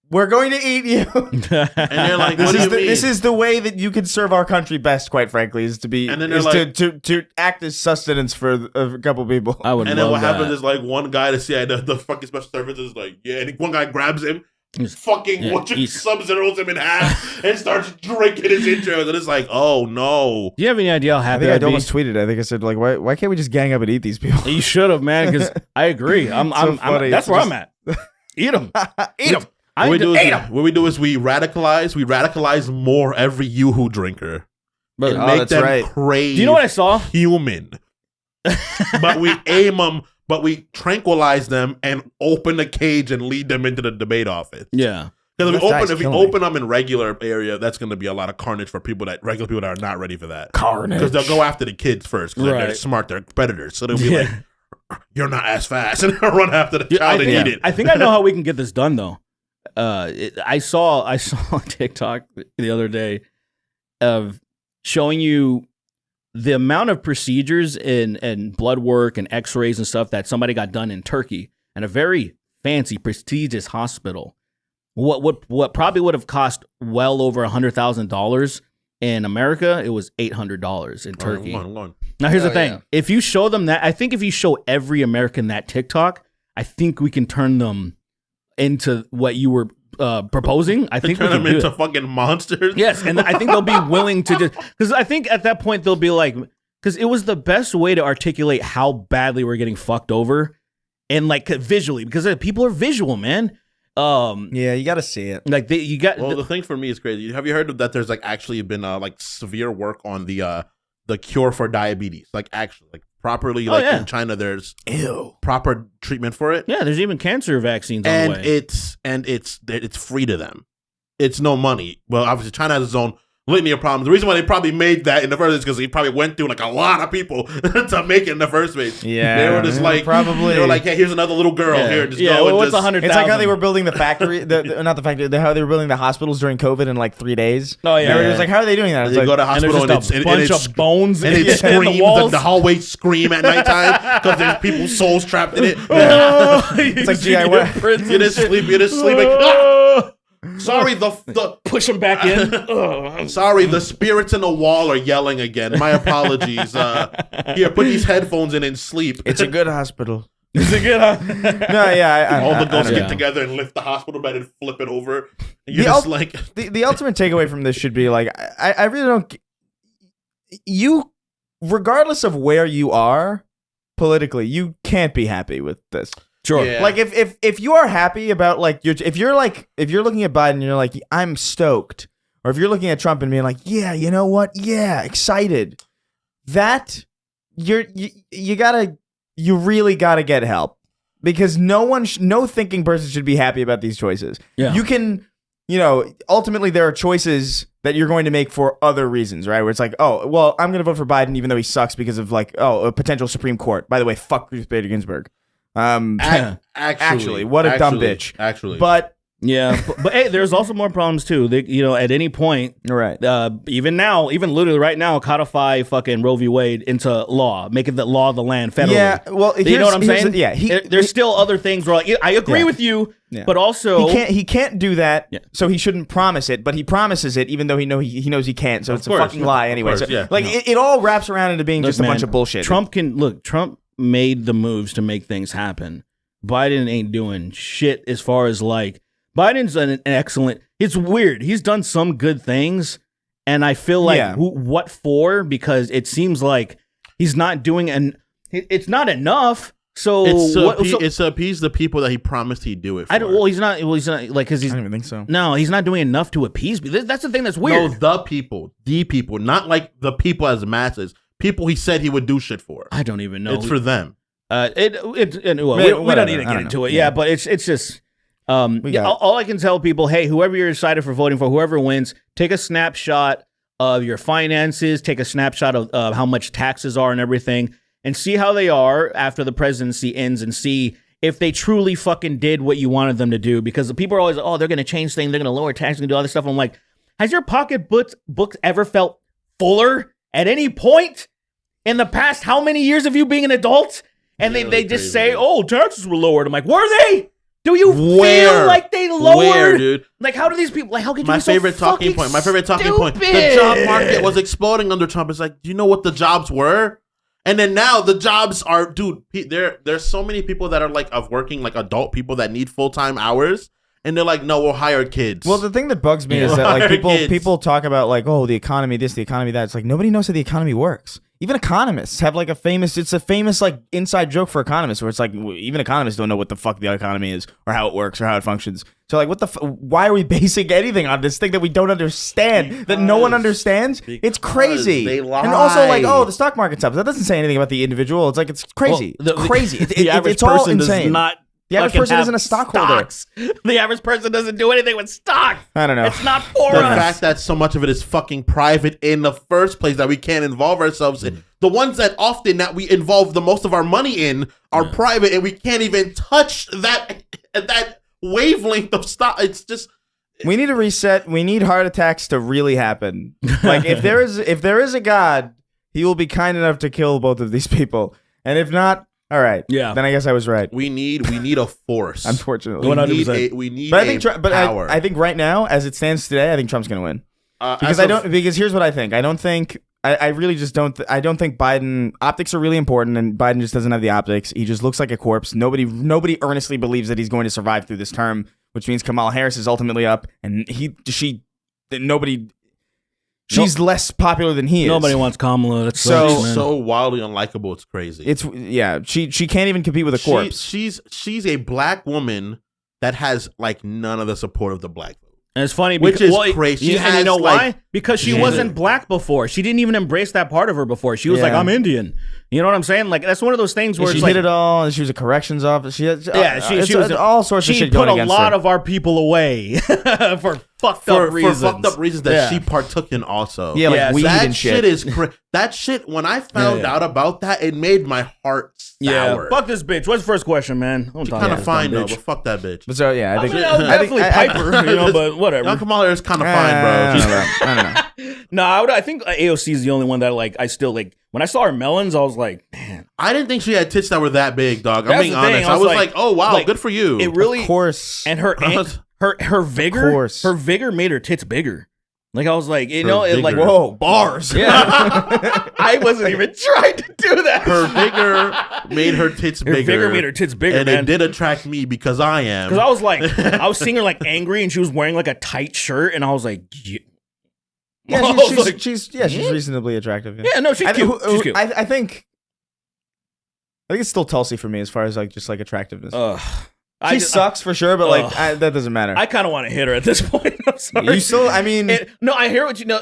we're going to eat you. And they're like, what do you mean? This is the way that you can serve our country best, quite frankly, is to be, and then to act as sustenance for a couple people. I would and love then what that. happens is like one guy to see the fucking special services is like, yeah, and one guy grabs him, sub-zeros him in half and starts drinking his intros, and it's like, oh no. Do you have any idea how happy I I'd be? almost tweeted. I think I said like, why can't we just gang up and eat these people? You should have, man, because I agree. That's where I'm at. Eat them. Eat them. What we do is we radicalize more every Yoo-hoo drinker and make them crave. Do you know what I saw? Human. But we aim them. But we tranquilize them and open the cage and lead them into the debate office. Yeah. Because if we open them in regular area, that's going to be a lot of carnage for regular people that are not ready for that. Carnage. Because they'll go after the kids first. Because they're smart. They're predators. So they'll be like, you're not as fast. And they'll run after the child and eat it. I think I know how we can get this done, though. I saw a TikTok the other day of showing you the amount of procedures and blood work and x-rays and stuff that somebody got done in Turkey in a very fancy, prestigious hospital. What probably would have cost well over $100,000 in America, it was $800 in Turkey. Now, here's the thing. Yeah. If you show them that, I think if you show every American that TikTok, I think we can turn them into what you were proposing. I think turn them into fucking monsters. Yes, and I think they'll be willing to just, because I think at that point they'll be like, because it was the best way to articulate how badly we're getting fucked over, and like visually, because people are visual, man. Yeah, you got to see it. Like the thing for me is crazy. Have you heard that there's like actually been like severe work on the cure for diabetes? Like actually, like properly, in China, there's proper treatment for it. Yeah, there's even cancer vaccines on the way. It's free to them. It's no money. Well, obviously, China has its own litany of problems. The reason why they probably made that in the first place is because they probably went through like a lot of people to make it in the first place. Yeah, they were just like, probably. They were like, hey, here's another little girl here. Just go. Well, what's 100,000? It's like how they were building the factory, not the factory. How they were building the hospitals during COVID in like 3 days. Oh yeah, it was like, how are they doing that? It's like, go to hospital and it's a bunch of bones and it screams. The hallways scream at nighttime because there's people's souls trapped in it. It's like DIY. You're just sleeping. Sorry, the push them back in. Sorry, the spirits in the wall are yelling again. My apologies. Here, put these headphones in and sleep. It's a good hospital. It's a good hospital. No, yeah. All the ghosts get together and lift the hospital bed and flip it over. And you're just like... The ultimate takeaway from this should be like, I really don't... You, regardless of where you are politically, you can't be happy with this. Sure. Yeah. Like if you are happy about like if you're looking at Biden and you're like, I'm stoked, or if you're looking at Trump and being like, yeah, you know what, yeah, excited, that you really gotta get help, because no thinking person should be happy about these choices. Yeah. You can, ultimately there are choices that you're going to make for other reasons, right? Where it's like, oh, well, I'm going to vote for Biden even though he sucks because of like, oh, a potential Supreme Court. By the way, fuck Ruth Bader Ginsburg. Actually, what a dumb bitch. Actually, but yeah, but hey, there's also more problems too. They, at any point, right? Even now, even literally right now, codify fucking Roe v. Wade into law, make it the law of the land federally. Yeah, well, you know what I'm saying? There's still other things where I agree with you, but also he can't do that, so he shouldn't promise it. But he promises it, even though he knows he can't. So it's a fucking lie anyway. It all wraps around into being just a bunch of bullshit. Trump made the moves to make things happen. Biden ain't doing shit as far as Biden's an excellent. It's weird. He's done some good things, and I feel like what for? Because it seems like he's not doing it's not enough. So it's to appease the people that he promised he'd do it for. He's not because he's. I don't even think so. No, he's not doing enough to appease people. That's the thing that's weird. No, the people, not like the people as masses. People he said he would do shit for. I don't even know. It's for them. We don't need to get into it. Yeah, but it's just. All I can tell people, hey, whoever you're decided for voting for, whoever wins, take a snapshot of your finances, take a snapshot of how much taxes are and everything, and see how they are after the presidency ends, and see if they truly fucking did what you wanted them to do. Because the people are always, they're going to change things, they're going to lower taxes, and do all this stuff. I'm like, has your pocketbooks ever felt fuller at any point in the past? How many years of you being an adult? And they just say, taxes were lowered. I'm like, were they? Do you feel like they lowered? Where, dude? Like, how do these people? Like, how could you? My favorite talking point. The job market was exploding under Trump. It's like, do you know what the jobs were? And then now the jobs are, dude. There's so many people that are of working, adult people that need full-time hours, and they're like, no, we'll hire kids. Well, the thing that bugs me is that people talk about the economy this, the economy that. It's like nobody knows how the economy works. Even economists have a famous inside joke for economists where it's like even economists don't know what the fuck the economy is or how it works or how it functions. So why are we basing anything on this thing that we don't understand, that no one understands? It's crazy. They lie. And also the stock market's up. That doesn't say anything about the individual. It's crazy. It's crazy. It's all insane. The average person isn't a stockholder. Stocks. The average person doesn't do anything with stock. I don't know. It's not for the us. fact that so much of it is fucking private in the first place that we can't involve ourselves in. The ones that often that we involve the most of our money in are private, and we can't even touch that wavelength of stock. It's just. We need a reset. We need heart attacks to really happen. If there is a God, he will be kind enough to kill both of these people, and if not. All right. Yeah. Then I guess I was right. We need a force. Unfortunately, 100%. We need power. I think right now, as it stands today, I think Trump's going to win. Because here's what I think. I really just don't. I don't think Biden optics are really important, and Biden just doesn't have the optics. He just looks like a corpse. Nobody earnestly believes that he's going to survive through this term, which means Kamala Harris is ultimately up, and nobody. She's less popular than he is. Nobody wants Kamala. That's so wildly unlikable. It's crazy. She can't even compete with a corpse. She's a black woman that has none of the support of the black vote. And it's funny because, which is crazy. And you know why? Because she wasn't black before. She didn't even embrace that part of her before. She was like, I'm Indian. You know what I'm saying? That's one of those things where she did it all. And she was a corrections officer. She was all sorts of shit going against her. She put a lot of our people away for fucked up reasons. For fucked up reasons that she partook in also. Yeah, weed that and shit is that shit. When I found out about that, it made my heart sour. Yeah, fuck this bitch. What's the first question, man? She's kind of fine though, but fuck that bitch. But so I think definitely Piper, but whatever. Young Kamala is kind of fine, bro. I don't know. No, I think AOC is the only one that I still when I saw her melons, I was like, man. I didn't think she had tits that were that big, dog. I'm being honest. I was like, oh wow, good for you. It really, of course. And her vigor made her tits bigger. I was like, whoa, bars. Yeah. I wasn't even trying to do that. Her vigor made her tits bigger. Her vigor made her tits bigger, and it did attract me because I am. Because I was I was seeing her angry, and she was wearing a tight shirt, and I was like, she's reasonably attractive. Yeah, no, she's cute. She's cute. I think it's still Tulsi for me as far as attractiveness. She sucks for sure, but that doesn't matter. I kind of want to hit her at this point. I'm sorry. You still, I mean, no, I hear what she's way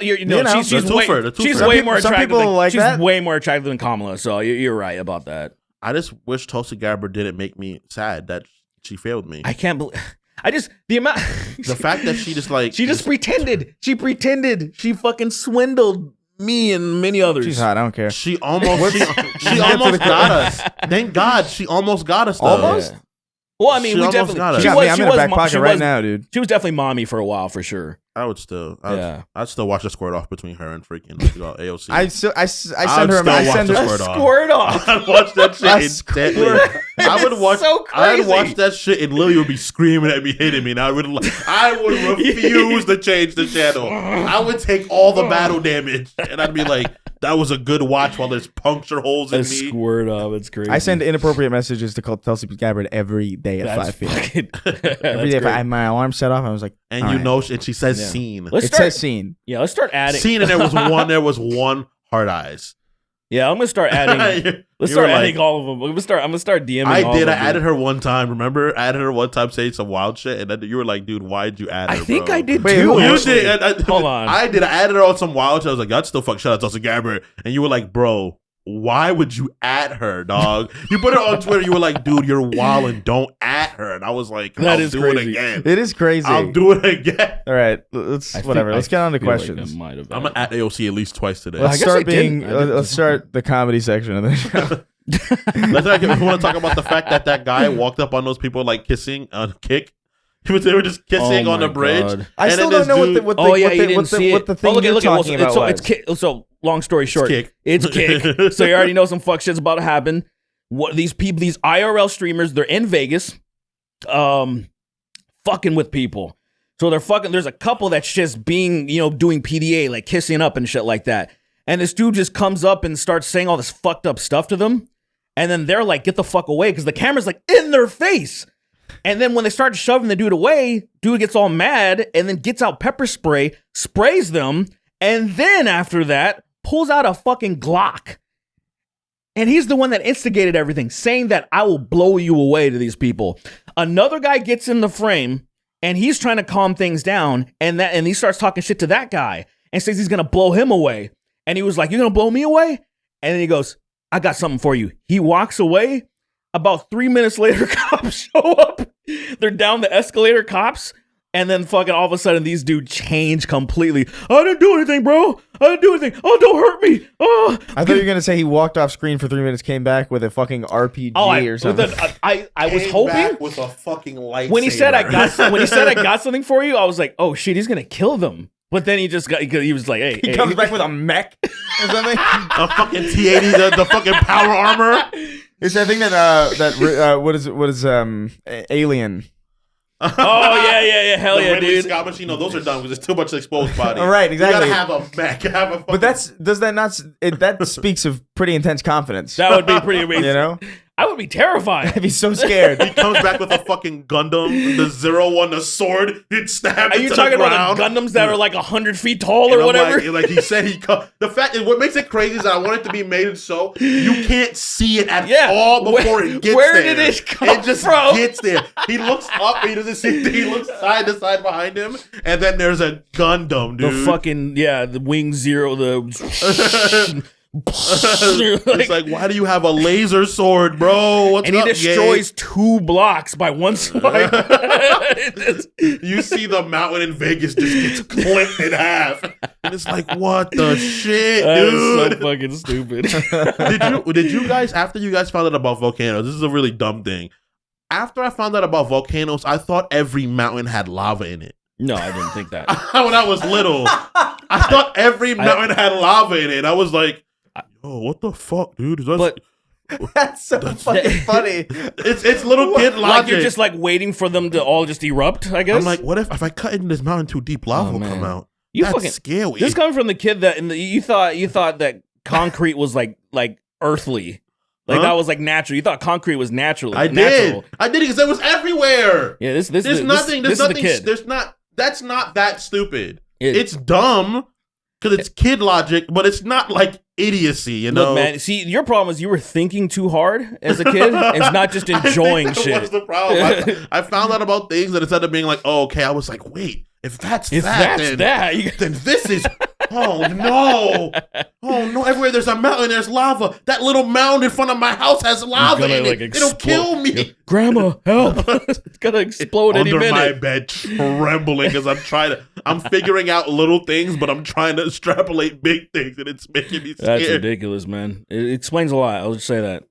more attractive. Some people she's way more attractive than Kamala. So you're right about that. I just wish Tulsi Gabbard didn't make me sad that she failed me. I can't believe. The fact that she just she just pretended. She pretended. She fucking swindled me and many others. She's hot. I don't care. She almost got us. Thank God, she almost got us. Though. Almost. Yeah. Well, I mean, She we almost definitely. got us. She got me. I'm in the back pocket right now, dude. She was definitely mommy for a while, for sure. I'd still watch the squirt off between her and freaking AOC. I send her. I send her. Squirt off. I'd watch that shit intently. I would watch. So crazy. I'd watch that shit, and Lily would be screaming at me, hitting me, and I would refuse to change the channel. I would take all the battle damage, and I'd be like, "That was a good watch." While there's puncture holes in me. Squirt off. It's crazy. I send inappropriate messages to Tulsi Gabbard every day at 5 p.m. Every day, if I had my alarm set off, I was like, and all you right. know, and she says scene. It says scene. Yeah, let's start adding. Scene, and there was one hard eyes. Yeah, I'm gonna start adding. Let's start adding all of them. I'm gonna start DMing. I all did. of I them. added her one time. Remember, I added her one time saying some wild shit, and then you were like, "Dude, why'd you add her?" I think bro? I did Wait, too. who- You actually. did. Hold on. I did. I added her on some wild shit. I was like, "That's still fuck." Shout out to Tulsi Gabbard, and you were like, "Bro, why would you add her, dog?" You put her on Twitter. You were like, "Dude, you're wild and don't add her." And I was like, That "I'll is do crazy. it again. It is crazy. I'll do it again." All right, let's I think- whatever. I Let's get on to feel like questions. I might have I'm gonna at AOC at least twice today. Let's I guess I start being. didn't. I didn't. Let's start the comedy section of the show. We want to talk about the fact that guy walked up on those people like kissing on Kick. They were just kissing Oh on the my bridge. God. I And still then don't know this dude- what the Oh yeah, you didn't see what it. the thing look, you're look, talking about so was. it's kick. So long story short, Kick. it's Kick. So you already know some fuck shit's about to happen. What these people, these IRL streamers, they're in Vegas, fucking with people. So they're fucking. There's a couple that's just being, doing PDA, like kissing up and shit like that. And this dude just comes up and starts saying all this fucked up stuff to them. And then they're like, get the fuck away, because the camera's like in their face. And then when they start shoving the dude away, dude gets all mad and then gets out pepper spray, sprays them, and then after that, pulls out a fucking Glock. And he's the one that instigated everything, saying that I will blow you away to these people. Another guy gets in the frame and he's trying to calm things down, and he starts talking shit to that guy and says he's gonna blow him away. And he was like, "You're gonna blow me away?" And then he goes, "I got something for you." He walks away. About 3 minutes later, cops show up. They're down the escalator, cops. And then fucking all of a sudden, these dudes change completely. "I didn't do anything, bro. I didn't do anything. Oh, don't hurt me. Oh." I thought you were gonna say he walked off screen for 3 minutes, came back with a fucking RPG or something. I was Came hoping back with a fucking lightsaber. when he said I got something for you, I was like, oh shit, he's gonna kill them. But then he just got, he was like, hey, He comes back with a mech or something. a fucking T-80, the fucking power armor. It's that thing that what is Alien. Oh yeah, hell The yeah, Ridley dude. Scott machine. No, those are done because it's too much exposed body. All right, exactly. You gotta have a mech. Have a fucking, But that speaks of pretty intense confidence. That would be pretty amazing. You know, I would be terrified. I'd be so scared. he comes back with a fucking Gundam, the 0-1, the sword. He'd stab Are you talking about the Gundams that are like 100 feet tall or whatever? Like he said, the fact is, what makes it crazy is that I want it to be made so you can't see it at all before it gets there. Where did it come It just from? gets there. He looks up, he doesn't see. He looks side to side behind him, and then there's a Gundam, dude. The fucking the Wing Zero, It's like, why do you have a laser sword, bro? What's and he up, destroys 2 blocks by one swipe. You see the mountain in Vegas just gets clipped in half, and it's like, what the shit, That is dude? so fucking stupid. Did you guys, after you guys found out about volcanoes, this is a really dumb thing. After I found out about volcanoes, I thought every mountain had lava in it. No, I didn't think that. When I was little, I thought every mountain had lava in it. I was like, yo, what the fuck, dude? But That's so fucking funny. It's little kid logic. like you're just like waiting for them to all just erupt, I guess. I'm like, what if I cut into this mountain too deep, lava will man. come out? You That's fucking scary. This coming from the kid that you thought that concrete was like earthly. Like that was like natural. You thought concrete was natural. I natural. did because it was everywhere. Yeah, this There's is nothing. This There's is the nothing. kid. There's not. That's not that stupid. It's dumb because it's kid logic, but it's not like idiocy. You know, Look, man. See, your problem is you were thinking too hard as a kid. It's not just enjoying I think that shit. was the problem. I found out about things that instead of being like, oh, okay, I was like, wait, if that's that, then this is Oh no! Oh no! Everywhere there's a mountain, there's lava. That little mound in front of my house has lava in it. It'll kill me. Grandma, help! It's gonna explode any Under minute. my bed, trembling because I'm figuring out little things, but I'm trying to extrapolate big things, and it's making me scared. That's ridiculous, man. It explains a lot. I'll just say that.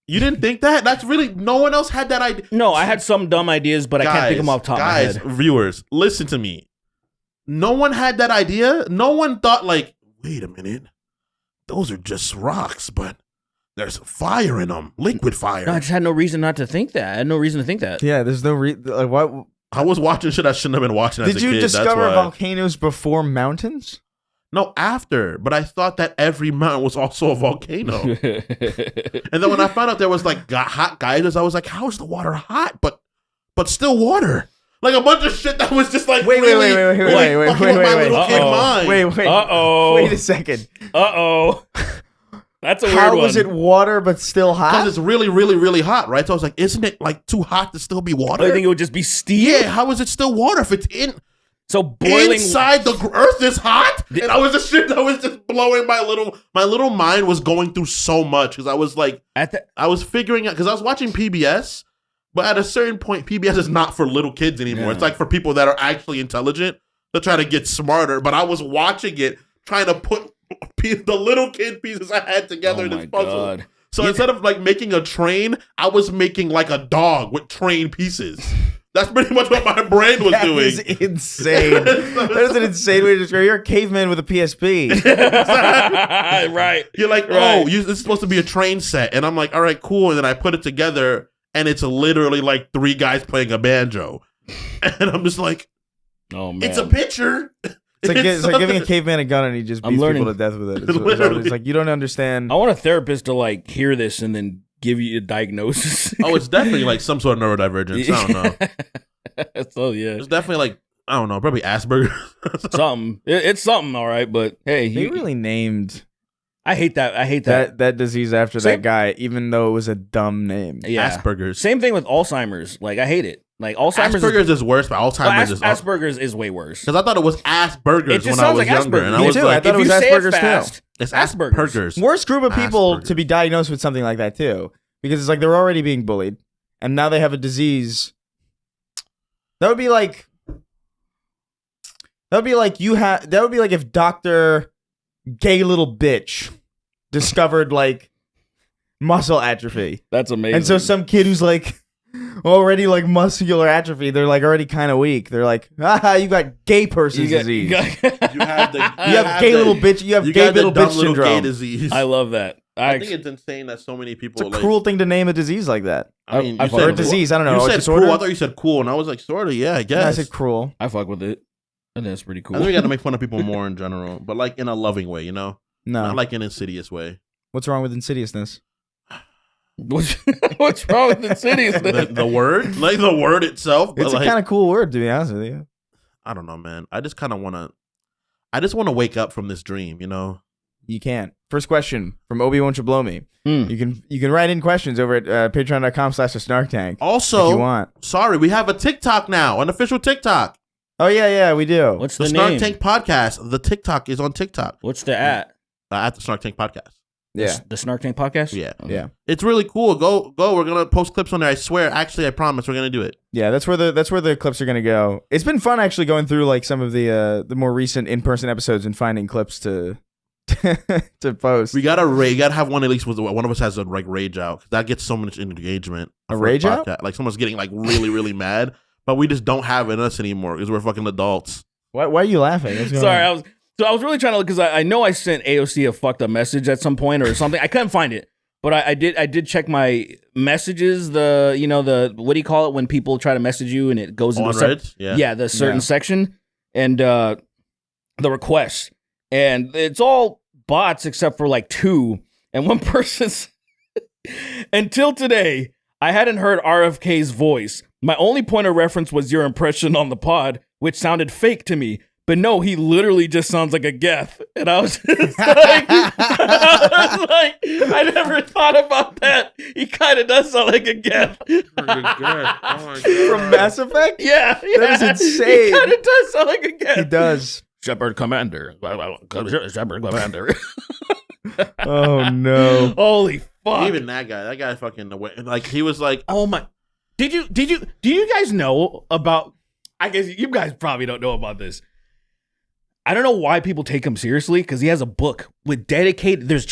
You didn't think that? That's really, no one else had that idea. No, I had some dumb ideas, but I can't think of them off the top of my head. Viewers, listen to me. No one had that idea. No one thought like, wait a minute, those are just rocks, but there's fire in them, liquid fire. No, I just had no reason not to think that. I had no reason to think that. Yeah, there's no like what. I was watching shit I shouldn't have been watching as a kid. Did you discover volcanoes before mountains? No, after. But I thought that every mountain was also a volcano. And then when I found out there was like hot geysers, I was like, how is the water hot, but still water? Like a bunch of shit that was just like wait, Wait. Wait a second. That's a weird one. How was it water but still hot? Because it's really, really, really hot, right? So I was like, isn't it like too hot to still be water? I think it would just be steam. Yeah, how is it still water if it's in? So boiling inside the earth is hot, and I was just blowing my little mind was going through so much because I was like, I was figuring out because I was watching PBS, but at a certain point, PBS is not for little kids anymore. Yeah. It's like for people that are actually intelligent to try to get smarter. But I was watching it, trying to put the little kid pieces I had together in this puzzle. God. So instead of like making a train, I was making like a dog with train pieces. That's pretty much what my brain was doing. That is insane. That is an insane way to describe it. You're a caveman with a PSP. Right. You're like, oh, this is supposed to be a train set. And I'm like, all right, cool. And then I put it together, and it's literally like 3 guys playing a banjo. And I'm just like, oh man, it's a picture. It's like giving a caveman a gun and he just beats people to death with it. It's like, you don't understand. I want a therapist to like hear this and then give you a diagnosis. Oh, it's definitely like some sort of neurodivergence. I don't know. So yeah, it's definitely like, I don't know, probably Asperger's. Something. It's something, all right. But hey, they really named. I hate that. That disease after that guy, even though it was a dumb name. Yeah. Asperger's. Same thing with Alzheimer's. Like I hate it. Like Asperger's is worse, but Alzheimer's Asperger's is way worse. Because I thought it was Asperger's when I was younger. And I was like, I thought it was Asperger's too. It's Asperger's. Worst group of people to be diagnosed with something like that too. Because it's like they're already being bullied, and now they have a disease. That would be like if Dr. Gay Little Bitch discovered like muscle atrophy. That's amazing. And so some kid who's like already like muscular atrophy, they're like already kind of weak. They're like, you got gay person's disease. You have gay little bitch. You have gay little bitch syndrome. Gay disease. I love that. I think it's insane that so many people. It's a cruel thing to name a disease like that. I mean, or a disease. I don't know. You said cruel. I thought you said cool, and I was like, sort of, yeah, I guess. Yeah, I said cruel. I fuck with it. I think that's pretty cool. I think we got to make fun of people more in general, but like in a loving way, you know? No, not like an insidious way. What's wrong with insidiousness? What's wrong with insidiousness? the word, like the word itself. It's a kind of cool word, to be honest with you. I don't know, man. I just kind of want to. I just want to wake up from this dream, you know. You can't. First question from Obi Won't You Blow Me. You can write in questions over at patreon.com/snarktank. Also, if you want. Sorry, we have a TikTok now, an official TikTok. Oh yeah, we do. What's the Snark name? Tank Podcast. The TikTok is on TikTok. What's the at? At the Snark Tank Podcast. Yeah, the Snark Tank Podcast. Yeah, okay. Yeah. It's really cool. Go. We're gonna post clips on there. I swear. Actually, I promise we're gonna do it. Yeah, that's where the clips are gonna go. It's been fun actually going through like some of the more recent in-person episodes and finding clips to post. We gotta have one at least with one of us has a like rage out because that gets so much engagement. A rage out? Like someone's getting like really really mad, but we just don't have it in us anymore because we're fucking adults. Why are you laughing? Sorry, I was really trying to, because I know I sent AOC a fucked up message at some point or something. I couldn't find it, but I did check my messages. The what do you call it when people try to message you and it goes into the certain section and the requests, and it's all bots except for like 2, and one person's. Until today, I hadn't heard RFK's voice. My only point of reference was your impression on the pod, which sounded fake to me. But no, he literally just sounds like a Geth. And I was just like, I never thought about that. He kind of does sound like a Geth. Oh my God. From Mass Effect? Yeah. That is insane. He kind of does sound like a Geth. He does. Shepherd Commander. Shepherd Commander. Oh no! Holy fuck! Even that guy fucking like he was like, oh my. Do you guys know about? I guess you guys probably don't know about this. I don't know why people take him seriously because he has a book with dedicated. There's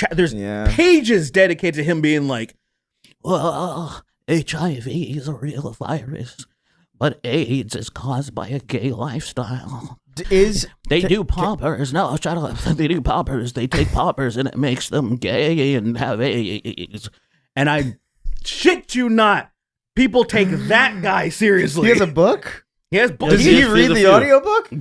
pages dedicated to him being like, well, HIV is a real virus, but AIDS is caused by a gay lifestyle. They do poppers? No, shut up. They do poppers. They take poppers and it makes them gay and have AIDS. And I shit you not, people take that guy seriously. He has a book? He has books. Does he read the audiobook?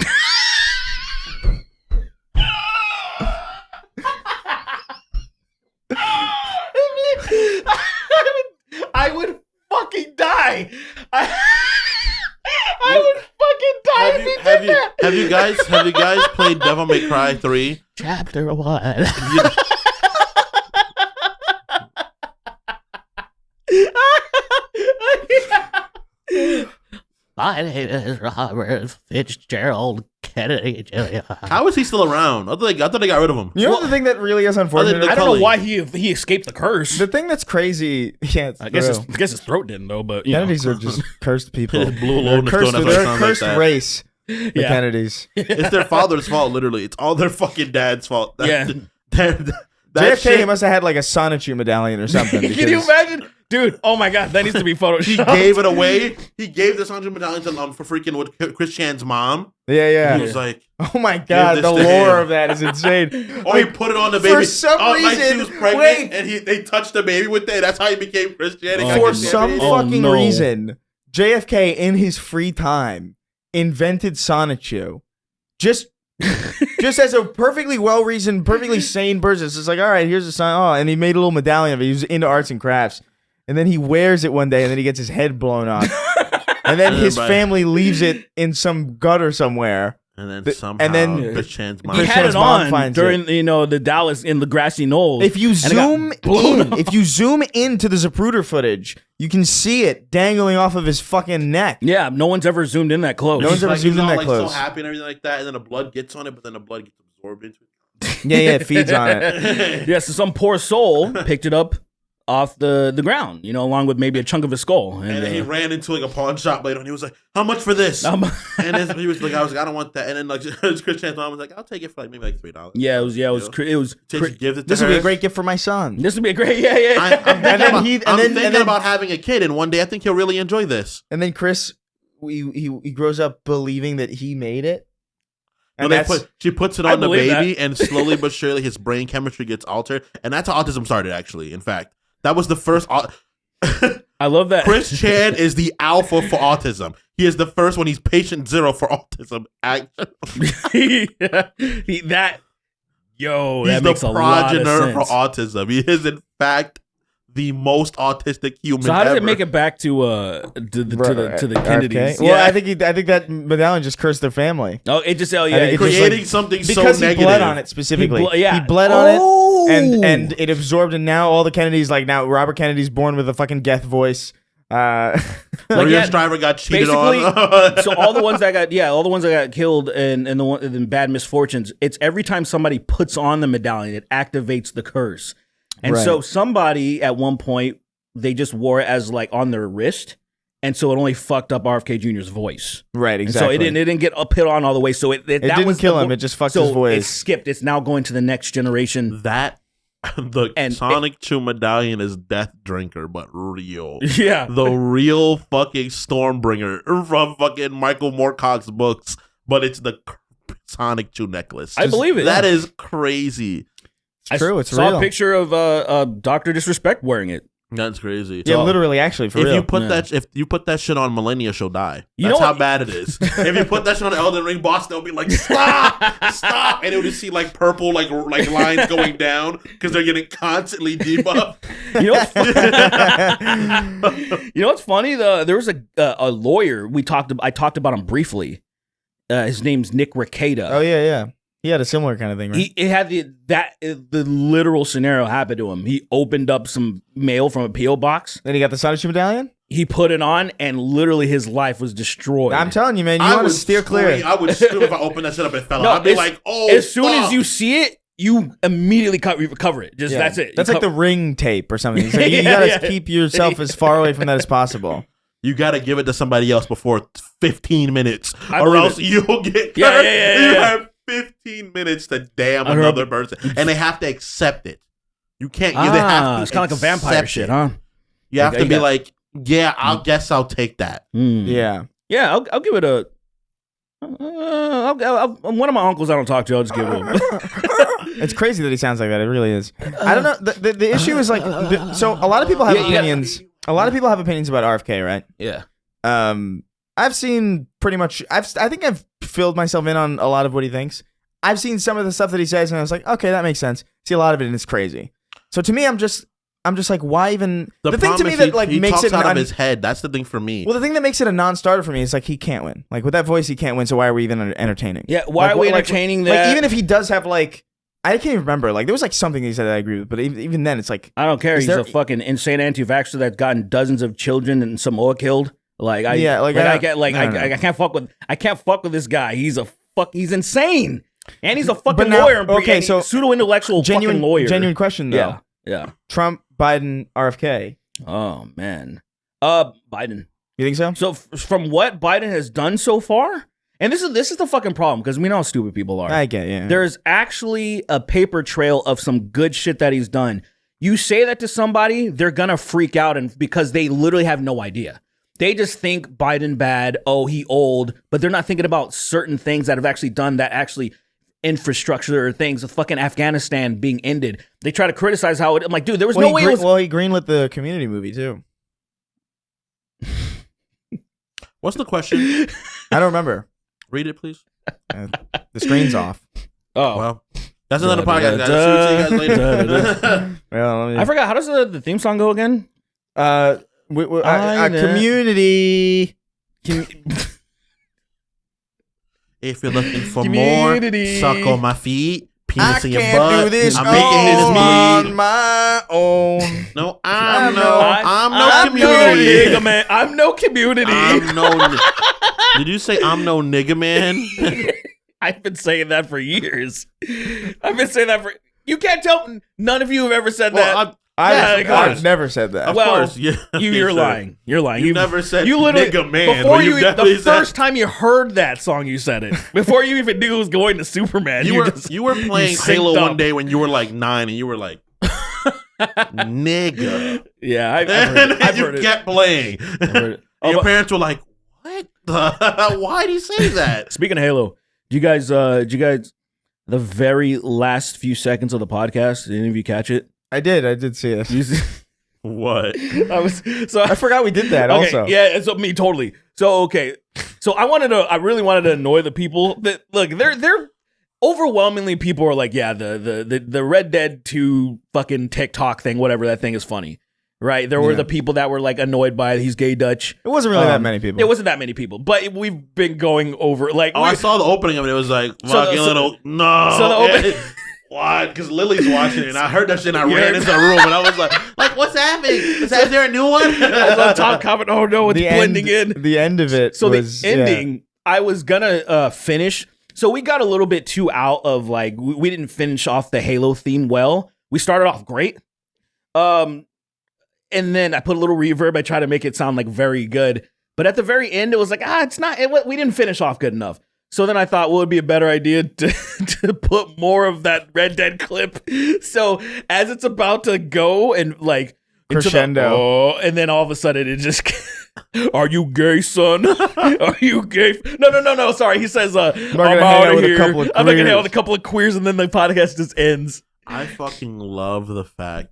I would fucking die. I would fucking die if he did that. Have you guys played Devil May Cry 3? Chapter 1. My name is Robert Fitzgerald Kennedy Jr. How is he still around? I thought they got rid of him. You know the thing that really is unfortunate? I don't know why he escaped the curse. The thing that's crazy, yeah, I guess his throat didn't though, but Kennedys are just cursed people. They're a cursed race. The Kennedys. It's their father's fault, literally. It's all their fucking dad's fault. JFK must have had like a Sonichu medallion or something. Can you imagine? Dude, oh my God, that needs to be photoshopped. He gave it away. He gave the Sonichu medallion to for freaking with Chris Chan's mom. Yeah. He was like, oh my God, the lore of that is insane. He put it on the baby. For some reason, like she was pregnant, and they touched the baby with it. That's how he became Christian. For some fucking reason, JFK in his free time invented Sonichu. Just as a perfectly well-reasoned, perfectly sane person. It's just like, all right, here's a sign. Oh, and he made a little medallion of it. He was into arts and crafts. And then he wears it one day, and then he gets his head blown off. And then his family leaves it in some gutter somewhere. And then somehow Chris Chan's mom. He had it on during the Dallas in the grassy knolls. If you zoom into the Zapruder footage, you can see it dangling off of his fucking neck. Yeah, no one's ever zoomed in that close. No one's ever zoomed in that close. So happy and everything like that, and then the blood gets on it, but then the blood gets absorbed into it. Yeah, it feeds on it. Yeah, so some poor soul picked it up off the ground, along with maybe a chunk of his skull. And then he ran into like a pawn shop later, and he was like, "How much for this?" And then he was like, "I don't want that." And then like Chris Chan's mom was like, "I'll take it for like maybe like $3." Yeah, it was. This would be a great gift for my son. This would be a great. Yeah. I'm thinking about having a kid, and one day I think he'll really enjoy this. And then Chris, he grows up believing that he made it. And she puts it on the baby, and slowly but surely his brain chemistry gets altered, and that's how autism started. Actually, in fact. That was the first. I love that. Chris Chan is the alpha for autism. He is the first one. He's patient zero for autism. He's that makes a lot of sense. He's the progenitor for autism. He is, in fact, the most autistic human. So how does ever. It make it back to the Kennedys? Well, I think that medallion just cursed their family. Oh, it just creating something so because negative. He bled on it specifically. He bled on it, and it absorbed. And now all the Kennedys, like now Robert Kennedy's born with a fucking Geth voice. Maria Shriver got cheated on. So all the ones that got killed and the bad misfortunes. It's every time somebody puts on the medallion, it activates the curse. And so somebody at one point, they just wore it as like on their wrist. And so it only fucked up RFK Jr.'s voice. Right, exactly. And so it didn't get put on all the way. So it didn't kill him. It just fucked his voice. It skipped. It's now going to the next generation. Sonic Chew medallion is Death Drinker, but real. Yeah. The real fucking Stormbringer from fucking Michael Moorcock's books, but it's the Sonic Chew necklace. I believe it. That is crazy. It's true. It's saw real. A picture of Dr. Disrespect wearing it. That's crazy. Yeah, literally, actually, for real. If you put that shit on Millennia, she'll die. That's how bad it is. If you put that shit on Elden Ring boss, they'll be like, stop, and it'll just see like purple like lines going down because they're getting constantly debuffed. You know what's funny? There was a lawyer I talked about him briefly. His name's Nick Rekieta. Oh yeah. He had a similar kind of thing, right? It had the literal scenario happened to him. He opened up some mail from a P.O. box. Then he got the Sonichu medallion? he put it on, and literally his life was destroyed. I'm telling you, man, you want to steer clear. I would scream if I opened that shit up and fell out. I'd be like, oh, as soon as you see it, you immediately cover it. Just that's it. That's like the Ring tape or something. So you gotta keep yourself as far away from that as possible. You gotta give it to somebody else before 15 minutes, or else you'll get cut. You have 15 minutes to damn another person, and they have to accept it. You can't. They have to. It's kind of like a vampire shit, huh? You have to be like, yeah, I guess I'll take that. Yeah. I'll give it a. One of my uncles I don't talk to, I'll just give it a. It's crazy that he sounds like that. It really is. I don't know. The issue is like, so a lot of people have opinions. A lot of people have opinions about RFK, right? Yeah. I've seen pretty much. I think I've filled myself in on a lot of what he thinks. I've seen some of the stuff that he says, and I was like, okay, that makes sense. See a lot of it, and it's crazy. So to me, I'm just like, why even? The thing to me that like makes it out of his head. That's the thing for me. Well, the thing that makes it a non-starter for me is like he can't win. Like with that voice, he can't win. So why are we even entertaining? Yeah, why are we entertaining that? Like even if he does have like, I can't even remember. Like there was like something he said that I agree with, but even then, it's like I don't care. He's a fucking insane anti-vaxxer that's gotten dozens of children and Samoa killed. I can't fuck with this guy. He's insane, and he's a fucking lawyer. Okay, so pseudo-intellectual fucking lawyer. Genuine question though. Yeah. Trump, Biden, RFK. Oh man, Biden. You think so? So from what Biden has done so far, and this is the fucking problem because we know how stupid people are. I get yeah. There's actually a paper trail of some good shit that he's done. You say that to somebody, they're gonna freak out, and because they literally have no idea. They just think Biden bad. Oh, he old, but they're not thinking about certain things that have actually done that actually. Infrastructure or things with fucking Afghanistan being ended. They try to criticize how it. I'm like, dude, there was no way. He greenlit the Community movie too. What's the question? I don't remember. Read it, please. The screen's off. Oh well, that's another podcast, guys. See you guys later. I forgot. How does the theme song go again? Community. If you're looking for more, suck on my feet, penis in your butt. I can't do this I'm making this on my own. No, I'm no community. I'm no community. Did you say I'm no nigga man? I've been saying that for years. You can't tell. None of you have ever said that. I've never said that. Of course, yeah. You're lying. You're lying. You never said you literally, nigga man. Before the first time you heard that song, you said it. Before you even knew it was going to Superman. You were playing Halo one day when you were like 9 and you were like, nigga. Yeah, I've heard it. You kept playing. Your parents were like, what? Why'd he say that? Speaking of Halo, did you guys, the very last few seconds of the podcast, did any of you catch it? I did see it. What? I forgot we did that also. Yeah, it's me totally. So I really wanted to annoy the people that look, they're overwhelmingly people are like, yeah, the Red Dead 2 fucking TikTok thing, whatever that thing is funny. Right? There were the people that were like annoyed by he's gay Dutch. It wasn't really that many people. It wasn't that many people, but we've been going over like I saw the opening of it. It was like fucking little no. So the opening why? Because Lily's watching it, and I heard that shit, and I ran into the room, and I was like, what's happening? Is there a new one? I was on top comment, oh no, it's blending in. The end of it was... the ending, I was gonna finish. So we got a little bit too out of, like, we didn't finish off the Halo theme well. We started off great. And then I put a little reverb. I tried to make it sound, like, very good. But at the very end, it was like, it's not... we didn't finish off good enough. So then I thought, well, it'd be a better idea to put more of that Red Dead clip. So as it's about to go and like crescendo, and then all of a sudden it just, are you gay, son? Are you gay? No. Sorry, he says, I'm out of here. I'm not gonna hang out with a couple of queers, and then the podcast just ends. I fucking love the fact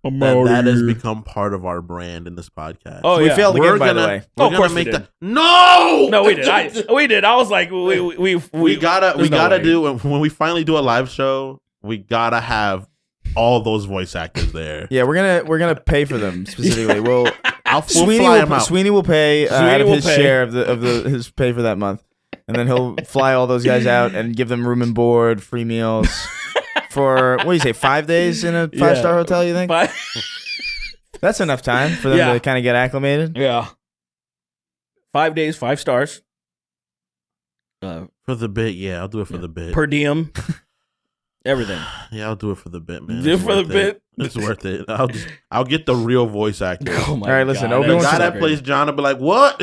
that has become part of our brand in this podcast. Oh, we failed again, by the way. Of course we did. No, we did. We did. I was like, we gotta do when we finally do a live show. We gotta have all those voice actors there. Yeah, we're gonna pay for them specifically. We'll Sweeney fly him out. Sweeney will pay out of his share of his pay for that month, and then he'll fly all those guys out and give them room and board, free meals. For, what do you say, 5 days in a 5-star hotel, you think? That's enough time for them to kind of get acclimated. Yeah. 5 days, 5 stars. For the bit, yeah, I'll do it for the bit. Per diem. Everything. Yeah, I'll do it for the bit, man. Do it for the bit. It's worth it. I'll get the real voice actor. Oh my All right, listen, God. The guy that plays John will be like, "What?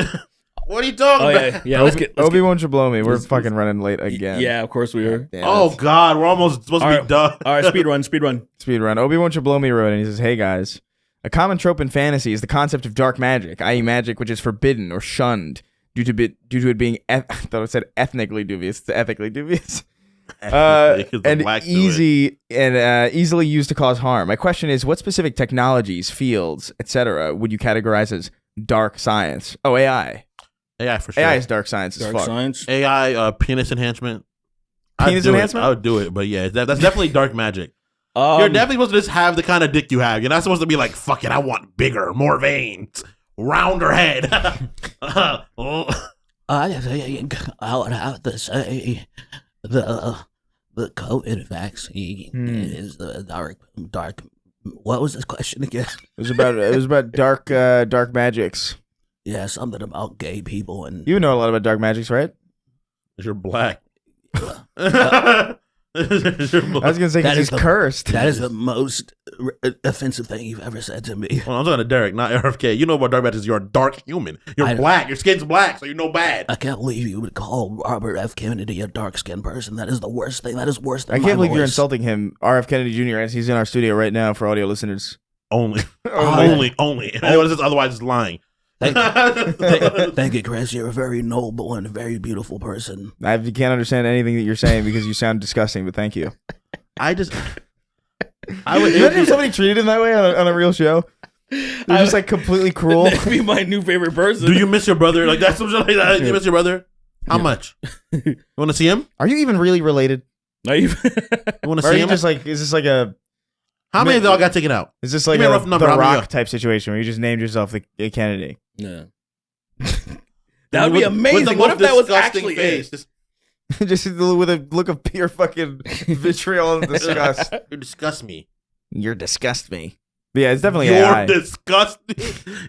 What are you talking about?" Yeah, let's get Obi-Wan should blow me. We're fucking running late again. Yeah, of course we are. Damn Oh it. God, we're almost supposed to be done. All right, speed run. Speed run. Obi-Wan should blow me wrote, and he says, "Hey guys, a common trope in fantasy is the concept of dark magic, i.e., magic which is forbidden or shunned due to it being I thought it said ethnically dubious. It's ethically dubious." And easily used to cause harm. My question is, what specific technologies, fields, etc., would you categorize as dark science? Oh, AI. AI for sure. AI is dark science as Dark fuck. science. AI penis enhancement. Penis enhancement? I would do it, but yeah, that's definitely dark magic. You're definitely supposed to just have the kind of dick you have. You're not supposed to be like, fuck it, I want bigger, more veins, rounder head. I think I would have to say the COVID vaccine is the dark. What was this question again? It was about dark magics. Yeah, something about gay people and You know a lot about dark magics, right? You're black. I was gonna say That because is he's the- cursed. that is the most offensive thing you've ever said to me. Well, I'm talking to Derek, not RFK. You know about dark magic is you're a dark human. You're black. Your skin's black, so you're no bad. I can't believe you would call Robert F. Kennedy a dark-skinned person. That is the worst thing. That is worse than I can't my believe you're voice. insulting him, R.F. Kennedy Jr. as he's in our studio right now for audio listeners. Only. If anyone says otherwise is lying. Thank you, Chris. You're a very noble and a very beautiful person. I can't understand anything that you're saying because you sound disgusting, but thank you. I would. Imagine if somebody treated him that way on a real show. They're just like completely cruel. That'd be my new favorite person. Do you miss your brother? Like that's something like that. Do you miss your brother? How much? You want to see him? Are you even really related? Are you? You want to Or are see you him? just like, is this like a, How many of y'all got taken out? is this like Give me a a rough number. The How many Rock type situation where you just named yourself the Kennedy? Yeah. That would be With amazing. the What most if that was disgusting actually face? it? Just with a look of pure fucking vitriol and disgust. You disgust me. You're disgust me. But yeah, it's definitely You're AI. disgusting.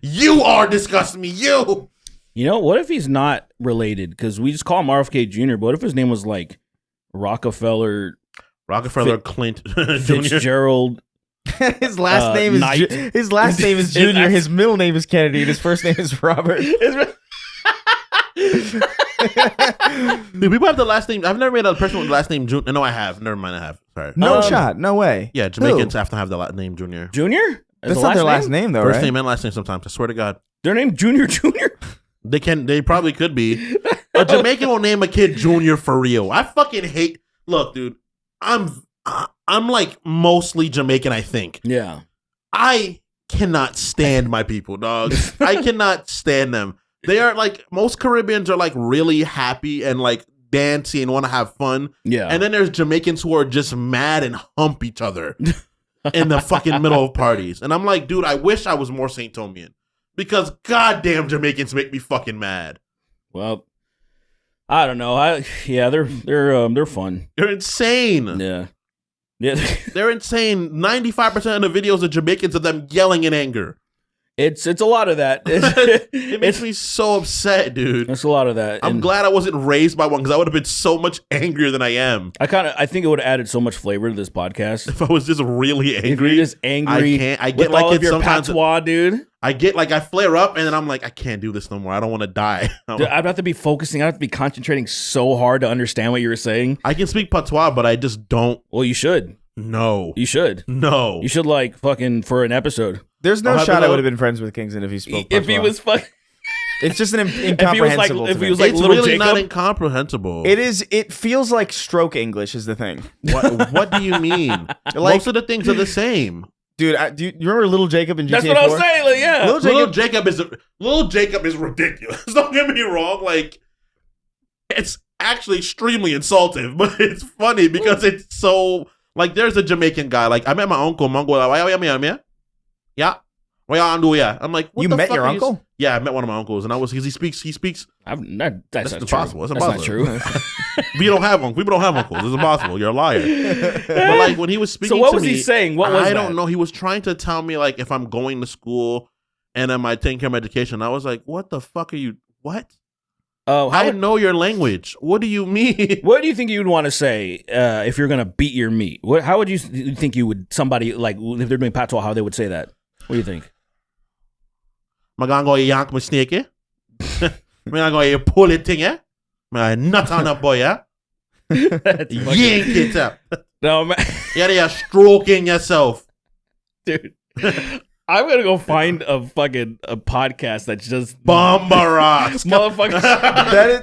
You are disgusting me. You. You know, what if he's not related? Because we just call him RFK Jr., but what if his name was like Rockefeller Clint Jr. Fitzgerald? His last name is Knight. his last name is Junior. His middle name is Kennedy. And his first name is Robert. Dude, people have the last name. I've never met a person with the last name Junior. No, I have. Never mind, I have. Sorry. No shot. No way. Yeah, Jamaicans Who? have to have the last name Junior. Junior? That's not their last name though, First right? name and last name sometimes. I swear to God. Their name Junior Junior? They probably could be. A Jamaican will name a kid Junior for real. I fucking hate. Look, dude, I'm like mostly Jamaican, I think. Yeah. I cannot stand my people, dog. I cannot stand them. They are like, most Caribbeans are like really happy and like dancing and want to have fun. Yeah. And then there's Jamaicans who are just mad and hump each other in the fucking middle of parties. And I'm like, dude, I wish I was more St. Tomian because goddamn Jamaicans make me fucking mad. Well, I don't know. They're fun. They're insane. Yeah. Yeah. They're insane. 95% of the videos of Jamaicans of them yelling in anger. It's a lot of that. It makes me so upset, dude. It's a lot of that. I'm And glad I wasn't raised by one because I would have been so much angrier than I am. I think it would have added so much flavor to this podcast. If I was just really If angry. you're just angry, I get with like all of it your sometimes. patois, dude. I flare up and then I'm like, I can't do this no more. I don't want to die. Dude, I'd have to be focusing. I'd have to be concentrating so hard to understand what you were saying. I can speak patois, but I just don't Well, you should. know. You should. No. You should like fucking for an episode. There's no I'll have shot to I know- would have been friends with Kingston if he spoke. If he patois. was fucking. It's just an If he was incomprehensible. like, if to he me. was like It's little really Jacob. not incomprehensible. It is. It feels like stroke English is the thing, What do you mean? Most of the things are the same. dude. Do you remember Little Jacob in GTA That's what I was 4? saying. Like, yeah. Little Jacob is ridiculous. Don't get me wrong. Like, it's actually extremely insultive, but it's funny because it's so like. There's a Jamaican guy. Like, I met my uncle. My uncle like, yeah. What y'all do? Yeah, I'm like, what You the met fuck your are uncle? Yeah, I met one of my uncles, and I was because he speaks. That's That's not impossible. true. That's That's not impossible. true. People don't have uncles. It's impossible. You're a liar. But like when he was speaking, So what to was me, he saying? What was I that? don't know. He was trying to tell me like if I'm going to school and am I taking care of my education. I was like, what the fuck are you? What? Oh, I know your language. What do you mean? What do you think you would want to say if you're gonna beat your meat? How would you think you would somebody like if they're doing patois? How they would say that? What do you think? I'm gonna go yank my snake, eh? I'm gonna go pull it thing, eh? I'm nut on a boy, eh? Yank it up. No, man. You're stroking yourself. Dude. I'm gonna go find a podcast that's just Bombaras. motherfuckers.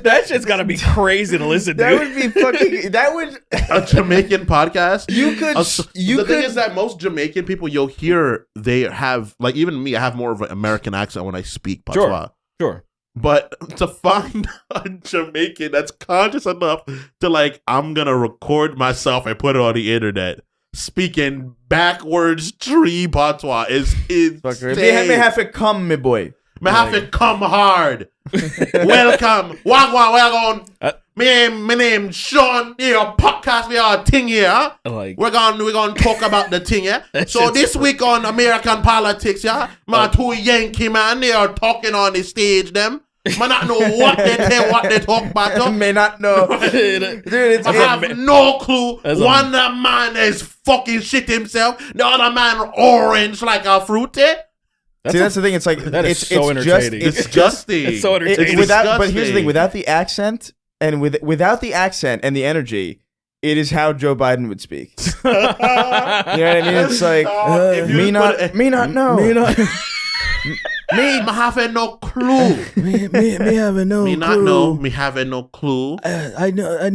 that shit's gotta be crazy to listen to. That would be fucking. That would A Jamaican podcast. You could. The thing is that most Jamaican people you'll hear they have like even me. I have more of an American accent when I speak patois. Sure. But to find a Jamaican that's conscious enough to like, I'm gonna record myself and put it on the internet speaking backwards tree patois is insane. May have to come, me boy. May have to come hard. Welcome. Wagwan. My name Sean. Here, podcast. We are a thing here. We're gonna talk about the thing here. So this week on American politics, yeah, my two Yankee man, they are talking on the stage. Them. Man not know what they talk about. May not know. Dude, I have no clue. One man is fucking shit himself. The other man orange like a fruit. That's the thing. It's like it's so entertaining. It's disgusting. It's so entertaining. But here's the thing: without the accent and without the accent and the energy, it is how Joe Biden would speak. You know what I mean? It's like me not know. Me having no clue. me having no me clue. Not know. Me having no clue. I know. A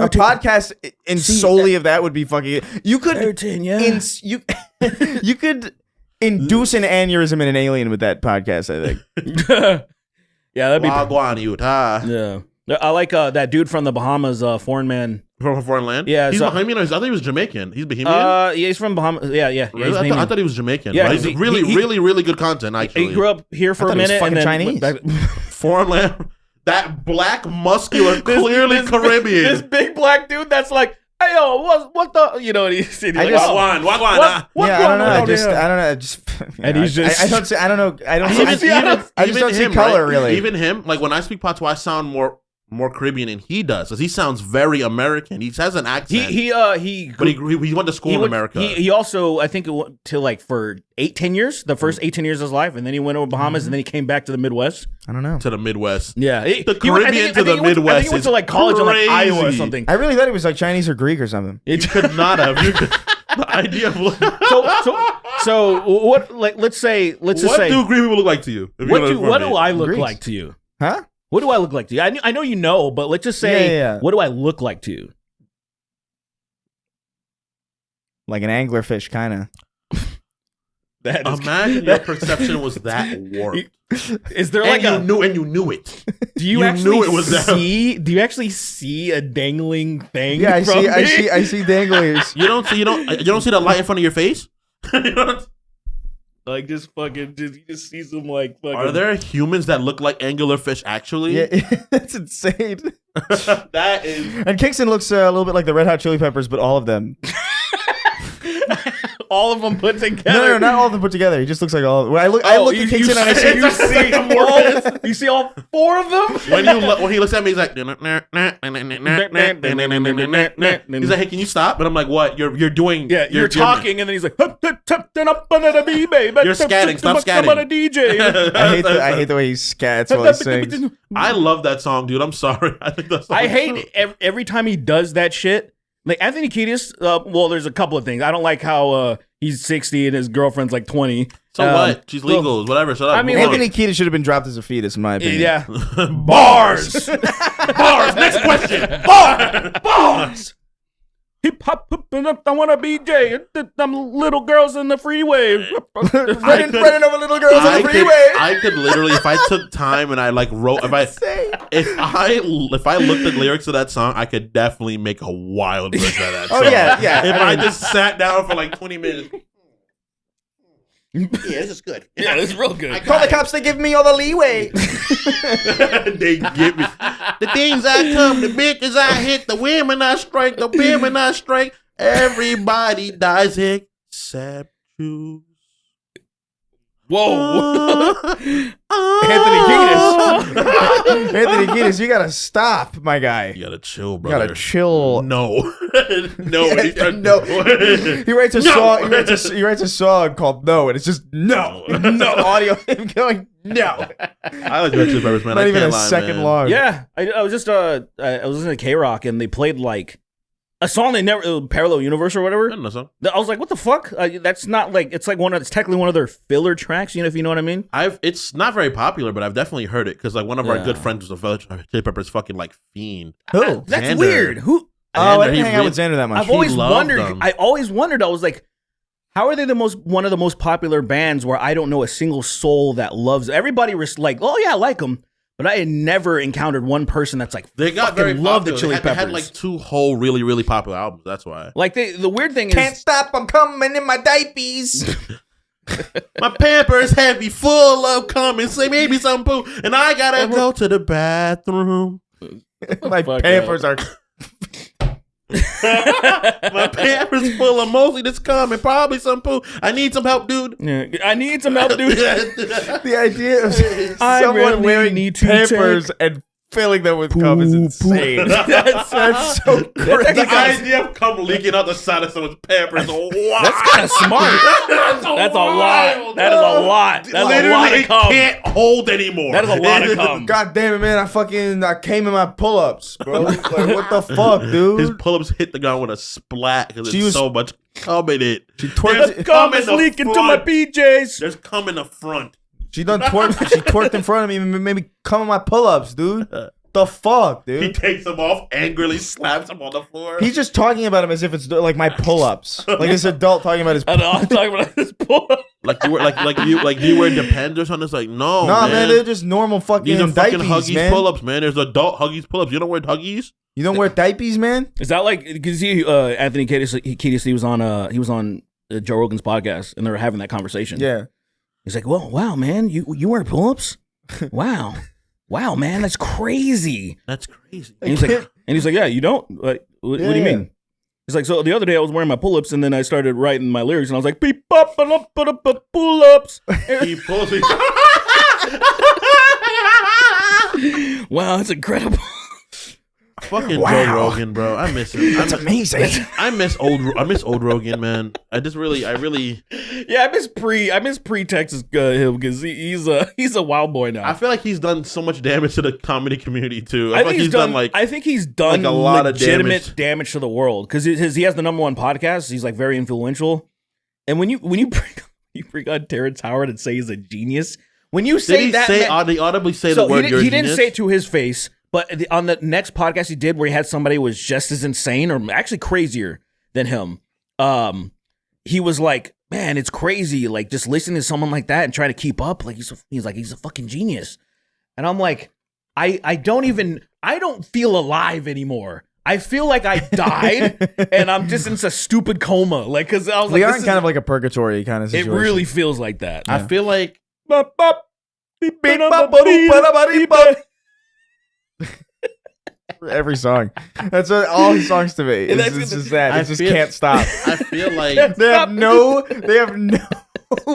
podcast solely of that would be fucking. You could. You could induce an aneurysm in an alien with that podcast. I think. Yeah, that'd be. Wagwan, Utah. Yeah, I like that dude from the Bahamas, foreign man. From a foreign land? Yeah. He's Bahamian. I thought he was Jamaican. He's Bahamian? Yeah, he's from Bahamas. Yeah. Really? I thought he was Jamaican. Yeah, he's really good content, actually. He grew up here for a minute. And then Chinese. Foreign land. That black, muscular, clearly Caribbean. This big black dude that's like, hey, yo, what the, you know, he's like, Wagwan. I don't know. And he's just. I don't know. I just don't see color, really. Even him, like when I speak patois, I sound more Caribbean than he does, because he sounds very American. He has an accent. He went to school in America. He also, I think, it went to like for 8-10 years, the first 8-10 years of his life, and then he went over Bahamas, and then he came back to the Midwest. I don't know. To the Midwest. Yeah, the Caribbean to the Midwest. I think he went to like college in like Iowa or something. I really thought he was like Chinese or Greek or something. You could not have. The idea of so what? Like, let's say. What do Greek people look like to you? What do I look like to you? Huh? What do I look like to you? I know you know, but let's just say, what do I look like to you? Like an anglerfish, kind of. Imagine your perception was that warped. Is there and you knew it. Do you actually see? Do you actually see a dangling thing? Yeah, I see danglers. You don't see the light in front of your face. Like just fucking, you just see some like fucking. Are there humans that look like anglerfish actually? Yeah, that's insane. That is. And Kingston looks a little bit like the Red Hot Chili Peppers, but all of them. All of them put together. No, not all of them put together. He just looks like all. When I look at Kingston and I see you see all four of them. When he looks at me, he's like, he's like, hey, can you stop? But I'm like, what? You're doing? Yeah, you're talking, and then he's like, you're scatting. Stop scatting. DJ. I hate the way he scats while he sings. I love that song, dude. I'm sorry. I think that song. I hate every time he does that shit. Like Anthony Kiedis, well, there's a couple of things. I don't like how he's 60 and his girlfriend's like 20. So what? She's legal. Whatever. Shut up. I mean, Anthony Kiedis should have been dropped as a fetus, in my opinion. Yeah. Bars. Bars. Next question. Bars. Hip hop, I want to be Jay. Them little girls in the freeway. running over little girls on the freeway. I could literally, if I took time and I like wrote, if I looked at lyrics of that song, I could definitely make a wild version of that song. Oh yeah. If I just sat down for like 20 minutes. Yeah, this is good. Yeah, this is real good. Call the cops. They give me all the leeway. They give me the things I come, the bitches I hit, the women I strike, the women I strike. Everybody dies except you. Whoa. Anthony Kiedis, you gotta stop, my guy. You gotta chill, You brother. gotta chill. No. No. No. He writes a song. He writes a song called "No," and it's just no audio. Him going no. I like Red Chili Peppers, man. Not I even can't a lie, second man. long. Yeah, I was just I was listening to K-Rock and they played like a song they never Parallel Universe or whatever. I don't know, son. I was like, what the fuck? That's not like it's like it's technically one of their filler tracks. You know, if you know what I mean. It's not very popular, but I've definitely heard it because like one of our Yeah. good friends was a Red Chili Peppers fucking like fiend. Who? That's Xander. weird. Who? Oh, I Xander, didn't he hang out with Xander that much. I've always loved wondered. them. I always wondered. I was like, how are they one of the most popular bands where I don't know a single soul that loves? Everybody was like, oh yeah, I like them, but I had never encountered one person that's like, They got fucking very love popular. the Chili They Peppers. had like 2 whole really, really popular albums. That's why. Like the weird thing Can't is, stop. I'm coming in my diapers. My Pampers heavy, full of cum and say maybe some poo, and I gotta go to the bathroom. My Fuck Pampers are. My Pampers full of mostly this cum and probably some poo. I need some help, dude. yeah, I need some help, dude. The idea of I someone really wearing need to Pampers and filling them with cum is insane. That's so crazy. The idea of cum leaking out the side of someone's Pampers. Wow. That's kind of smart. That's a lot. That is a lot. That's a lot Literally of cum. can't hold anymore. That is a lot of cum. God damn it, man! I came in my pull-ups, bro. Like, what the fuck, dude? His pull-ups hit the ground with a splat because She there's was- so much cum in it. She twerked. The cum is in the leaking to my front. PJs. There's cum in the front. She done twerked. She twerked in front of me and made me come in my pull-ups, dude. The fuck, He dude? takes them off, angrily slaps him on the floor. He's just talking about him as if it's like my pull-ups, like this adult talking about his. I know. I'm talking about this pull. like you were like you wear Depends or something. It's like no, Nah, man. man, they're just normal fucking These are fucking diapers, Huggies man. pull-ups, man. There's adult Huggies pull-ups. You don't wear Huggies? You don't wear diapers, man? Is that like because Anthony Kiedis, he was on Joe Rogan's podcast and they were having that conversation. Yeah. He's like, well, wow, man, you wear pull-ups? Wow, man, that's crazy. That's crazy. And he's like, yeah, you don't? Like, what do you Yeah. mean? He's like, so the other day I was wearing my pull-ups and then I started writing my lyrics and I was like, beep up and up pull-ups. He pulls me. Wow, that's incredible. Fucking Wow. Joe Rogan, bro. I miss him. That's amazing. I miss old Rogan, man. I really Yeah, I miss pre-Texas him because he's a wild boy now. I feel like he's done so much damage to the comedy community too. I think he's done like I think he's done like a lot of legitimate damage to the world because he has the #1 podcast. He's like very influential, and when you bring on Terrence Howard and say he's a genius, when you say did he that, say man, they audibly say so the word he didn't genius? say it to his face, but on the next podcast he did where he had somebody who was just as insane or actually crazier than him, he was like, man, it's crazy, like just listening to someone like that and trying to keep up, like he's a fucking genius, and I'm like, I don't feel alive anymore. I feel like I died and I'm just in a stupid coma, like because I was We like, are in kind of like a purgatory kind of it situation. really feels like that. I feel like Every song. That's what all his songs to me. And It's that's- just that. I It just feel- can't stop. I feel like They have no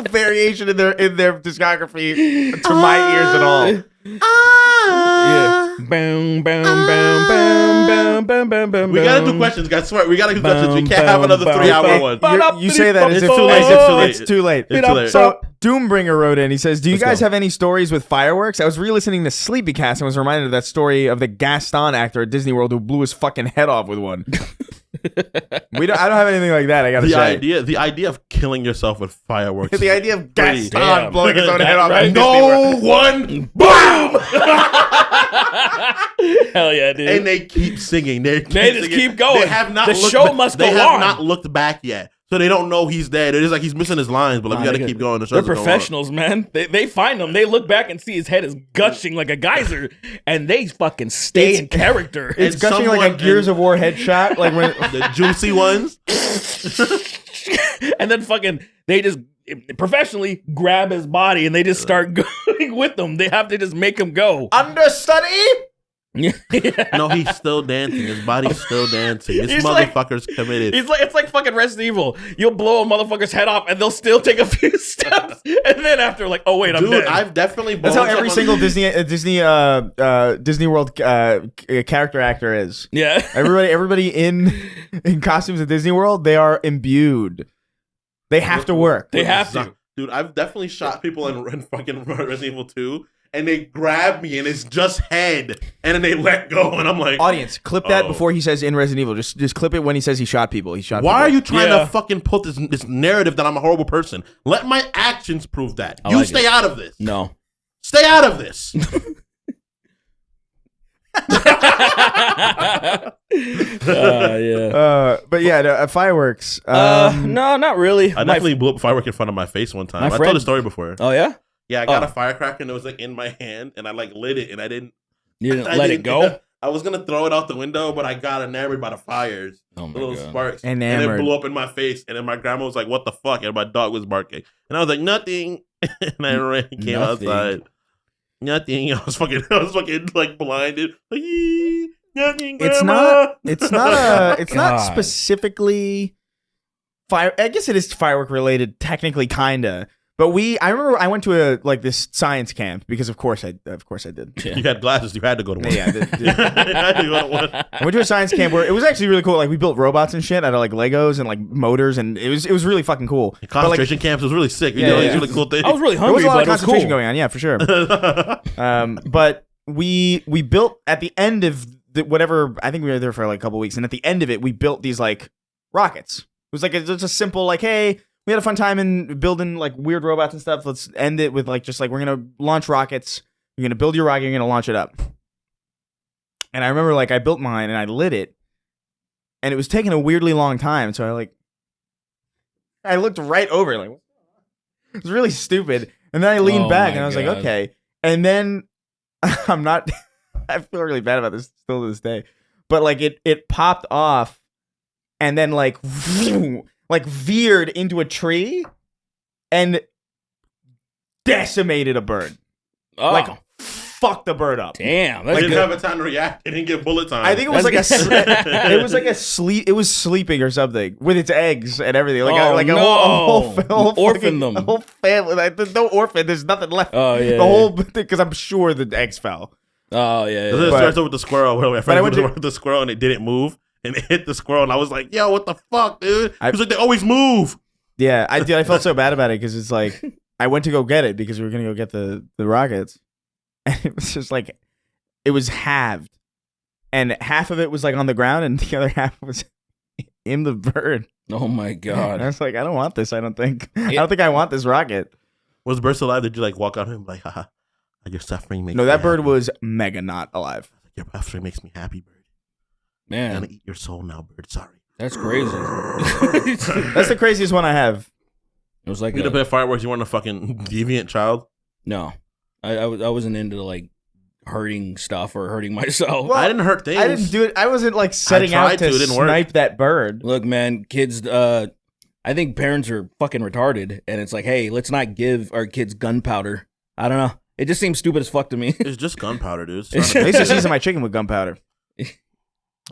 variation in their discography to my ears at all. Yeah. Boom, boom, boom, boom, boom, boom, boom, boom. we gotta do questions, guys. Swear, we gotta do questions. We can't have another 3-hour one. You say that as if It's too late. it's too late. It's too late. So Doombringer wrote in. He says, "Do you Let's guys go. have any stories with fireworks? I was re-listening to Sleepycast and was reminded of that story of the Gaston actor at Disney World who blew his fucking head off with one." I don't have anything like that. I gotta say. The idea of killing yourself with fireworks. The idea of Pretty- Gaston Damn. blowing his own head off. Right? at Disney World. No one, boom, Hell yeah, dude. and they keep singing. They just singing. keep going. They have not. The looked show must They go have on. not looked back yet. So they don't know he's dead. They're just like, he's missing his lines, but like, we got to keep going. They're professionals, man. They find him. They look back and see his head is gushing like a geyser, and they fucking stay in character. It's gushing like a Gears of War headshot, like when the juicy ones. And then fucking, they just professionally grab his body and they just start going with them. They have to just make him go. Understudy? No, he's still dancing. His body's still dancing. This motherfucker's committed. It's like fucking Resident Evil. You'll blow a motherfucker's head off and they'll still take a few steps. And then after, like, oh wait, I'm dead. I've definitely That's how every single Disney World character actor is. Yeah. Everybody in costumes at Disney World, they are imbued. They have to work. They have to. Dude, I've definitely shot people in fucking Resident Evil 2. And they grab me, and it's just head, and then they let go, and I'm like, audience, clip that before he says in Resident Evil. Just clip it when he says he shot people. Why are you trying to fucking put this narrative that I'm a horrible person? Let my actions prove that. You stay out of this. No, stay out of this. But yeah, fireworks. No, not really. I definitely blew up a firework in front of my face one time. I told the story before. Oh yeah. Yeah, I got a firecracker and it was like in my hand, and I like lit it, and I didn't. You didn't let it go. I was gonna throw it out the window, but I got enamored by the fires, the little sparks, and it blew up in my face. And then my grandma was like, "What the fuck?" And my dog was barking, and I was like, "Nothing." And I ran, came outside. Nothing. I was fucking like blinded. Nothing. Grandma. It's not specifically fire. I guess it is firework related, technically, kinda. But I remember I went to this science camp because of course I did. Yeah. You had glasses. You had to go to one. Yeah, I had to go to one. I went to a science camp where it was actually really cool. Like we built robots and shit out of like Legos and like motors, and it was really fucking cool. Concentration camps was really sick. You know, these really cool things. I was really hungry. There was a lot of cool. concentration going on. Yeah, for sure. But we built at the end of whatever. I think we were there for like a couple weeks, and at the end of it, we built these like rockets. It was like it's a simple like, hey. We had a fun time in building like weird robots and stuff. Let's end it with like just like we're gonna launch rockets. You're gonna build your rocket. You're gonna launch it up. And I remember like I built mine and I lit it, and it was taking a weirdly long time. So I looked right over it, like it was really stupid. And then I leaned back and I was like, okay. And then I feel really bad about this still to this day, but like it popped off, and then like veered into a tree and decimated a bird. Oh. Like fucked the bird up. Damn. It didn't have a time to react. It didn't get bullet time. I think it was it was sleeping or something with its eggs and everything. Like a whole orphan them. A whole family. Like, there's no orphan. There's nothing left. Oh yeah. The whole thing, because I'm sure the eggs fell. Oh yeah. It starts over with the squirrel. Where I went to the squirrel and it didn't move. And it hit the squirrel, and I was like, "Yo, what the fuck, dude?" He was like, "They always move." Yeah, I felt so bad about it because it's like I went to go get it because we were gonna go get the rockets, and it was just like it was halved, and half of it was like on the ground, and the other half was in the bird. Oh my god! And I was like, I don't want this. I don't think I want this rocket. Was the bird still alive? Did you like walk on him like, haha, your suffering makes no? me That bird happy. Was mega not alive. Your suffering makes me happy, bird. Man, I'm gonna eat your soul now, bird. Sorry. That's crazy. That's the craziest one I have. It was like you to play fireworks. You weren't a fucking deviant child. No, I wasn't into like hurting stuff or hurting myself. Well, I didn't hurt things. I didn't do it. I wasn't like setting out to snipe that bird. Look, man, kids. I think parents are fucking retarded, and it's like, hey, let's not give our kids gunpowder. I don't know. It just seems stupid as fuck to me. It's just gunpowder, dude. I used to season my chicken with gunpowder.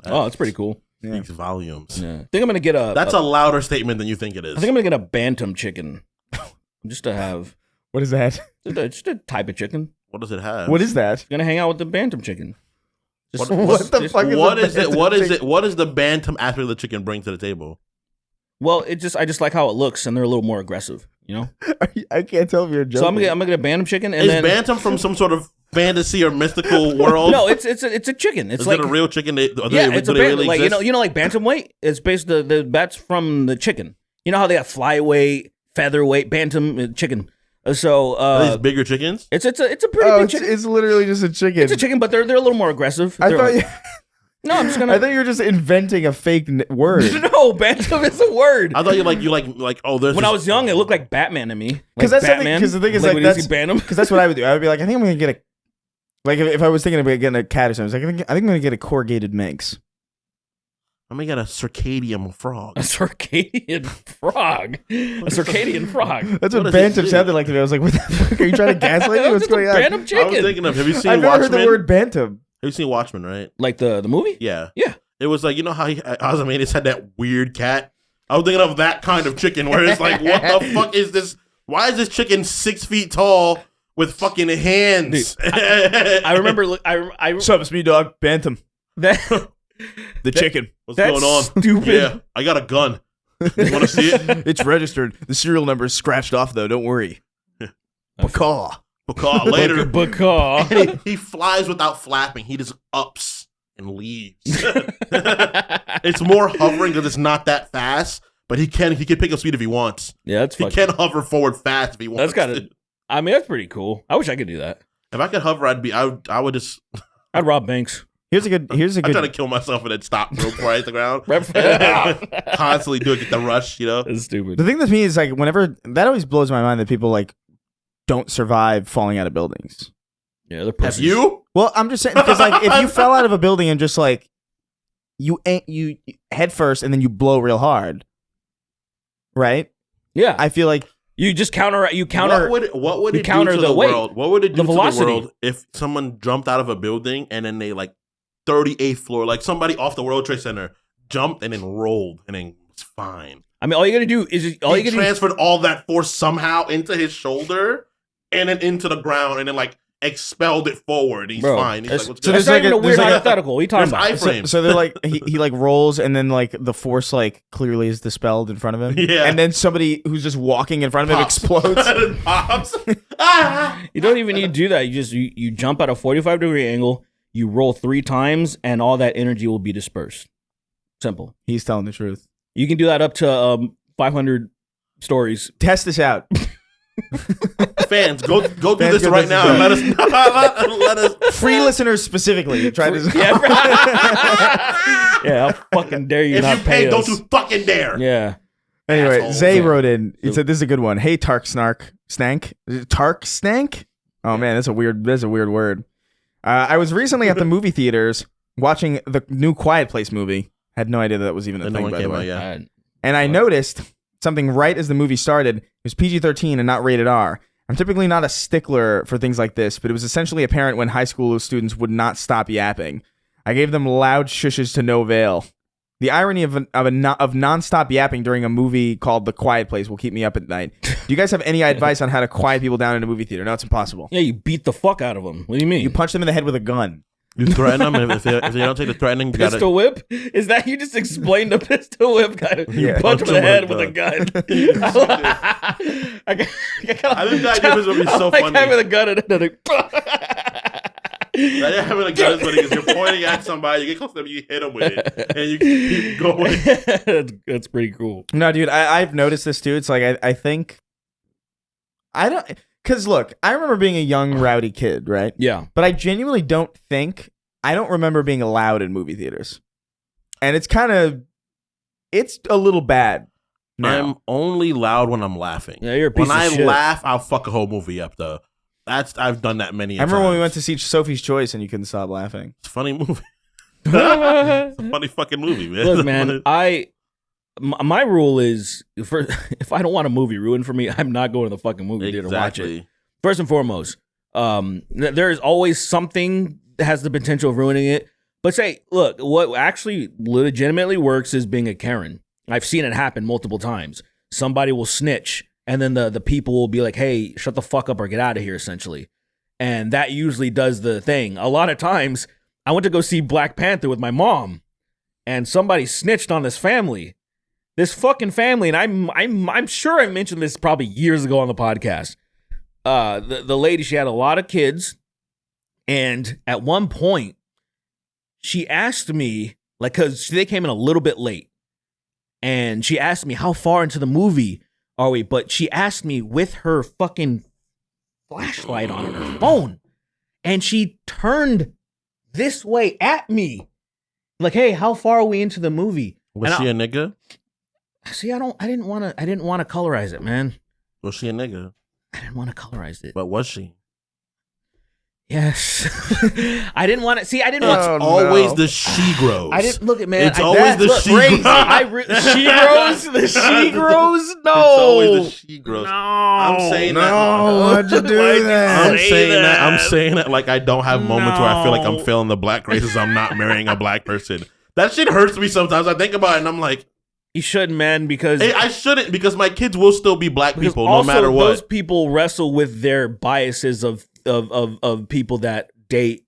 Oh, that's pretty cool. Speaks volumes. Yeah. I think I'm gonna get a. That's a louder statement than you think it is. I think I'm gonna get a Bantam chicken, just to have. What is that? Just a type of chicken. What does it have? What is that? Gonna hang out with the Bantam chicken. What the fuck is what is it? What is it? What does the Bantam aspect of the chicken bring to the table? Well, I just like how it looks, and they're a little more aggressive. You know. I can't tell if you're joking. So I'm gonna get a Bantam chicken, and is then Bantam from some sort of fantasy or mystical world? No, it's a chicken. It's is like it a real chicken? It's a Bantam. Really like exist? you know, like bantamweight. It's based that's from the chicken. You know how they have flyweight, featherweight, Bantam chicken. So are these bigger chickens? It's a pretty big chicken. It's literally just a chicken. It's a chicken, but they're a little more aggressive. I thought No, I'm just gonna. I thought you were just inventing a fake word. No, Bantam is a word. I thought you like. Oh, there's. When I was young, it looked like Batman to me. Because Like that's Batman. because the thing is Like, like when you that's see Bantam. because that's what I would do. I would be like, I think I'm gonna get a. Like if I was thinking about getting a cat or something, I think I'm gonna get a corrugated Manx. I'm gonna get a circadian frog. A circadian frog. A circadian frog. That's What what does it Bantam do? sounded like to me. I was like, what the fuck? Are you trying to gaslight me? What's going on? Random I was chicken. thinking of. Have you seen I've never Watchmen? heard the word Bantam. Have you seen Watchmen? Right? Like the movie? Yeah. Yeah. It was like, you know how Ozymandias had that weird cat? I was thinking of that kind of chicken where it's like, what the fuck is this? Why is this chicken 6 feet tall with fucking hands? Dude, I remember. What's up? It's me, dog. Bantam. That The chicken. What's That's going on? stupid. Yeah, I got a gun. You want to see it? It's registered. The serial number is scratched off, though. Don't worry. Macaw. Because later. Bacaw. And he flies without flapping. He just ups and leaves. It's more hovering because it's not that fast, but he can pick up speed if he wants. Yeah, that's He fucking. can hover forward fast if he wants. That's kind to. of. I mean, that's pretty cool. I wish I could do that. If I could hover, I would just. I'd rob banks. Here's a good. I'm trying to kill myself and then stop real before I hit the ground. That's Constantly do it, get the rush, you know. stupid. The thing with me is like whenever that always blows my mind that people like don't survive falling out of buildings. Yeah, they're Have pussies. you? Well, I'm just saying because like if you fell out of a building and just like you head first and then you blow real hard, right? Yeah, I feel like you just counter. You counter. What would you it counter do to the the weight, world? What would it do the to velocity. the world if someone jumped out of a building and then they like 38th floor, like somebody off the World Trade Center jumped and then rolled and then it's fine. I mean, all you gotta do is He all you gotta do. transferred all that force somehow into his shoulder and then into the ground and then like expelled it forward. He's Bro, fine. He's that's- like, what's so good? That's not there's even like a weird there's like hypothetical. What are you talking There's about? iframes. so they're like he like rolls and then like the force like clearly is dispelled in front of him. Yeah. And then somebody who's just walking in front of him Pops. explodes. And pops. Ah! You don't even need to do that. You just you jump at a 45-degree angle. You roll 3 times, and all that energy will be dispersed. Simple. He's telling the truth. You can do that up to 500 stories. Test this out. Fans, go do Fans, this go right this now. out. Let us let us. Free listeners specifically. Try to. Yeah, yeah. I'll fucking dare you If not you pay pay, don't us. you fucking dare. Yeah. Anyway, Asshole. Zay Yeah. wrote in. He said, "This is a good one. Hey, Tark Snark Stank. Is it Tark Stank? Oh man, that's a weird word. I was recently at the movie theaters watching the new Quiet Place movie. Had no idea that was even a And no thing, one by the came way. out yet. And I noticed something right as the movie started. It was PG-13 and not rated R. I'm typically not a stickler for things like this, but it was essentially apparent when high school students would not stop yapping. I gave them loud shushes to no avail. The irony of nonstop yapping during a movie called The Quiet Place will keep me up at night. Do you guys have any advice on how to quiet people down in a movie theater? No, it's impossible. Yeah, you beat the fuck out of them. What do you mean? You punch them in the head with a gun. You threaten them, and if they don't take the threatening, you gotta. Pistol whip? Is that you just explained the pistol whip guy? You Yeah. punch him in the head with a gun. I think that idea would be so like funny. having a gun and then That having a gun is funny because you're pointing at somebody, you get close to them, you hit them with it, and you keep going. that's pretty cool. No, dude, I've noticed this too. It's like I think I don't because look, I remember being a young rowdy kid, right? Yeah. But I genuinely don't remember being loud in movie theaters, and it's a little bad. Now. I'm only loud when I'm laughing. Yeah, you're a piece when of I shit. laugh, I'll fuck a whole movie up though. I've done that many. I remember times. when we went to see Sophie's Choice and you couldn't stop laughing. It's a funny movie. It's a funny fucking movie, man. Look, man, my rule is if I don't want a movie ruined for me, I'm not going to the fucking movie theater to watch it. First and foremost, there is always something that has the potential of ruining it. But look, what actually legitimately works is being a Karen. I've seen it happen multiple times. Somebody will snitch, and then the people will be like, hey, shut the fuck up or get out of here, essentially. And that usually does the thing. A lot of times, I went to go see Black Panther with my mom, and somebody snitched on this family. This fucking family, and I'm sure I mentioned this probably years ago on the podcast. The lady, she had a lot of kids, and at one point, she asked me, like, because they came in a little bit late, and she asked me, how far into the movie are we? But she asked me with her fucking flashlight on her phone, and she turned this way at me Like, hey, how far are we into the movie? Was she a nigga? See, I didn't want to colorize it, man. Was she a nigga? I didn't want to colorize it. But was she? Yes. I didn't want to see. I didn't want. It's always the she grows. I didn't look at man. It's always the she grows. She grows. The she grows. No. It's always the she grows. No. I'm saying that. Why'd you do that? I'm saying that like I don't have moments where I feel like I'm failing the black races. I'm not marrying a black person. That shit hurts me sometimes. I think about it and I'm like, you shouldn't, man, because I shouldn't, because my kids will still be black people no matter what. Those people wrestle with their biases of people that date,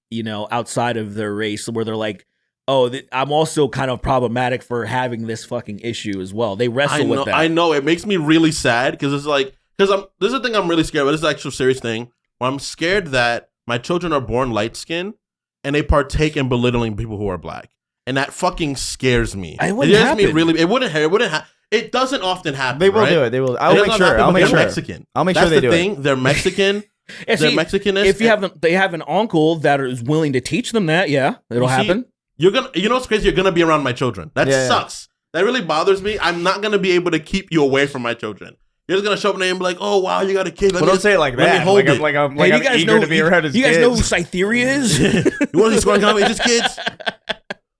outside of their race, where they're like, oh, I'm also kind of problematic for having this fucking issue as well. They wrestle with that. I know. It makes me really sad because it's like, this is the thing I'm really scared about. This is actually a serious thing. Where I'm scared that my children are born light skinned and they partake in belittling people who are black. And that fucking scares me. It wouldn't happen. It wouldn't happen. It doesn't often happen. They will do it. They will. I'll make sure. They're Mexican. I'll make sure they do it. They're Mexican. They're Mexican. If they have an uncle that is willing to teach them that, it'll happen. You know what's crazy? You're gonna be around my children. That sucks. That really bothers me. I'm not gonna be able to keep you away from my children. You're just gonna show up and be like, "Oh wow, you got a kid." Don't say it like that. Hold it. I'm eager to be around his kids. You guys know who Cytherea is? You want to see squirting comedy? Just kids.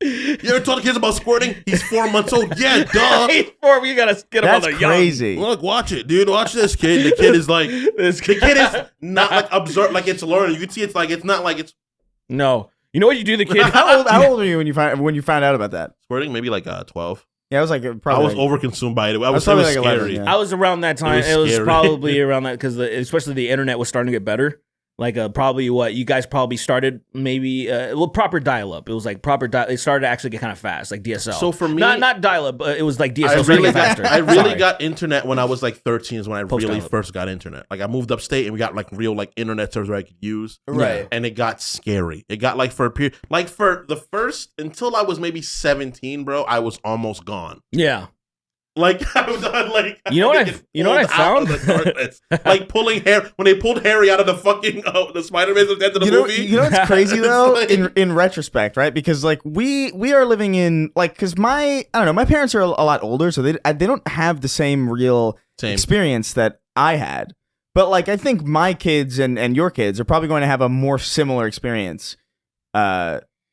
You ever told the kids about squirting? He's 4 months old. Yeah, duh. He's 4. You gotta get him on the young. That's crazy. Look, watch it, dude. Watch this kid. The kid is like, the kid is not like observed, like it's learning. You can see it's like it's not like it's. No, you know what you do, the kid. How old were you when you found out about that? Squirting, maybe like 12. Yeah, I was like probably. I was overconsumed by it. I was probably like scary. 11, yeah. I was around that time. It was probably around that because especially the internet was starting to get better. Like probably what you guys probably started maybe proper dial-up. It was like proper it started to actually get kind of fast, like DSL. So for me, not dial-up, but it was like DSL faster. I really got internet when I was like 13 is when I really first got internet. Like I moved upstate and we got like real like internet servers where I could use. Right. And it got scary. It got like for a period, like for the first until I was maybe 17, bro, I was almost gone. Yeah. Like I was like, you know what I found? Like pulling hair when they pulled Harry out of the fucking the Spider-Man at the end of the movie. You know what's crazy though, like, in retrospect, right? Because like we are living in like because my parents are a lot older, so they don't have the same real experience that I had. But like I think my kids and your kids are probably going to have a more similar experience than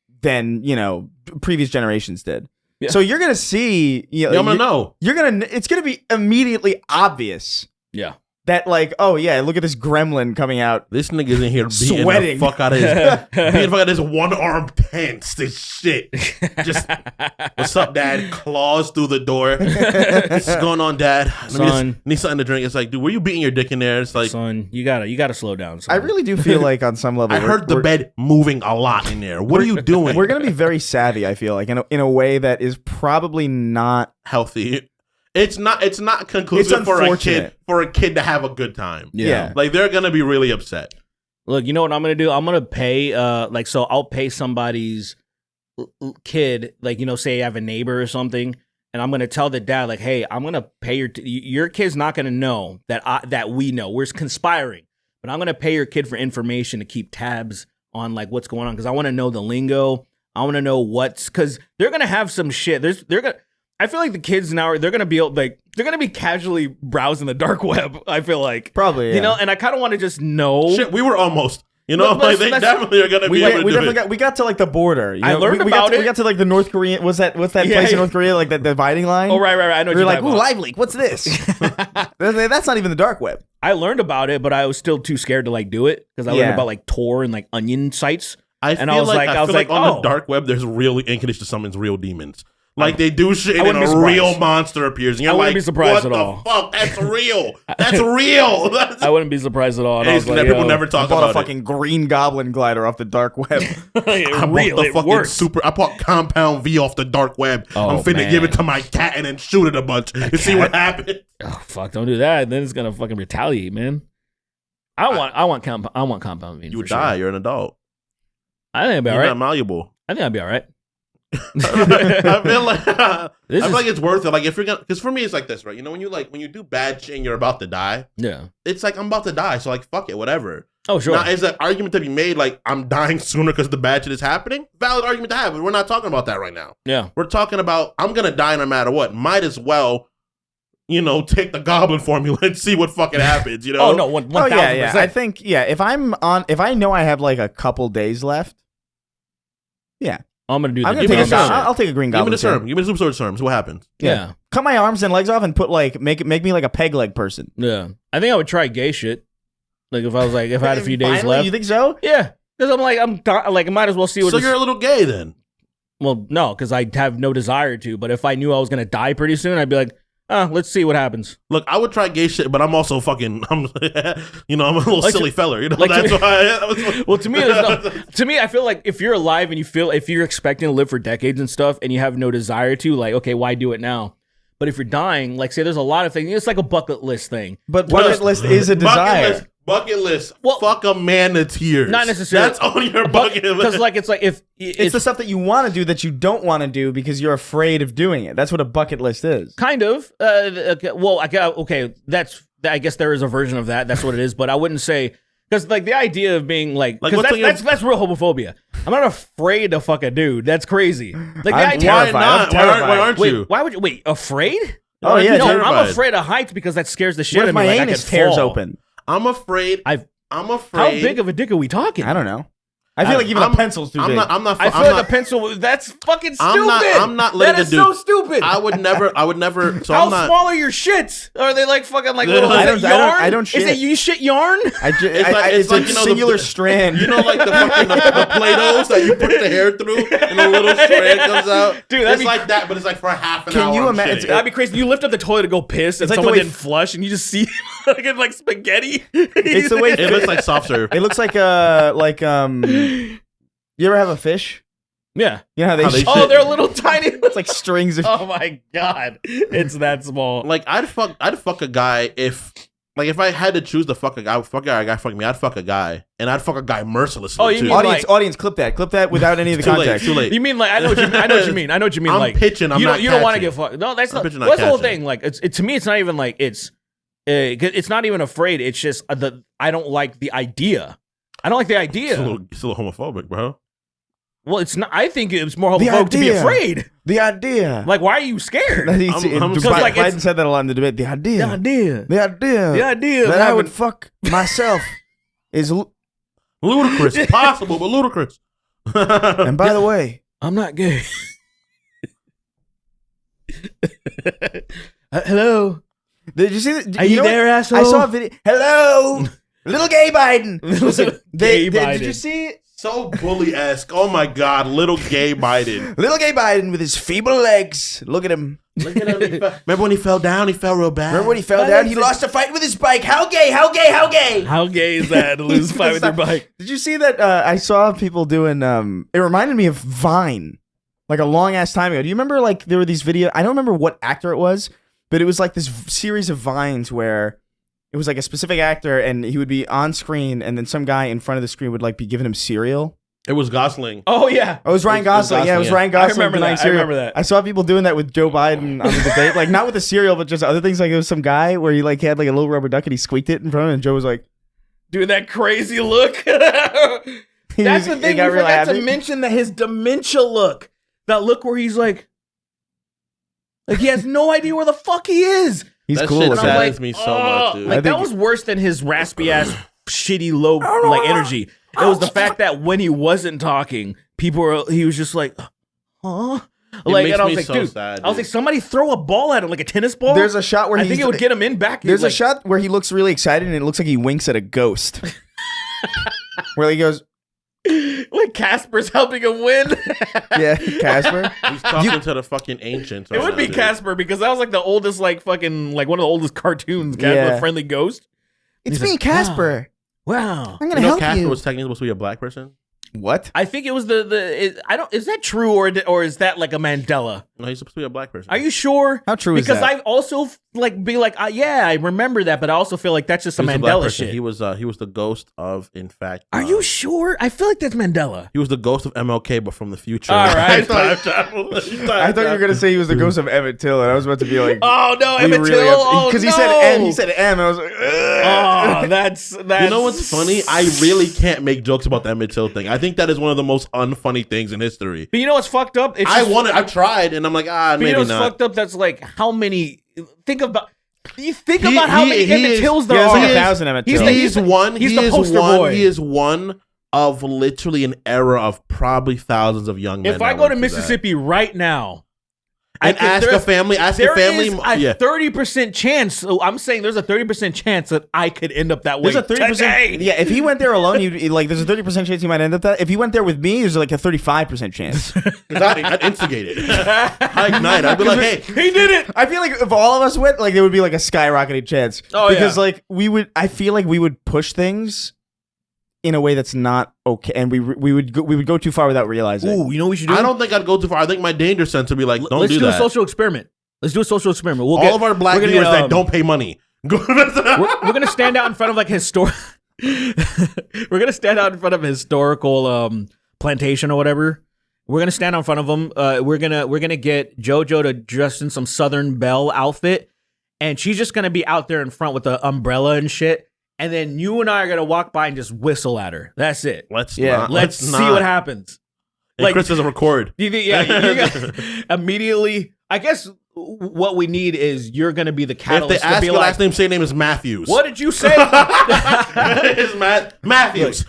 previous generations did. Yeah. So you're gonna see, I'm gonna know. It's gonna be immediately obvious. Yeah. That like, oh yeah, look at this gremlin coming out. This nigga's in here beating the fuck out of his one-armed pants. This shit. Just what's up, Dad? Claws through the door. What's going on, Dad? Son, need something to drink. It's like, dude, were you beating your dick in there? It's like, son, you gotta slow down. Son. I really do feel like on some level, I heard the bed moving a lot in there. What are you doing? We're gonna be very savvy. I feel like in a way that is probably not healthy. It's not conclusive for a kid to have a good time. Yeah. Like they're gonna be really upset. Look, you know what I'm gonna do? I'm gonna pay so I'll pay somebody's kid, like, say I have a neighbor or something, and I'm gonna tell the dad, like, hey, I'm gonna pay your kid's not gonna know that we know. We're conspiring. But I'm gonna pay your kid for information to keep tabs on like what's going on, because I wanna know the lingo. I wanna know because they're gonna have some shit. I feel like the kids now they're gonna be casually browsing the dark web. I feel like probably, yeah. And I kind of want to just know. Shit, we were almost, they definitely are gonna be able to do it. We got to like the border. I learned about it. We got to like the North Korean. What's that place in North Korea? Like that dividing line. Oh right. I know. We were like, ooh, live leak. What's this? That's not even the dark web. I learned about it, but I was still too scared to like do it because I learned about like Tor and like onion sites. I feel like on the dark web, there's really inclination to summons real demons. Like they do shit and a real monster appears. And you're wouldn't be surprised what at all. The fuck? That's real. That's real. I wouldn't be surprised at all. And I was like, people never talk about it. I bought a fucking green goblin glider off the dark web. I bought Compound V off the dark web. I'm finna give it to my cat and then shoot it a bunch and see what happens. Oh fuck! Don't do that. Then it's gonna fucking retaliate, man. I want Compound V. You would die. You're an adult. I think I'd be all right. right. You're not malleable. I think I'd be all right. I feel like it's worth it. Like if you're gonna, because for me it's like this, right? You know, when you do bad shit and you're about to die, yeah, it's like I'm about to die, so like fuck it, whatever. Oh sure. Now, is that argument to be made? Like I'm dying sooner because the bad shit is happening? Valid argument to have, but we're not talking about that right now. Yeah, we're talking about I'm gonna die no matter what. Might as well, you know, take the goblin formula and see what fucking happens. You know? Oh no, 1,000%. Yeah. I think if I know I have like a couple days left, yeah. I'm gonna do that. I'm gonna take a shot. I'll take a green goblin. Give me the serum. Give me some sort of serums. What happens? Yeah. Cut my arms and legs off and put like make me like a peg leg person. Yeah. I think I would try gay shit. Like if I had a few days Finally, left. You think so? Yeah. Because I might as well see what. So you're a little gay then? Well, no, because I have no desire to. But if I knew I was gonna die pretty soon, I'd be like, let's see what happens. Look, I would try gay shit, but I'm also fucking. I'm a little silly fella. You know, like that's why. Well, to me, I feel like if you're alive and if you're expecting to live for decades and stuff, and you have no desire to, like, okay, why do it now? But if you're dying, like, say, there's a lot of things. It's like a bucket list thing. But bucket list is a desire. Bucket list. Well, fuck a man to tears. Not necessarily. That's on your bucket list. Because like it's like if it's the stuff that you want to do that you don't want to do because you're afraid of doing it. That's what a bucket list is. Kind of. Okay. I guess there is a version of that. That's what it is. But I wouldn't say because like the idea of being like that's real homophobia. I'm not afraid to fuck a dude. That's crazy. Like the idea. Why not? Why aren't you? Why would you? Afraid? Oh yeah. No, I'm afraid of heights because that scares the shit out of me. My like, anus tears open. I'm afraid. I'm afraid. How big of a dick are we talking? I don't know. I feel like even a pencil's too big. I feel like a pencil. That's fucking stupid. I'm not letting that is so stupid. I would never. So how small are your shits? Are they like fucking like little? Is it yarn? I don't shit. Is it you shit yarn? It's like a singular strand. You know, like the fucking the Play-Dohs that you put the hair through and a little strand comes out. Dude, it's like that, but it's like for half an hour. Can you imagine? That'd be crazy. You lift up the toilet to go piss, and like someone didn't flush, and you just see like spaghetti. It's the way it looks like soft serve. It looks like You ever have a fish? Yeah. You know how they oh, they're little tiny. It's like strings of. Oh my god, it's that small. Like I'd fuck a guy if I had to choose to fuck a guy, guy fuck me. I'd fuck a guy, and I'd fuck a guy mercilessly. Oh, you too. mean audience, clip that without any of the context. Too late. You mean like I know what you mean. I'm like pitching. You don't want to get fucked. No, that's not. Pitching, That's the whole thing. Like to me, it's not even like it's not even afraid. It's just I don't like the idea. I don't like the idea. It's a little homophobic, bro. Well, it's not. I think it's more homophobic to be afraid. The idea. Like, why are you scared? Biden said that a lot in the debate. The idea that I would fuck myself is ludicrous. Possible, but ludicrous. And by the way, I'm not gay. Hello. Did you see that? Are you there, asshole? I saw a video. Hello, little gay Biden. Listen, Biden. Did you see? So bully-esque. Oh my God, little gay Biden. Little gay Biden with his feeble legs. Look at him. Remember when he fell down? He fell real bad. Remember when he fell down? He lost a fight with his bike. How gay? How gay? How gay? How gay is that to lose a fight with your bike? Did you see that? I saw people doing. It reminded me of Vine, like a long ass time ago. Do you remember? Like there were these videos. I don't remember what actor it was, but it was like this series of Vines where. It was like a specific actor, and he would be on screen, and then some guy in front of the screen would like be giving him cereal. It was Gosling. Oh yeah, it was Ryan Gosling. Yeah, it was Ryan Gosling. I remember that. I saw people doing that with Joe Biden on the debate, like not with the cereal, but just other things. Like there was some guy where he like had like a little rubber duck, and he squeaked it in front of him, and Joe was like doing that crazy look. That's the thing. We forgot to mention that his dementia look. That look where he's like he has no idea where the fuck he is. He's that cool. Shit saddens me so much, dude. Like that was worse than his raspy ass, shitty low like energy. It was the fact that when he wasn't talking, he was just like, huh? Like, and I was like, dude, sad, I was like, somebody throw a ball at him, like a tennis ball. There's a shot where I think it would get him in back. There's a shot where he looks really excited, and it looks like he winks at a ghost. Where he goes. Like Casper's helping him win. Yeah, Casper. He's talking to the fucking ancients. It would be Casper because that was like the oldest, like fucking, like one of the oldest cartoons. Casper, the friendly ghost. It's me, like, Casper. Wow. I'm gonna help Casper you. was technically supposed to be a black person. What? I think it was is that true or is that like a Mandela? No, he's supposed to be a black person. Are you sure? How true is that? Because I also like be like, yeah, I remember that, but I also feel like that's just some Mandela shit. He was the ghost of, in fact. Are you sure? I feel like that's Mandela. He was the ghost of MLK, but from the future. All right. I thought you were gonna say he was the ghost of Emmett Till, and I was about to be like, oh no, Emmett Till, because he said M, he said M, and I was like, oh, that's. You know what's funny? I really can't make jokes about the Emmett Till thing. I think that is one of the most unfunny things in history. But you know what's fucked up? I tried, and I'm like, maybe you know what's not. Fucked up. That's like how many. Think about how many Emmett Tills there are. Like 1,000 Emmett Tills. He's the poster boy. He is one of literally an era of probably thousands of young men. If I go to Mississippi right now and ask a family, there is a 30% chance. So I'm saying there's a 30% chance that I could end up that way. There's a 30%. Yeah, if he went there alone, there's a 30% chance he might end up that. If he went there with me, there's like a 35% chance. I'd instigate it. I'd ignite. I'd be like, hey, he did it. I feel like if all of us went, like there would be like a skyrocketing chance. Oh, because like I feel like we would push things in a way that's not okay, and we would go too far without realizing. Ooh, you know what we should do? I don't think I'd go too far. I think my danger sense would be like, let's do that. A social experiment. Let's do a social experiment. All of our black viewers that don't pay money. We're gonna stand out in front of like we're gonna stand out in front of a historical plantation or whatever. We're gonna stand out in front of them. We're gonna get JoJo to dress in some Southern Belle outfit, and she's just gonna be out there in front with the umbrella and shit. And then you and I are gonna walk by and just whistle at her. That's it. Let's see what happens. And like Chris doesn't record. You immediately. I guess what we need is you're gonna be the catalyst. If they ask your last name, say name is Matthews. What did you say? It's Matthews.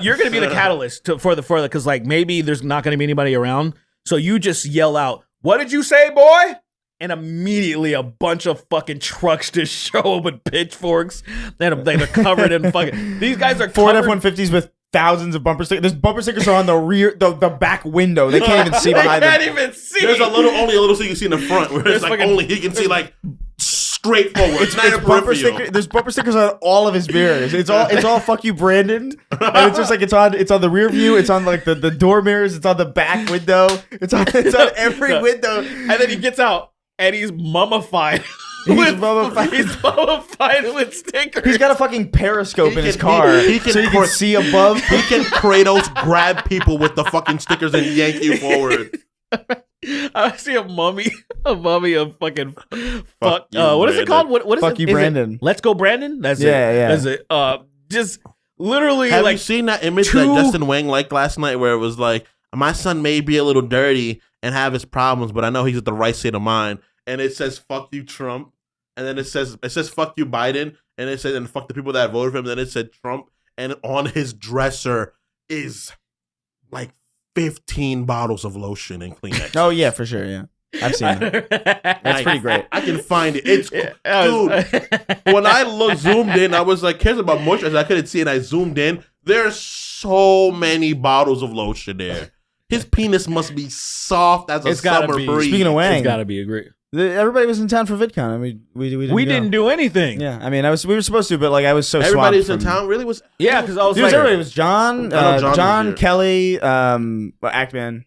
You're gonna be the catalyst for the because like maybe there's not gonna be anybody around. So you just yell out, "What did you say, boy?" And immediately a bunch of fucking trucks just show up with pitchforks. They're covered in fucking. These guys are Ford F-150s with thousands of bumper stickers. There's bumper stickers are on the rear, the back window. They can't even see behind them. They can't even see. There's only a little so you can see in the front. Where it's like only he can see like straight forward. It's not bumper sticker. There's bumper stickers on all of his mirrors. It's all fuck you, Brandon. And it's just like it's on the rear view. It's on like the door mirrors. It's on the back window. It's on every window. And then he gets out. And he's mummified. He's mummified with stickers. He's got a fucking periscope in his car, so you can see above. He can Kratos grab people with the fucking stickers and yank you forward. I see a mummy of fucking fuck. What is it called? What is fuck it? You, Brandon. Let's go, Brandon. That's it. Yeah. That's it. Just literally. Have you seen that image that Justin Wang liked last night, where it was like, my son may be a little dirty and have his problems, but I know he's at the right state of mind. And it says "fuck you, Trump," and then it says "fuck you, Biden," and it says "and fuck the people that voted for him." And then it said Trump, and on his dresser is like 15 bottles of lotion and Kleenex. Oh yeah, for sure. Yeah, I've seen it. That's pretty great. I can find it. It's dude. When I zoomed in, I was like, cares about moisturizer. I couldn't see it. I zoomed in. There's so many bottles of lotion there. His penis must be soft as a summer breeze. Speaking of Wang, it's gotta be a great. Everybody was in town for VidCon. I mean, we didn't do anything. Yeah, I mean, we were supposed to, but like I was so everybody's swamped. in town. Really was? Yeah, because I was like, everybody was John, John Kelly, Ackman.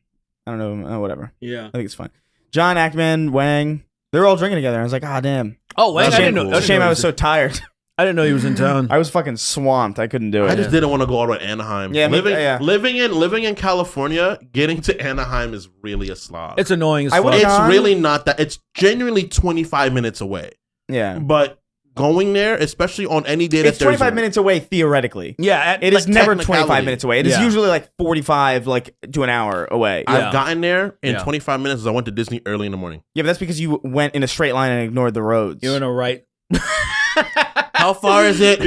I don't know, whatever. Yeah, I think it's fine. John, Ackman, Wang. They were all drinking together. I was like, damn. Oh, Wang, I didn't know. Shame I was so tired. I didn't know he was in town. I was fucking swamped. I couldn't do it. I just didn't want to go all the way to Anaheim. Yeah, living in California, getting to Anaheim is really a slog. It's annoying as fuck. It's really not that. It's genuinely 25 minutes away. Yeah, but going there, especially on any day, it's 25 minutes away theoretically. Yeah, it is never 25 minutes away. It is usually like 45, like to an hour away. I've gotten there in 25 minutes. As I went to Disney early in the morning. Yeah, but that's because you went in a straight line and ignored the roads. You're in a right. How far is it?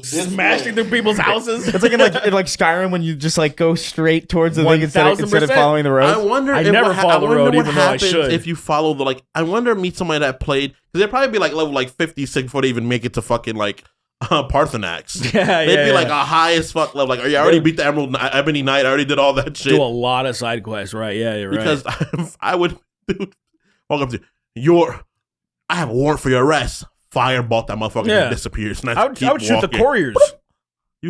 Just smashing through people's houses. It's like in Skyrim when you just like go straight towards the thing instead of following the road. I wonder. I never follow the road, even though I should. If you follow the I wonder meet somebody that played because they'd probably be like level 56 before they even make it to fucking Parthenax. Yeah, they'd be like a high as fuck level. Like, I already beat the Ebony Knight. I already did all that shit. Do a lot of side quests, right? Yeah, you're right. Because I would. Welcome to I have a warrant for your arrest. Fireball that motherfucker and disappears. I would shoot the couriers.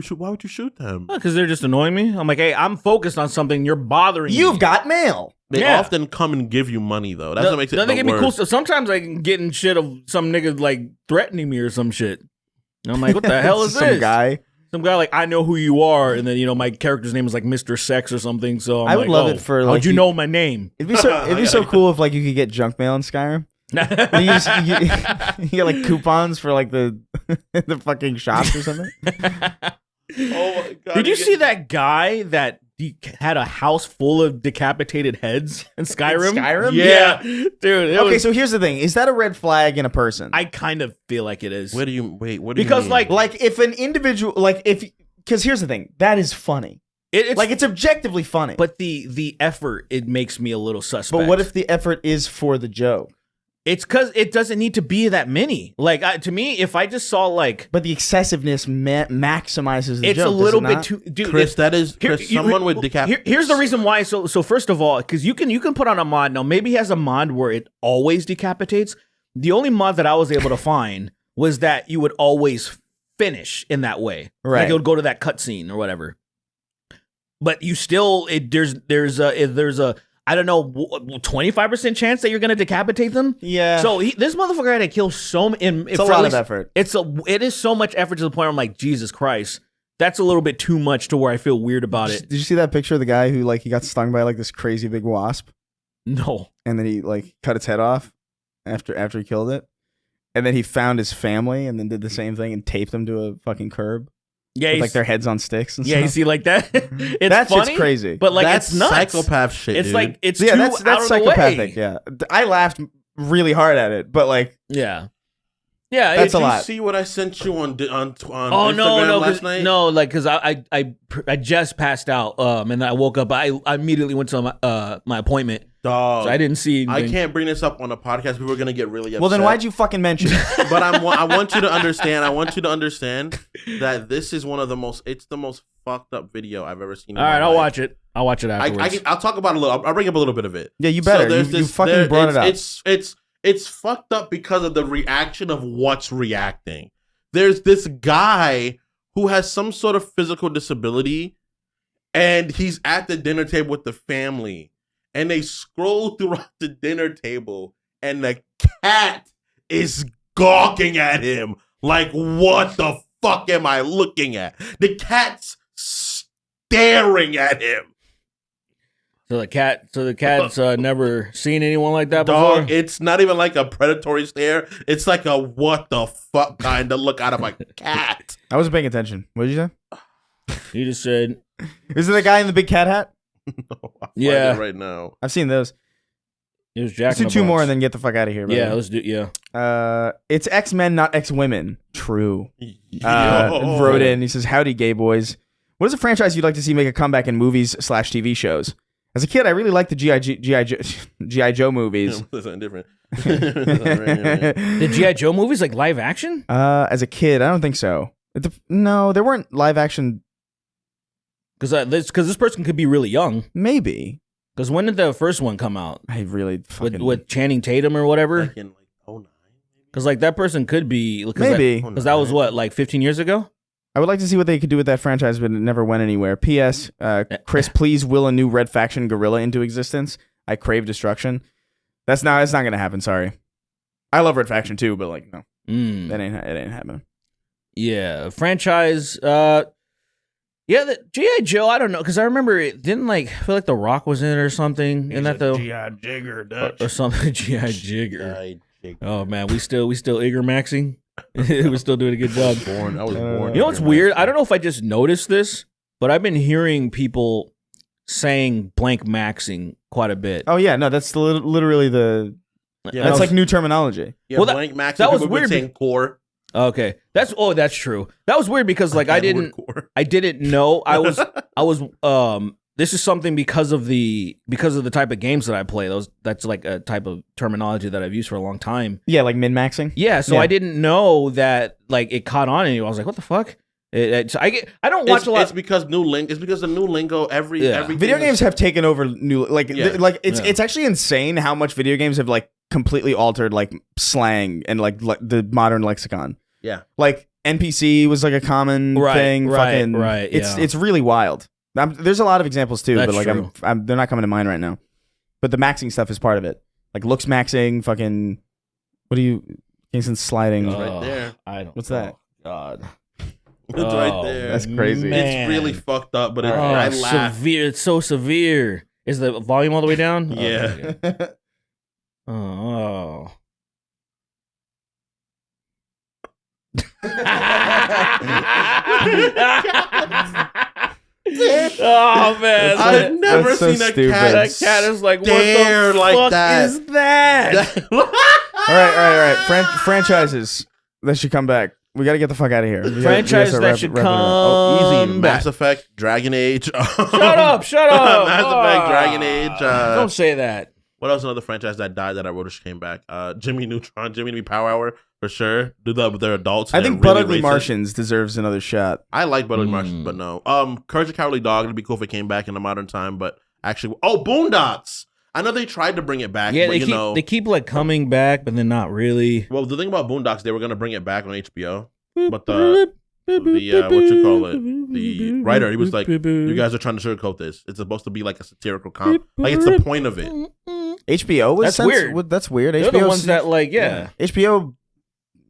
Why would you shoot them? Because they're just annoying me. I'm like, hey, I'm focused on something. You're bothering me. You've got mail. They often come and give you money though. That's what makes it. Then they give me cool stuff. Sometimes I can get in shit of some nigga like threatening me or some shit. And I'm like, what the hell is some this? Some guy like, I know who you are, and then my character's name is like Mr. Sex or something. So I would love it for how'd you know my name? It'd be so cool if like you could get junk mail in Skyrim. you get like coupons for like the fucking shops or something. Oh my god! Did you see that guy that had a house full of decapitated heads in Skyrim? Yeah, dude. Okay, so here's the thing: is that a red flag in a person? I kind of feel like it is. What do you mean? Because like if an individual because here's the thing, that is funny. It's objectively funny. But the effort, it makes me a little suspect. But what if the effort is for the joke? It's because it doesn't need to be that many. Like, to me, if I just saw like... But the excessiveness maximizes the joke. It's a little bit too... Dude, Chris, someone would decapitate... Here's the reason why. So first of all, because you can put on a mod. Now, maybe he has a mod where it always decapitates. The only mod that I was able to find was that you would always finish in that way. Right. Like, it would go to that cutscene or whatever. But you still... There's a I don't know, 25% chance that you're going to decapitate them? Yeah. So this motherfucker had to kill so many. It's a lot of effort. It is so much effort to the point where I'm like, Jesus Christ. That's a little bit too much to where I feel weird about it. Did you see that picture of the guy who like he got stung by like this crazy big wasp? No. And then he like cut its head off after he killed it. And then he found his family and then did the same thing and taped them to a fucking curb. Yeah, with, like their heads on sticks. And yeah, stuff. You see, like that. It's that funny, shit's crazy. But like, that's it's nuts. Psychopath shit. It's dude. like it's that's psychopathic. Yeah, I laughed really hard at it, but like, yeah. That's a lot. Did you see what I sent you on Instagram last night? No, like because I just passed out, and then I woke up. I immediately went to my appointment. Dog. So I didn't see anything. I can't bring this up on the podcast. People are gonna get really upset. Well, then why'd you fucking mention it? But I want you to understand. I want you to understand that this is one of the most. It's the most fucked up video I've ever seen. All right, I'll watch it. I'll watch it afterwards. I'll talk about it a little. I'll bring up a little bit of it. Yeah, you better. So you fucking brought it up. It's fucked up because of the reaction of what's reacting. There's this guy who has some sort of physical disability, and he's at the dinner table with the family. And they scroll throughout the dinner table, and the cat is gawking at him like, what the fuck am I looking at? The cat's staring at him. So the cat's never seen anyone like that before? Dog, it's not even like a predatory stare. It's like a what the fuck kind of look out of a cat. I wasn't paying attention. What did you say? You just said... Is it the guy in the big cat hat? No, yeah, right now. I've seen those. It was Jack. Let's do two more and then get the fuck out of here. Yeah, let's do. Yeah. It's X-Men, not X-Women. True. Wrote in. He says, "Howdy, gay boys. What is a franchise you'd like to see make a comeback in movies / TV shows? As a kid, I really liked the G.I. Joe movies. That's something different. The G.I. Joe movies, like live action? As a kid, I don't think so. No, there weren't live action. Because this person could be really young. Maybe. Because when did the first one come out? I really fucking... With Channing Tatum or whatever? Back in like 2009. Because like that person could be... Maybe. Because that was what, like 15 years ago? I would like to see what they could do with that franchise, but it never went anywhere. P.S. Chris, please will a new Red Faction gorilla into existence. I crave destruction. It's not going to happen, sorry. I love Red Faction too, but like, no. It ain't happening. Yeah, franchise... Yeah, the G.I. Joe, I don't know, because I remember it didn't I feel like The Rock was in it or something. Isn't that the G.I. Jigger, Dutch. Or something, G.I. Jigger. Oh man, we still Igor maxing. We're still doing a good job. I was born. You know what's weird? I don't know if I just noticed this, but I've been hearing people saying blank maxing quite a bit. Oh yeah, no, that's literally the. Yeah, that's like new terminology. Yeah, well, blank maxing. That was weird. Saying core. Okay, that's true. That was weird because like I didn't know this is something because of the type of games that I play. That's like a type of terminology that I've used for a long time. Yeah, like min-maxing. Yeah, so I didn't know that like it caught on anymore. I was like, what the fuck? I don't watch a lot. It's because new lingo. It's because the new lingo. Every video games have taken over new it's actually insane how much video games have like completely altered like slang and like the modern lexicon. Yeah, like NPC was like a common thing. It's really wild. There's a lot of examples too, but like they're not coming to mind right now. but the maxing stuff is part of it. Like looks maxing, fucking. What do you? Kingston sliding. It's right there. I don't. What's that? God. It's right there. That's crazy. Man. It's really fucked up, but I I laugh. severe. It's so severe. Is the volume all the way down? Yeah. Okay. Oh. Oh man, I've never That's so seen a stupid. cat. that cat is like, what stare the like fuck that. is that? All right. Franchises that should come back. We got to get the fuck out of here. Franchise that should come Easy. back. Mass Effect, Dragon Age. Shut up! Mass Effect, Dragon Age. Don't say that. What else? Another franchise that died that I wrote came back. Jimmy Neutron, Jimmy Power Hour for sure. Do that with their adults. I and think they're But really Ugly racist. Martians deserves another shot. I like But Ugly Martians, but no. Courage the Cowardly Dog. It'd be cool if it came back in the modern time, but actually, Boondocks. I know they tried to bring it back, Yeah, but they keep like coming back, but then not really. Well, the thing about Boondocks, they were gonna bring it back on HBO, but the what you call it, the writer, he was like, "You guys are trying to sugarcoat this. It's supposed to be like a satirical comp. Like it's the point of it." HBO was That's weird. That's weird. They're the ones that like, yeah. HBO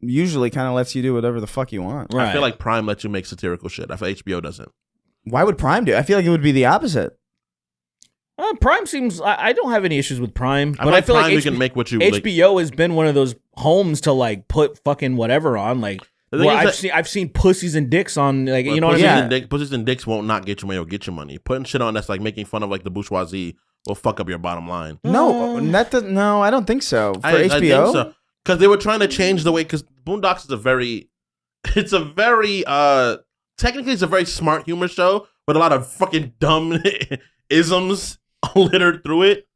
usually kind of lets you do whatever the fuck you want. Right. I feel like Prime lets you make satirical shit. I feel HBO doesn't. Why would Prime do it? I feel like it would be the opposite. Prime seems. I don't have any issues with Prime, but I feel Prime, like you can make what you like. HBO has been one of those homes to like put fucking whatever on. Like, The thing well, is I've seen pussies and dicks on. Like, you know what I mean? Pussies and dicks won't not get you money or get you money. Putting shit on that's like making fun of like the bourgeoisie will fuck up your bottom line. No, that doesn't. No, I don't think so. For HBO, I think so. Because they were trying to change the way. Because Boondocks is technically it's a very smart humor show, but a lot of fucking dumb isms littered through it.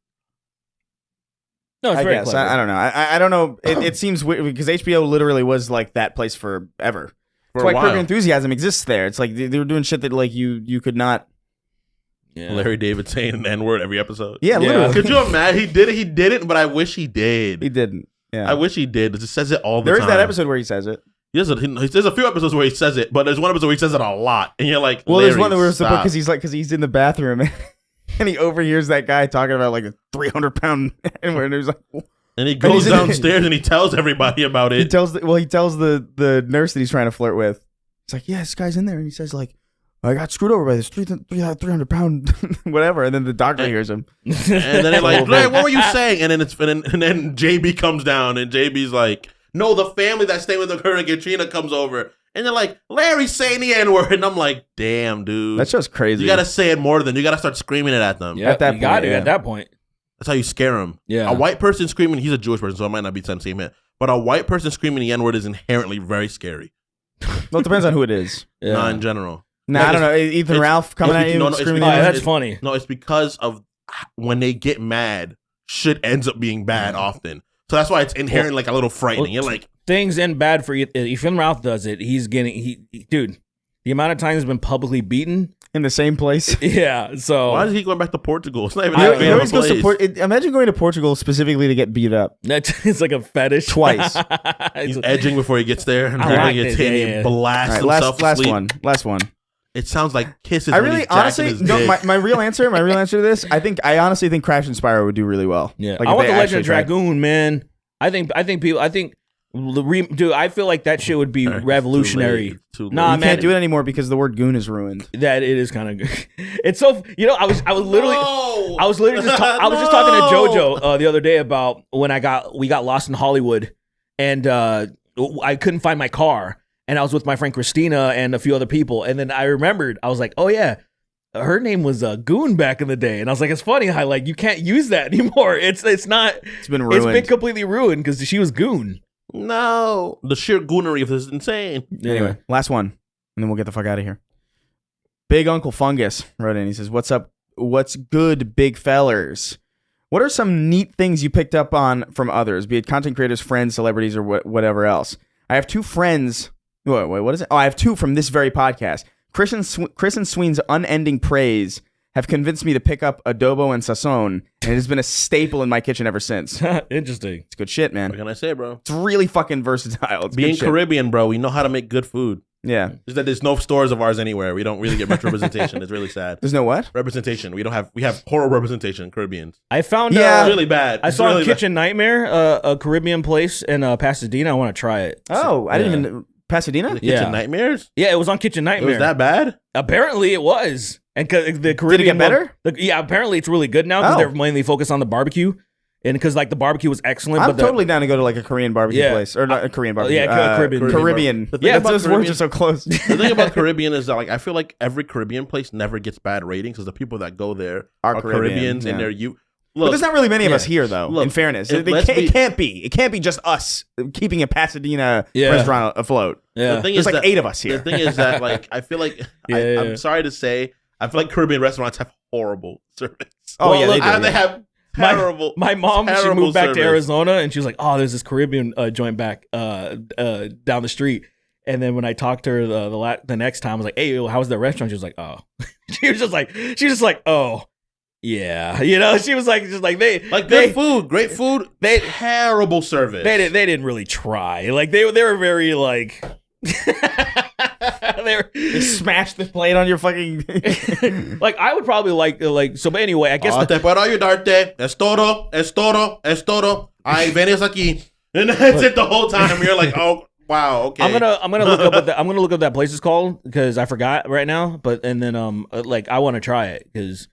No, it's I very guess. clever. I don't know. I don't know. It seems weird because HBO literally was like that place forever. That's why Curb Your Enthusiasm exists there. It's like they were doing shit that like you could not. Yeah. Larry David saying an N-word every episode. Yeah, literally. Could you imagine? He didn't, but I wish he did. He didn't. Yeah. I wish he did. It just says it all the There time. is that episode where he says it. There's a few episodes where he says it, but there's one episode where he says it a lot, and you're like, Well, Larry, there's one where it's stop. because he's in the bathroom and he overhears that guy talking about like a 300-pound N-word, and he's like. And he goes downstairs and he tells everybody about it. He tells the nurse that he's trying to flirt with. It's like, yeah, this guy's in there, and he says like, I got screwed over by this 300-pound whatever, and then the doctor hears him. And then they're like, Larry, what were you saying? And then JB comes down, and JB's like, no, the family that's staying with her and Katrina comes over. And they're like, Larry's saying the N-word. And I'm like, damn, dude. That's just crazy. You got to say it more than you got to start screaming it at them. Yeah, At that you got point, it yeah. at that point. That's how you scare them. Yeah. A white person screaming, he's a Jewish person, so it might not be the same hit. But a white person screaming the N-word is inherently very scary. Well, it depends on who it is. Yeah. Not in general. Nah, I don't know. Ethan Ralph coming at you no, and it's screaming. because- at you? That's funny. No, it's because of when they get mad, shit ends up being bad often. So that's why it's inherently like a little frightening. You're like, Things end bad for you. If Finn Ralph does it, he's getting dude. The amount of times he's been publicly beaten. In the same place. Yeah. So why is he going back to Portugal? It's not even He that big of a always goes to place. Imagine going to Portugal specifically to get beat up. it's like a fetish. Twice. He's edging before he gets there, and I like he gets it, hit, yeah, and yeah. he blasts All right, himself to sleep. last one. It sounds like kisses. I when really he's jacking honestly his no. dick. My real answer to this, I honestly think Crash and Spyro would do really well. Yeah. Like, I if want they the Legend actually of tried. Dragoon, man. I think dude, I feel like that shit would be revolutionary. Too late. Nah, You man, can't do it anymore because the word goon is ruined. that it is kind of good. It's so I was literally No! I was literally just I was just talking to JoJo the other day about when we got lost in Hollywood, and I couldn't find my car, and I was with my friend Christina and a few other people, and then I remembered, I was like, oh yeah, her name was Goon back in the day, and I was like, it's funny how like you can't use that anymore. It's not. It's been ruined. It's been completely ruined because she was Goon. No, the sheer goonery of this is insane. Anyway, last one, and then we'll get the fuck out of here. Big Uncle Fungus wrote in. He says, "What's up? What's good, big fellers? What are some neat things you picked up on from others, be it content creators, friends, celebrities, or whatever else? I have two friends. Wait, what is it? Oh, I have two from this very podcast. Chris and Sween's unending praise have convinced me to pick up adobo and sazon, and it has been a staple in my kitchen ever since. Interesting. It's good shit, man. What can I say, bro? It's really fucking versatile. It's Being good shit. Caribbean, bro, we know how to make good food. Yeah. Is that there's no stores of ours anywhere. We don't really get much representation. It's really sad. There's no what? Representation. We have horrible representation in Caribbeans. I found it's really bad. I saw really Kitchen Nightmare, a Caribbean place in Pasadena. I want to try it. Oh, I didn't even Pasadena? The Kitchen Nightmares? Yeah, it was on Kitchen Nightmare. It was that bad? Apparently it was. And the Caribbean Did it get better? Apparently it's really good now because they're mainly focused on the barbecue. And because like the barbecue was excellent. I'm totally down to go to like a Korean barbecue place. Or not a Korean barbecue. Caribbean. Those words are so close. The thing about Caribbean is that like I feel like every Caribbean place never gets bad ratings because the people that go there are Caribbeans and they're Look, but there's not really many of us here, though. Look, in fairness, it can't be. It can't be just us keeping a Pasadena restaurant afloat. The thing there's is like 8 of us here. The thing is that, like, I feel like I'm sorry to say, I feel like Caribbean restaurants have horrible service. Oh well, yeah, they have terrible. My mom, she moved back to Arizona, and she was like, "Oh, there's this Caribbean joint back down the street." And then when I talked to her the next time, I was like, "Hey, how's that restaurant?" She was like, "Oh," she was just like, "Oh." Yeah, you know, she was like, good food, great food. They terrible service. They didn't really try. Like they were very like. They smashed the plate on your fucking. Like I would probably like so. But anyway, I guess. Te puedo ayudarte. Es todo. Ay, vienes aquí, and that's it the whole time. You're like, oh. Wow. Okay. I'm gonna look up what that place is called because I forgot right now. But and then like I want to try it because.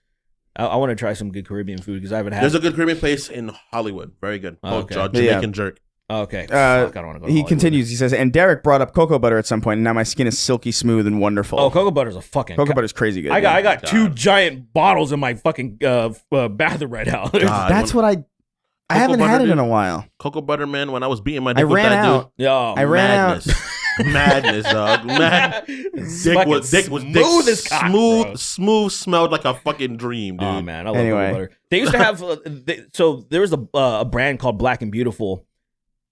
I want to try some good Caribbean food because I haven't had. There's a good Caribbean place in Hollywood. Very good. Jamaican jerk. Okay. Fuck, I don't want to go to He continues. He says, and Derek brought up cocoa butter at some point, and now my skin is silky smooth and wonderful. Oh, cocoa butter's cocoa butter's crazy good. I got 2 giant bottles in my fucking bathroom right now. That's what I haven't had it in a while. Cocoa butter, man. When I was beating my dick with that dude. Yo, I ran out. Madness, dog. Dick was smooth, smelled like a fucking dream, dude. Oh man, I love cocoa butter. They used to have so there was a brand called Black and Beautiful.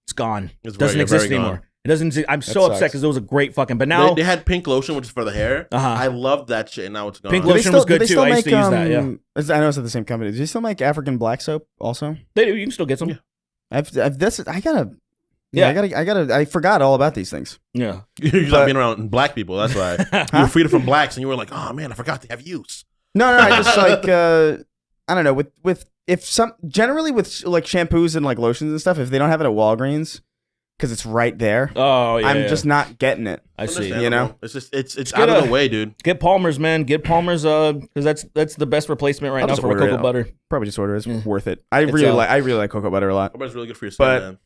It's gone. It doesn't exist anymore. Gone. It doesn't exist. I'm so upset because it was a great fucking. But now they had pink lotion, which is for the hair. I loved that shit, and now it's gone. Pink lotion was good too. I used to use that. Yeah, I know it's at the same company. Do they still make African black soap? Also, they do. You can still get some. Yeah. I forgot all about these things. Yeah. You're just not being around black people. That's why. You were freed from blacks and you were like, oh man, I forgot they have use. No. I just like, I don't know, generally with like shampoos and like lotions and stuff, if they don't have it at Walgreens, because it's right there. Oh, yeah. I'm just not getting it. I see. You know? It's just, it's out of the way, dude. Get Palmer's, man. Get Palmer's, because that's the best replacement right now for cocoa butter. Probably just order it. It's worth it. I really like cocoa butter a lot. Cocoa butter's really good for your skin, man.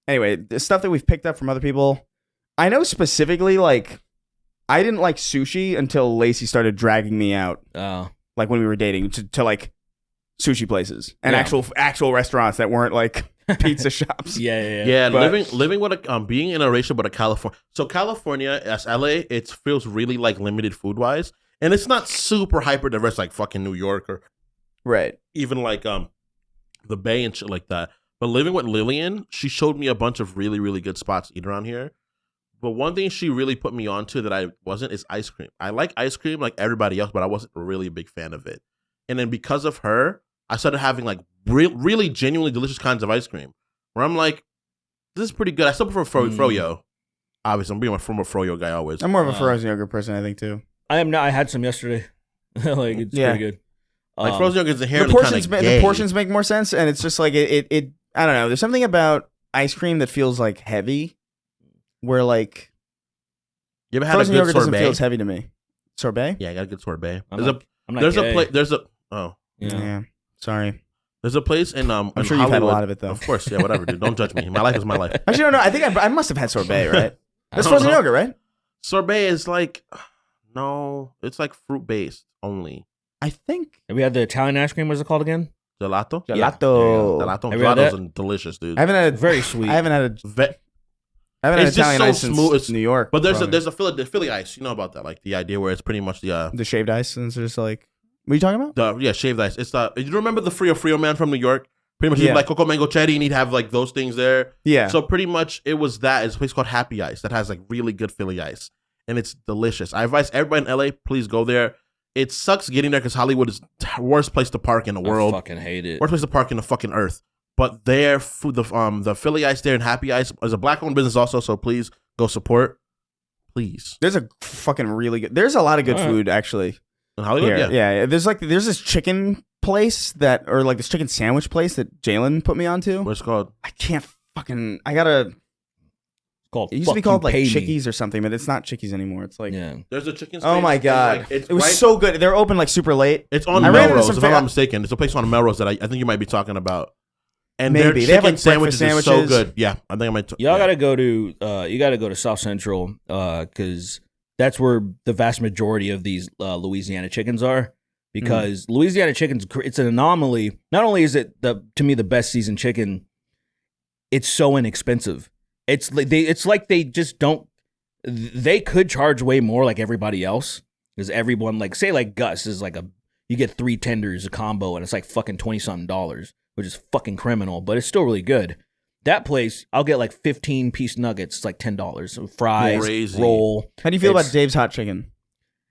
Anyway, the stuff that we've picked up from other people, I know specifically, like, I didn't like sushi until Lacey started dragging me out. Oh. Like, when we were dating, to like, sushi places. And actual restaurants that weren't, like, pizza shops. Yeah. Living with a, being in a relationship with a California. So, California, as LA, it feels really, like, limited food-wise. And it's not super hyper-diverse like fucking New York or... Right. Even, like, the Bay and shit like that. But living with Lillian, she showed me a bunch of really, really good spots to eat around here. But one thing she really put me onto that I wasn't is ice cream. I like ice cream like everybody else, but I wasn't really a big fan of it. And then because of her, I started having like really genuinely delicious kinds of ice cream. Where I'm like, this is pretty good. I still prefer froyo. Obviously, I'm being a froyo guy always. I'm more of a frozen yogurt person, I think, too. I am not. I had some yesterday. Like, it's pretty good. Like frozen yogurt is inherently kind of gay. The portions make more sense, and it's just like it I don't know. There's something about ice cream that feels like heavy, where like you ever had frozen a good yogurt sorbet? Doesn't feel as heavy to me. Sorbet? Yeah, I got a good sorbet. Sorry. There's a place in I'm in sure Hollywood. You've had a lot of it though. Of course, yeah, whatever, dude. Don't judge me. My life is my life. Actually, no. I think I must have had sorbet, right? That's frozen yogurt, right? Sorbet is like it's like fruit based only. I think. Have we had the Italian ice cream? What's it called again? Gelato. Gelato is delicious, dude. I haven't had very sweet. I haven't had Italian ice since New York. But there's a Philly ice. You know about that? Like the idea where it's pretty much the shaved ice, and it's just like, what are you talking about? Shaved ice. It's you remember the Frio man from New York? Pretty much, he'd like cocoa mango cherry, and he'd have like those things there. Yeah. So pretty much, it was that. It's a place called Happy Ice that has like really good Philly ice, and it's delicious. I advise everybody in LA, please go there. It sucks getting there because Hollywood is the worst place to park in the world. I fucking hate it. Worst place to park in the fucking earth. But their food, the Philly Ice there and Happy Ice is a black-owned business also, so please go support. please. There's a fucking really good. There's a lot of good food actually. In Hollywood, yeah. There's this chicken place or like this chicken sandwich place that Jalen put me onto. What's it called? I can't fucking. I gotta. Called It used to be called like Chickies or something, but it's not Chickies anymore. It's like there's a chicken. Oh my god, it was so good. They're open like super late. It's on Melrose, if I'm not mistaken. It's a place on Melrose that I think you might be talking about. And maybe their they have chicken like sandwiches are so good. Yeah, I think I might. Y'all gotta go to South Central because that's where the vast majority of these Louisiana chickens are. Because Louisiana chickens, it's an anomaly. Not only is it to me the best seasoned chicken, it's so inexpensive. It's like they just don't. They could charge way more like everybody else because everyone say Gus is you get 3 tenders a combo and it's like fucking $20-something, which is fucking criminal, but it's still really good. That place, I'll get like 15-piece nuggets. It's like $10. Fries, Crazy. Roll. How do you feel about Dave's hot chicken?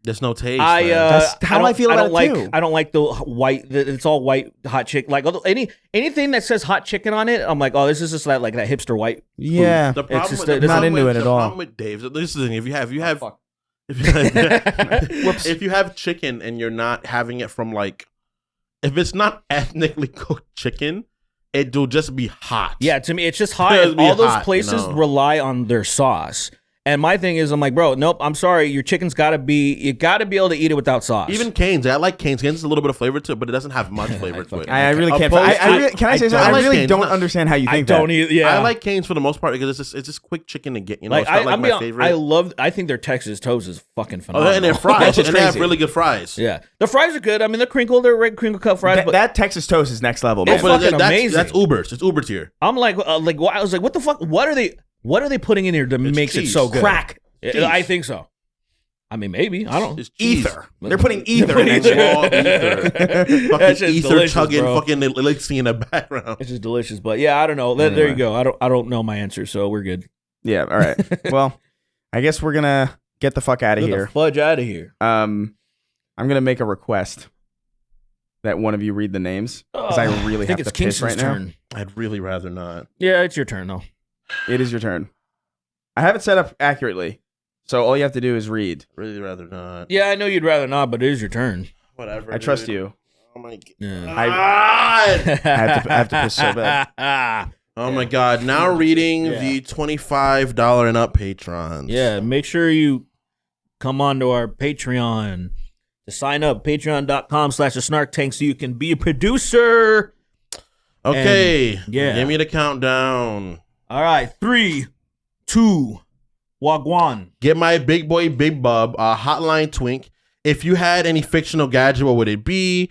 There's no taste. How do I feel about it too? I don't like the white. It's all white hot chicken. Like anything that says hot chicken on it, I'm like, oh, this is just that hipster white. Yeah, the problem just, with, I'm not into it at all. The problem with Dave's, this is the thing. If you have chicken and you're not having it from if it's not ethnically cooked chicken, it'll just be hot. Yeah, to me, it's just hot. And all those places rely on their sauce. And my thing is, I'm like, bro, nope, I'm sorry. Your chicken's you gotta be able to eat it without sauce. Even Cane's, I like Cane's. Cane's has a little bit of flavor to it, but it doesn't have much flavor to it. I really can't. Can I say something? I really don't understand how you think that. I like Cane's for the most part because it's just quick chicken to get. It's not my favorite. I think their Texas toast is fucking phenomenal. And their fries, and they have really good fries. Yeah, the fries are good. I mean, they're red crinkle cut fries. That Texas toast is next level. It's fucking amazing. That's Uber's. It's Uber's here. I'm I was like, what the fuck? What are they putting in here that makes it so good? Crack. I think so. I mean, maybe. I don't. It's ether. They're putting ether in it. Ether. Fucking ether chugging, fucking elixir in the background. It's just delicious. But yeah, I don't know. Anyway. There you go. I don't know my answer, so we're good. Yeah. All right. Well, I guess we're gonna get the fuck out of here. Get the fudge out of here. I'm gonna make a request that one of you read the names because I really have to piss right now. I'd really rather not. Yeah, it's your turn though. It is your turn. I have it set up accurately. So all you have to do is read. Really rather not. Yeah, I know you'd rather not, but it is your turn. Whatever. I trust you. Oh my god. Yeah. I have to piss so bad. Oh my god. Now reading the $25 and up patrons. Yeah, make sure you come on to our Patreon to sign up. Patreon.com/thesnarktank so you can be a producer. Okay. Give me the countdown. All right. 3, 2, Wagwan. Get my big boy, Big Bub, Hotline Twink. If you had any fictional gadget, what would it be?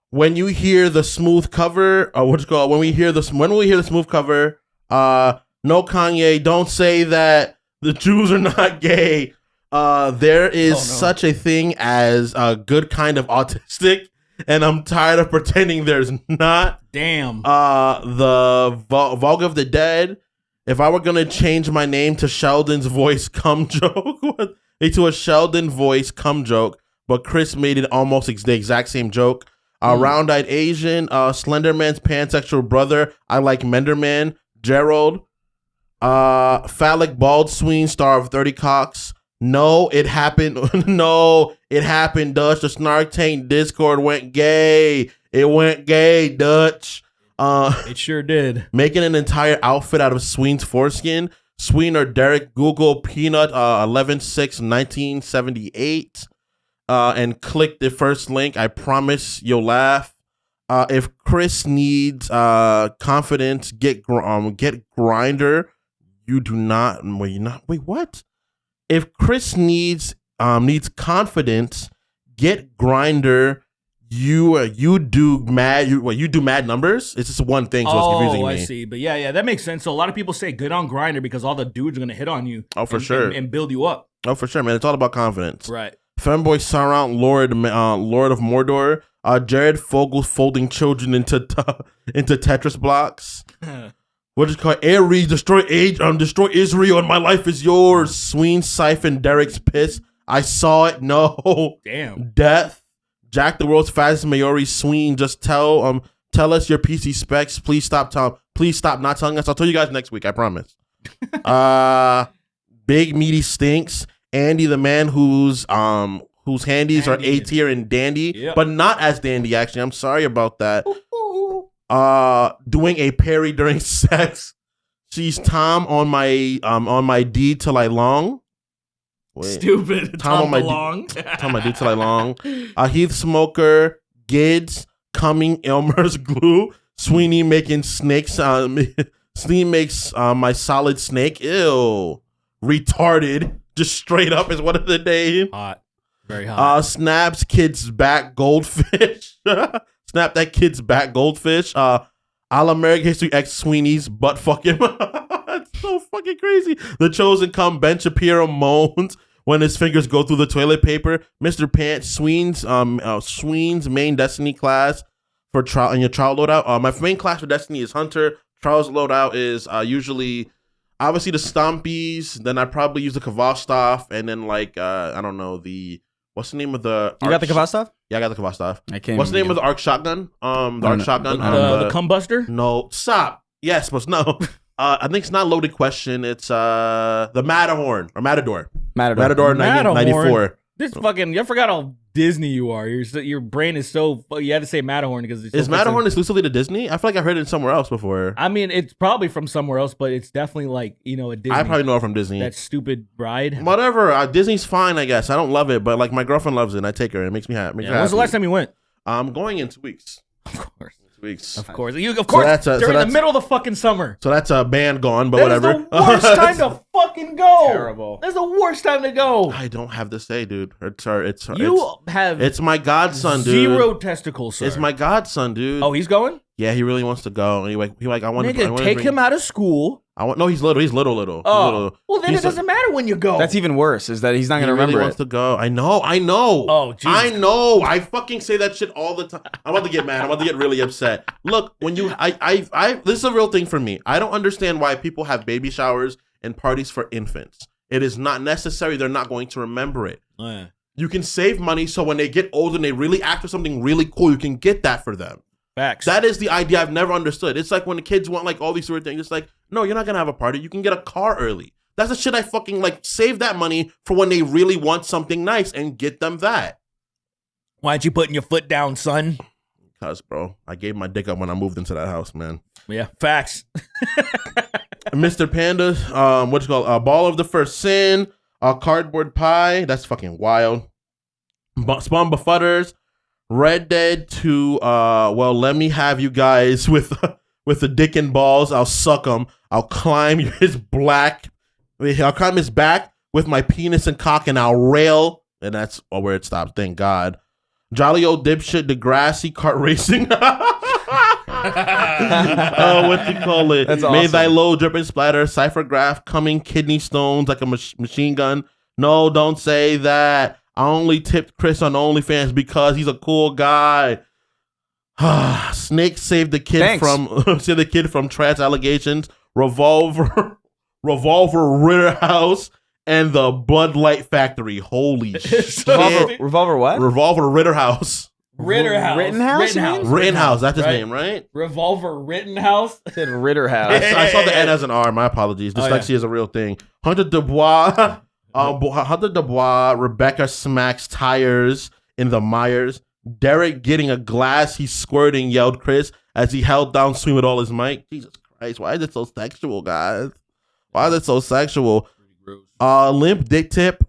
When you hear the smooth cover, when we hear the smooth cover, no Kanye, don't say that the Jews are not gay. There is such a thing as a good kind of autistic, and I'm tired of pretending there's not. Damn. The Vogue of the Dead. If I were gonna change my name to Sheldon's voice cum joke, to a Sheldon voice cum joke, but Chris made it almost the exact same joke. Round-eyed Asian, Slenderman's pansexual brother. I like Menderman. Gerald. Phallic bald swing, star of 30 cocks. No, it happened. No, it happened. Dutch. The Snark Tank Discord went gay. It went gay, Dutch. It sure did. Making an entire outfit out of Sween's foreskin. Sween or Derek, Google Peanut 11/6/1978 and click the first link. I promise you'll laugh. If Chris needs confidence, get Grindr. You do not. Wait, what? If Chris needs confidence, get Grindr. You do mad numbers? It's just one thing, so it's confusing me. Oh, I see. But yeah, that makes sense. So a lot of people say good on Grindr because all the dudes are gonna hit on you. Oh, for sure. And build you up. Oh, for sure, man. It's all about confidence. Right. Femboy Sauron, Lord of Mordor. Jared Fogle folding children into Tetris blocks. What is it called? Ares, destroy Israel, and my life is yours. Sween siphon Derek's piss. I saw it. No. Damn. Death. Jack the world's fastest Maori. Sween. Just tell us your PC specs. Please stop not telling us. I'll tell you guys next week. I promise. Big meaty stinks. Andy, the man whose handies are A tier and dandy, but not as dandy. Actually, I'm sorry about that. Doing a parry during sex. She's Tom on my D till I long. Wait. Stupid. Tom on my long. Tom on my D till I long. Heath Smoker, Gids, Cumming, Elmer's glue. Sweeney making snakes. Sweeney makes my solid snake. Ew. Retarded. Just straight up is one of the names. Hot. Very hot. Snaps kid's back goldfish. Snap that kid's back goldfish. All American History X Sweeney's butt fucking. It's so fucking crazy. The Chosen come. Ben Shapiro moans when his fingers go through the toilet paper. Mr. Pants Sween's main Destiny class for trial in your trial loadout. My main class for Destiny is Hunter. Trials loadout is usually obviously the Stompies. Then I probably use the Kavastov, and then I don't know what's the name of the. You got the Kavastov? Yeah, I got the Kavastov. I can't. What's the name of the arc shotgun? Shotgun. The Cumbuster? No, stop. Yes, but no. I think it's not a loaded question. It's the Matterhorn or Matador. Matador 1994. This fucking, you forgot how Disney you are. Your brain is so, you had to say Matterhorn because it's so Is Matterhorn exclusively to Disney? I feel like I heard it somewhere else before. I mean, it's probably from somewhere else, but it's definitely a Disney. I probably know it from Disney. That stupid bride. Whatever. Disney's fine, I guess. I don't love it, but my girlfriend loves it and I take her and it makes me happy. When's the last time you went? I'm going in 2 weeks. Of course. 2 weeks. Of course. During the middle of the fucking summer. So that's a band gone, but whatever. That's the worst time to fucking go. Terrible. That's the worst time to go. I don't have to say, dude. It's my godson, dude. Zero testicles, sir. It's my godson, dude. Oh, he's going? Yeah, he really wants to go. I want Nigga, take him out of school. No, he's little. He's little. Oh, well, then it doesn't matter when you go. That's even worse. Is that he's not going to remember really wants to go. I know. Oh, Jesus. I know. I fucking say that shit all the time. I'm about to get mad. I'm about to get really upset. Look, when you, this is a real thing for me. I don't understand why people have baby showers and parties for infants. It is not necessary. They're not going to remember it. Oh, yeah. You can save money so when they get older and they really act for something really cool, you can get that for them. Facts. That is the idea I've never understood. It's like when the kids want all these sort of things. It's like, no, you're not going to have a party. You can get a car early. That's the shit I fucking save that money for when they really want something nice and get them that. Why aren't you putting your foot down, son? Because, bro, I gave my dick up when I moved into that house, man. Yeah, facts. Mr. Panda, what's it called? Ball of the First Sin, Cardboard Pie. That's fucking wild. Spawn Befudders. Red Dead to let me have you guys with the dick and balls. I'll suck them. I'll climb his back with my penis and cock, and I'll rail. And that's where it stops. Thank God. Jolly old dipshit Degrassi kart racing. What you call it? That's May awesome. thy low drip and splatter. Cyphergraph coming kidney stones like a machine gun. No, don't say that. I only tipped Chris on OnlyFans because he's a cool guy. Snake saved the kid from trans allegations. Revolver Ritterhouse and the Bud Light Factory. Holy shit! Revolver what? Revolver Ritterhouse. Rittenhouse. That's his name, right? Revolver Rittenhouse. I said Ritterhouse. I saw the N as an R. My apologies. Dyslexia is a real thing. Hunter Dubois. Hunter Dubois, Rebecca smacks tires in the Myers. Derek getting a glass, he's squirting, yelled Chris as he held down swing with all his mic. Jesus Christ, why is it so sexual, guys? Why is it so sexual? Limp dick tip.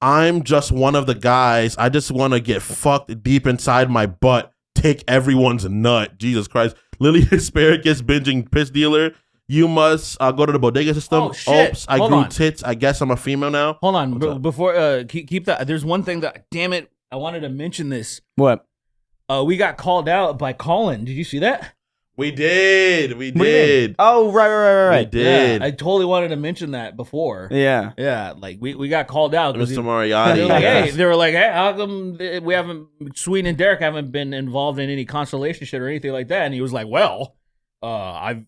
I'm just one of the guys. I just want to get fucked deep inside my butt. Take everyone's nut. Jesus Christ. Lily Asparagus binging piss dealer. You must go to the bodega system. Oh, shit. Oops, I grew tits. I guess I'm a female now. Hold on. Before, keep that. There's one thing that, damn it, I wanted to mention this. What? We got called out by Colin. Did you see that? We did. Oh, right. We did. Yeah, I totally wanted to mention that before. Yeah. Yeah, we got called out. Mr. Moriarty. They were like, hey, how come Sweet and Derek haven't been involved in any constellation shit or anything like that? And he was like, well, I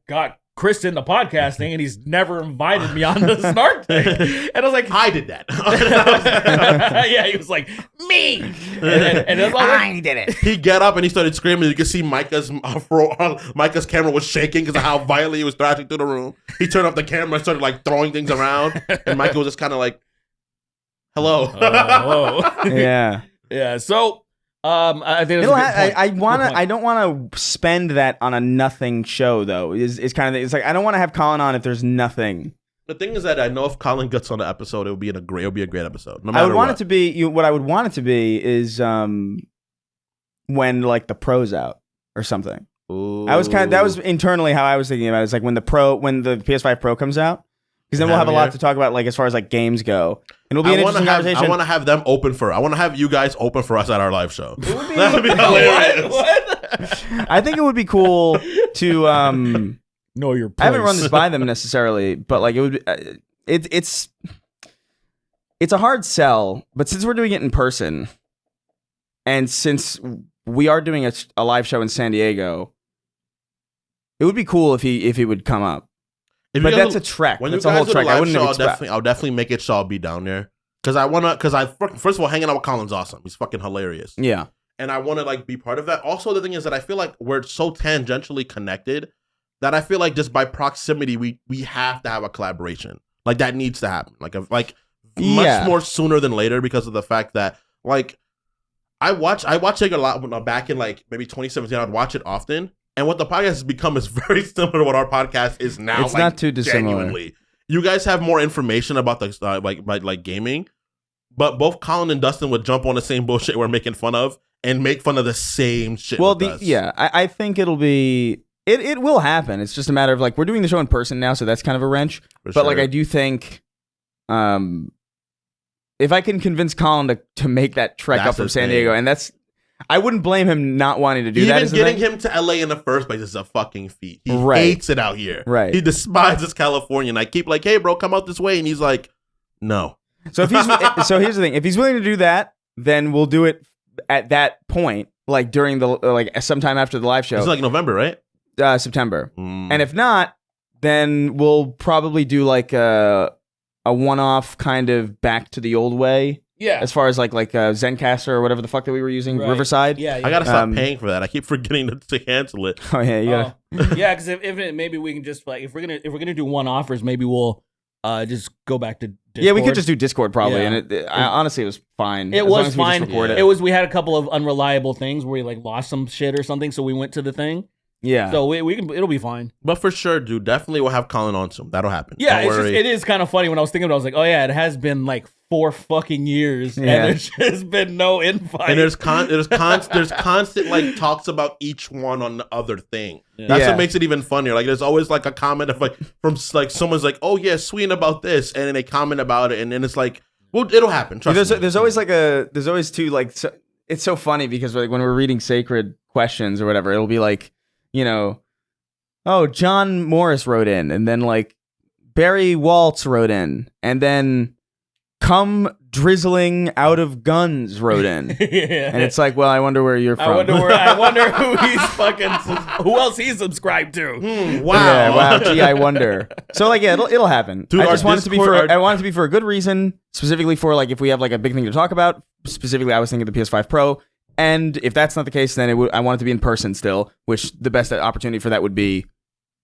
got Chris into podcasting, and he's never invited me on the Snark thing. And I was like, I did that. yeah, he was like, me. And I was like, I did it. He got up and he started screaming. You could see Micah's camera was shaking because of how violently he was thrashing through the room. He turned off the camera and started like throwing things around. And Micah was just kind of like, hello. Hello. Yeah. Yeah. So, I think I don't want to spend that on a nothing show though. Is kind of it's like I don't want to have Colin on if there's nothing. The thing is that I know if Colin gets on the episode, it'll be a great episode. No matter I would want what. it to be what I would want it to be is when like the pro's out or something. Ooh. That was internally how I was thinking about it. It's like when the PS5 Pro comes out. Because then we'll have a lot to talk about, like as far as like games go, and it'll be an interesting conversation. I want to have them open for. I want to have you guys open for us at our live show. That would be hilarious. What? I think it would be cool to know your place. I haven't run this by them necessarily, but like it would. It's a hard sell, but since we're doing it in person, and since we are doing a live show in San Diego, it would be cool if he would come up. But that's a trek. That's a whole trek. I wouldn't expect. I'll definitely make it so I'll be down there because first of all, hanging out with Colin's awesome. He's fucking hilarious. Yeah, and I want to like be part of that. Also, the thing is that I feel like we're so tangentially connected that I feel like just by proximity we have to have a collaboration. Like that needs to happen. Much more sooner than later because of the fact that like I watched it a lot when back in like maybe 2017. I'd watch it often. And what the podcast has become is very similar to what our podcast is now. It's like, not too dissimilar. Genuinely. You guys have more information about the like gaming, but both Colin and Dustin would jump on the same bullshit we're making fun of and make fun of the same shit. Well, I think it'll be it will happen. It's just a matter of like we're doing the show in person now, so that's kind of a wrench. But like I do think, if I can convince Colin to make that trek up from San Diego, and I wouldn't blame him not wanting to do that. Even getting him to LA in the first place is a fucking feat. He hates it out here. Right. He despises California. And I keep like, hey, bro, come out this way. And he's like, no. So if so here's the thing. If he's willing to do that, then we'll do it at that point, like during the sometime after the live show. It's like November, right? September. And if not, then we'll probably do like a one-off kind of back to the old way. Yeah. As far as like Zencaster or whatever the fuck that we were using, right. Riverside. Yeah. I gotta stop paying for that. I keep forgetting to cancel it. Oh yeah, you gotta. Yeah, because if maybe we can just like if we're gonna do one offers, maybe we'll just go back to Discord. Yeah, we could just do Discord probably, and honestly it was fine. It was fine. It was. We had a couple of unreliable things where we like lost some shit or something, so we went to the thing. Yeah. So we can. It'll be fine. But for sure, dude, definitely we'll have Colin on soon. That'll happen. Yeah, it is kind of funny when I was thinking about it, I was like, oh yeah, it has been like 4 fucking years, and there's just been no invite. And there's constant like talks about each one on the other thing. Yeah. That's what makes it even funnier. Like there's always like a comment of like from like someone's like, oh yeah, sweet about this, and then they comment about it, and then it's like, well, it'll happen. Trust me. There's always two like it's so funny because like when we're reading sacred questions or whatever, it'll be like, you know, oh, John Morris wrote in, and then like Barry Waltz wrote in, and then come drizzling out of guns wrote in. And it's like, well, I wonder where you're from. I wonder who else he's subscribed to. Wow. Yeah, wow. Gee, I wonder. So like, yeah, it'll happen. Dude, I want it to be for a good reason, specifically for like if we have like a big thing to talk about. Specifically, I was thinking the PS5 Pro. And if that's not the case, then I want it to be in person still, which the best opportunity for that would be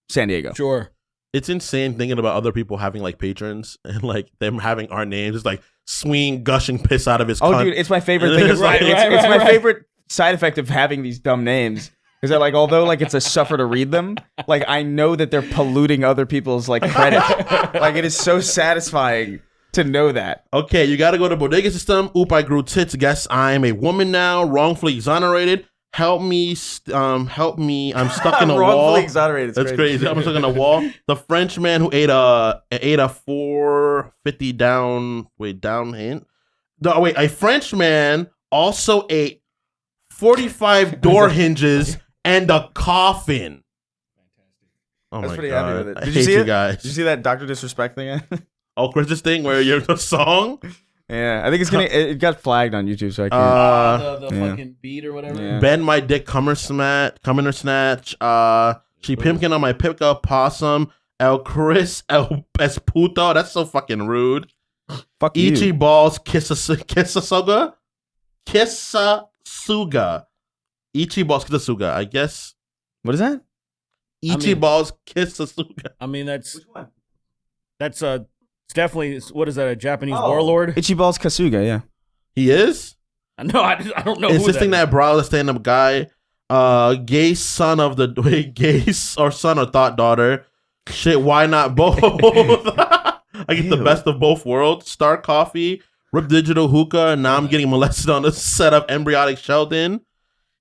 San Diego. Sure. It's insane thinking about other people having like patrons and like them having our names. It's like Sween gushing piss out of his cunt. Dude, it's my favorite thing. It's my favorite side effect of having these dumb names. Is that like, although like it's a suffer to read them, like I know that they're polluting other people's like credit. Like it is so satisfying to know that. Okay, you got to go to Bodega System. Oop, I grew tits. Guess I'm a woman now. Wrongfully exonerated. Help me. Help me. I'm stuck in a wall. Wrongfully exonerated. That's crazy. I'm stuck in a wall. The French man who ate a 450 down. Wait, down hint. A French man also ate 45 door hinges and a coffin. Oh I was my pretty god! happy with it. I hate you guys. Did you see that Dr. Disrespect thing? Oh, Chris's thing where you're the song. Yeah, I think it got flagged on YouTube, so I can't. The fucking beat or whatever. Yeah. Bend my dick, come or snatch. She pimping on my pickup possum. El Chris El Esputo. That's so fucking rude. Fuck you. Ichi balls Kisasuga. Kisasuga. Ichi balls Kisasuga. I guess. What is that? Ichi balls Kisasuga. I mean, that's it's definitely, what is that, a Japanese warlord? Ichibal's Kasuga, yeah. He is? No, I don't know. Insisting that Brow the stand-up guy, gay son or thought daughter. Shit, why not both? I get the best of both worlds. Star Coffee, Rip Digital Hookah, and now I'm getting molested on the set of Embryonic Sheldon.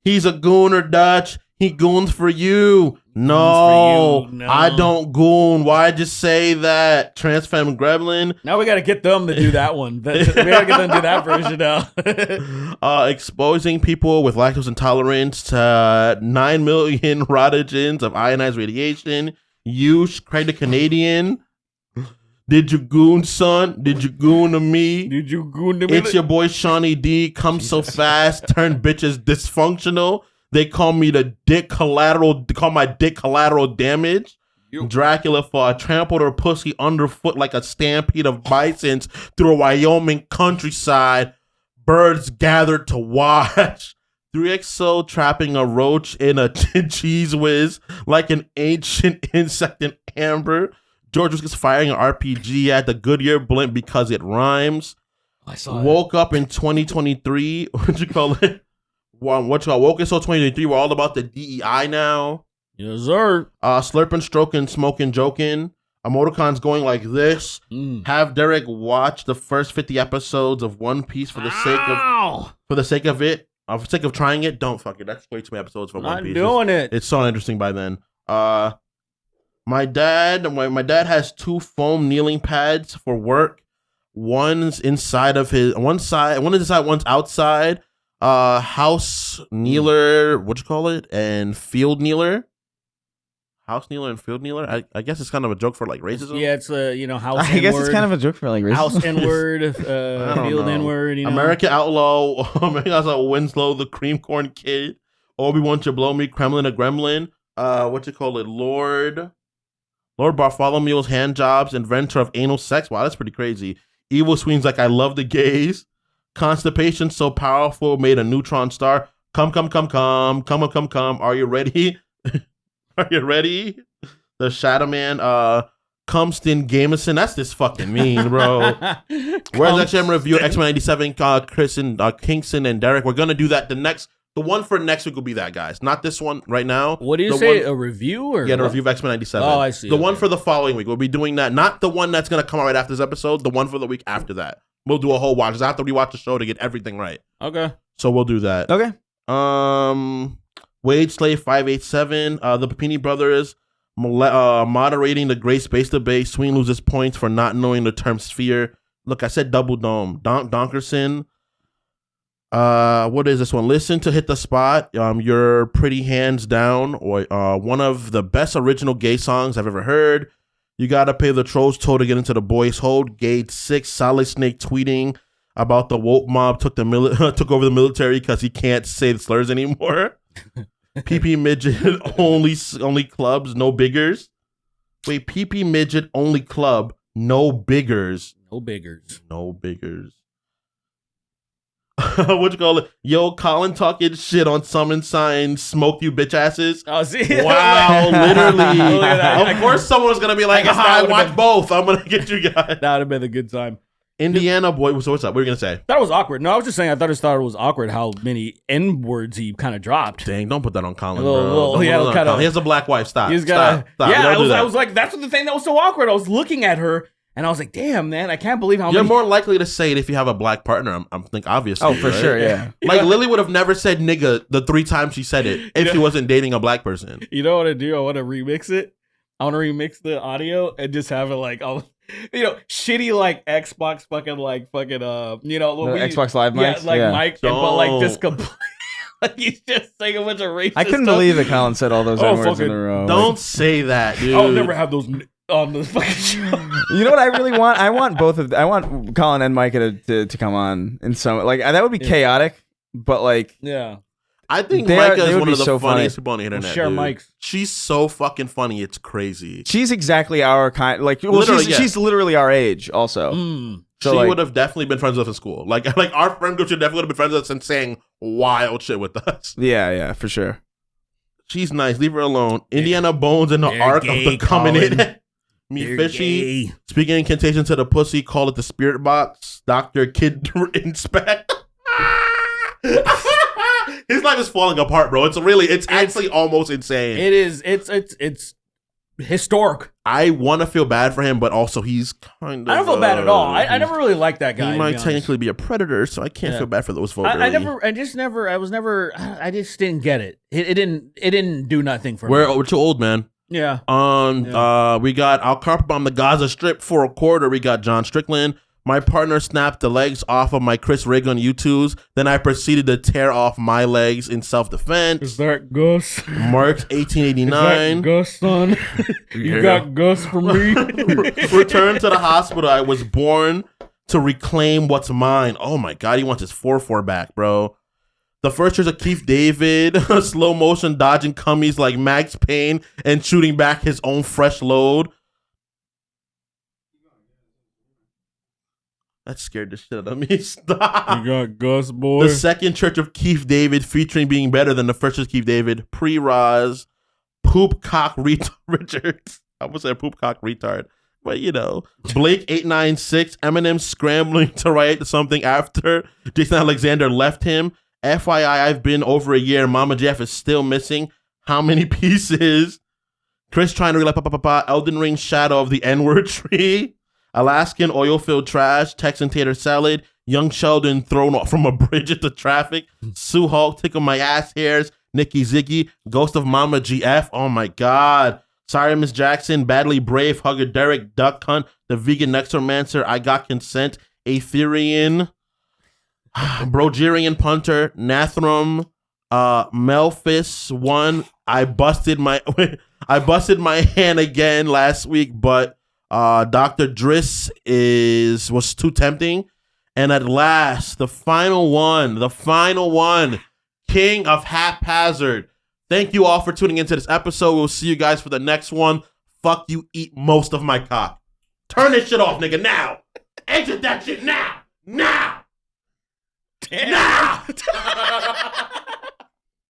He's a gooner, Dutch. He goons for you. No, I don't goon. Why just say that? Transfem Gremlin. Now we got to get them to do that one. We got to get them to do that version now. Exposing people with lactose intolerance to 9 million rotagens of ionized radiation. You, Craig the Canadian. Did you goon, son? Did you goon to me? Did you goon to me? It's your boy Shawnee D. Come so fast, turn bitches dysfunctional. They call me the dick collateral. They call my dick collateral damage. Dracula for I trampled her pussy underfoot like a stampede of bisons through a Wyoming countryside. Birds gathered to watch. 3XO trapping a roach in a cheese whiz like an ancient insect in amber. George was just firing an RPG at the Goodyear blimp because it rhymes. I saw Woke up in 2023. What'd you call it? Woke in 2023. We're all about the DEI now. Yes, sir. Slurping, stroking, smoking, joking. Emoticon's going like this. Have Derek watch the first 50 episodes of One Piece for the sake of it. For the sake of trying it. Don't fuck it. That's way too many episodes for One Piece. Not doing it. It's so interesting by then. My dad has 2 foam kneeling pads for work. One's inside of one's outside. House kneeler, and field kneeler. House kneeler and field kneeler. I guess it's kind of a joke for like racism. Yeah, it's house. I guess it's kind of a joke for like racism. House N-word, field N-word. American Outlaw, American Outlaw Winslow, the Cream Corn Kid, Obi-Wan should blow me, Kremlin a Gremlin. Lord Bartholomew's hand jobs, inventor of anal sex. Wow, that's pretty crazy. Evil Sween's like I love the gays. Constipation so powerful made a neutron star. Come. Are you ready? Are you ready? The Shadow Man, Cumston Gamerson. That's just fucking mean, bro. Where's XM review? X-Men 97, Chris and Kingston and Derek. We're gonna do that. The one for next week will be that, guys. Not this one right now. What do you say? A review or the review of X-Men 97. Oh, I see. The one for the following week. We'll be doing that. Not the one that's gonna come out right after this episode. The one for the week after that. We'll do a whole watch. Just after we watch the show to get everything right. Okay. So we'll do that. Okay. Wage Slave 587. The Papini brothers moderating the great space debate. Sween loses points for not knowing the term sphere. Look, I said double dome. Donkerson. What is this one? Listen to Hit the Spot. Your pretty hands down, or one of the best original gay songs I've ever heard. You gotta pay the trolls toll to get into the boys' hold. Gate 6, Solid Snake tweeting about the woke mob took over the military because he can't say the slurs anymore. PP midget only clubs, no biggers. Wait, PP midget only club, no biggers. No biggers. No biggers. What you call it? Yo, Colin talking shit on summon signs, smoke you bitch asses. Oh, see? Wow, literally. Of course someone was going to be like, I watch both. I'm going to get you guys. That would have been a good time. Indiana boy, so what's up? What were you going to say? That was awkward. No, I was just saying I thought it was awkward how many N-words he kind of dropped. Dang, don't put that on Colin, bro. He has a black wife. Stop. Stop. Yeah, I was like, that's what the thing that was so awkward. I was looking at her. And I was like, damn, man, I can't believe how You're more likely to say it if you have a black partner, I think, obviously. Oh, for sure, yeah. Like, Lily would have never said nigga the 3 times she said it if she wasn't dating a black person. You know what I do? I want to remix it. I want to remix the audio and just have it like, shitty like Xbox fucking Xbox Live mics? Yeah, like mic, but like just complete. Like he's just saying a bunch of racist I couldn't believe that Colin said all those N-words in a row. Don't say that, dude. I'll never have those on the fucking show. You know what I really want? I want Colin and Micah to come on in some that would be chaotic, but like I think Micah is one of the so funniest people on the internet. Share dude. mics. She's so fucking funny. It's crazy. She's exactly our kind. Like, well, she's literally our age, also. So she would have definitely been friends with us in school. Like our friend group should definitely would have been friends with us and saying wild shit with us. Yeah, for sure. She's nice. Leave her alone. Indiana Bones and the Ark of the Coming In. Me Fishy. Gay. Speaking incantation to the pussy, call it the spirit box. Dr. Kid Inspect. His life is falling apart, bro. It's actually almost insane. It is. It's historic. I want to feel bad for him, but also he's kind of. I don't feel bad at all. I never really liked that guy. He might technically be a predator, so I can't feel bad for those folks. I just didn't get it. It didn't do nothing for me. We're too old, man. Yeah. We got I'll carpet bomb the Gaza Strip for a quarter. We got John Strickland. My partner snapped the legs off of my Chris Rig on U2s. Then I proceeded to tear off my legs in self-defense. Is that Gus? Marked 1889. Is that Gus, son? You got Gus for me? Return to the hospital. I was born to reclaim what's mine. Oh my God, he wants his 4-4 back, bro. The first years of Keith David, slow motion dodging cummies like Max Payne and shooting back his own fresh load. That scared the shit out of me. Stop. You got Gus, boy. The second church of Keith David featuring being better than the first church of Keith David. Pre-Roz. Poop cock Richards. I would say poop cock retard. But you know. Blake 896. Eminem scrambling to write something after Jason Alexander left him. FYI, I've been over a year. Mama Jeff is still missing. How many pieces? Chris trying to relate Elden Ring shadow of the N-word tree. Alaskan oil-filled trash, Texan tater salad, young Sheldon thrown off from a bridge into traffic, Sue Hulk tickle my ass hairs, Nikki Ziggy, Ghost of Mama GF, oh my God, sorry Miss Jackson, Badly Brave, Hugger Derek, Duck Hunt, The Vegan Necromancer, I Got Consent, Aetherian, Brogerian Punter, Nathram, Melphis 1, I busted my hand again last week, but Dr. Driss was too tempting. And at last, the final one, King of Haphazard. Thank you all for tuning into this episode. We'll see you guys for the next one. Fuck you, eat most of my cock. Turn this shit off, nigga, now. Exit that shit now. Now. Now.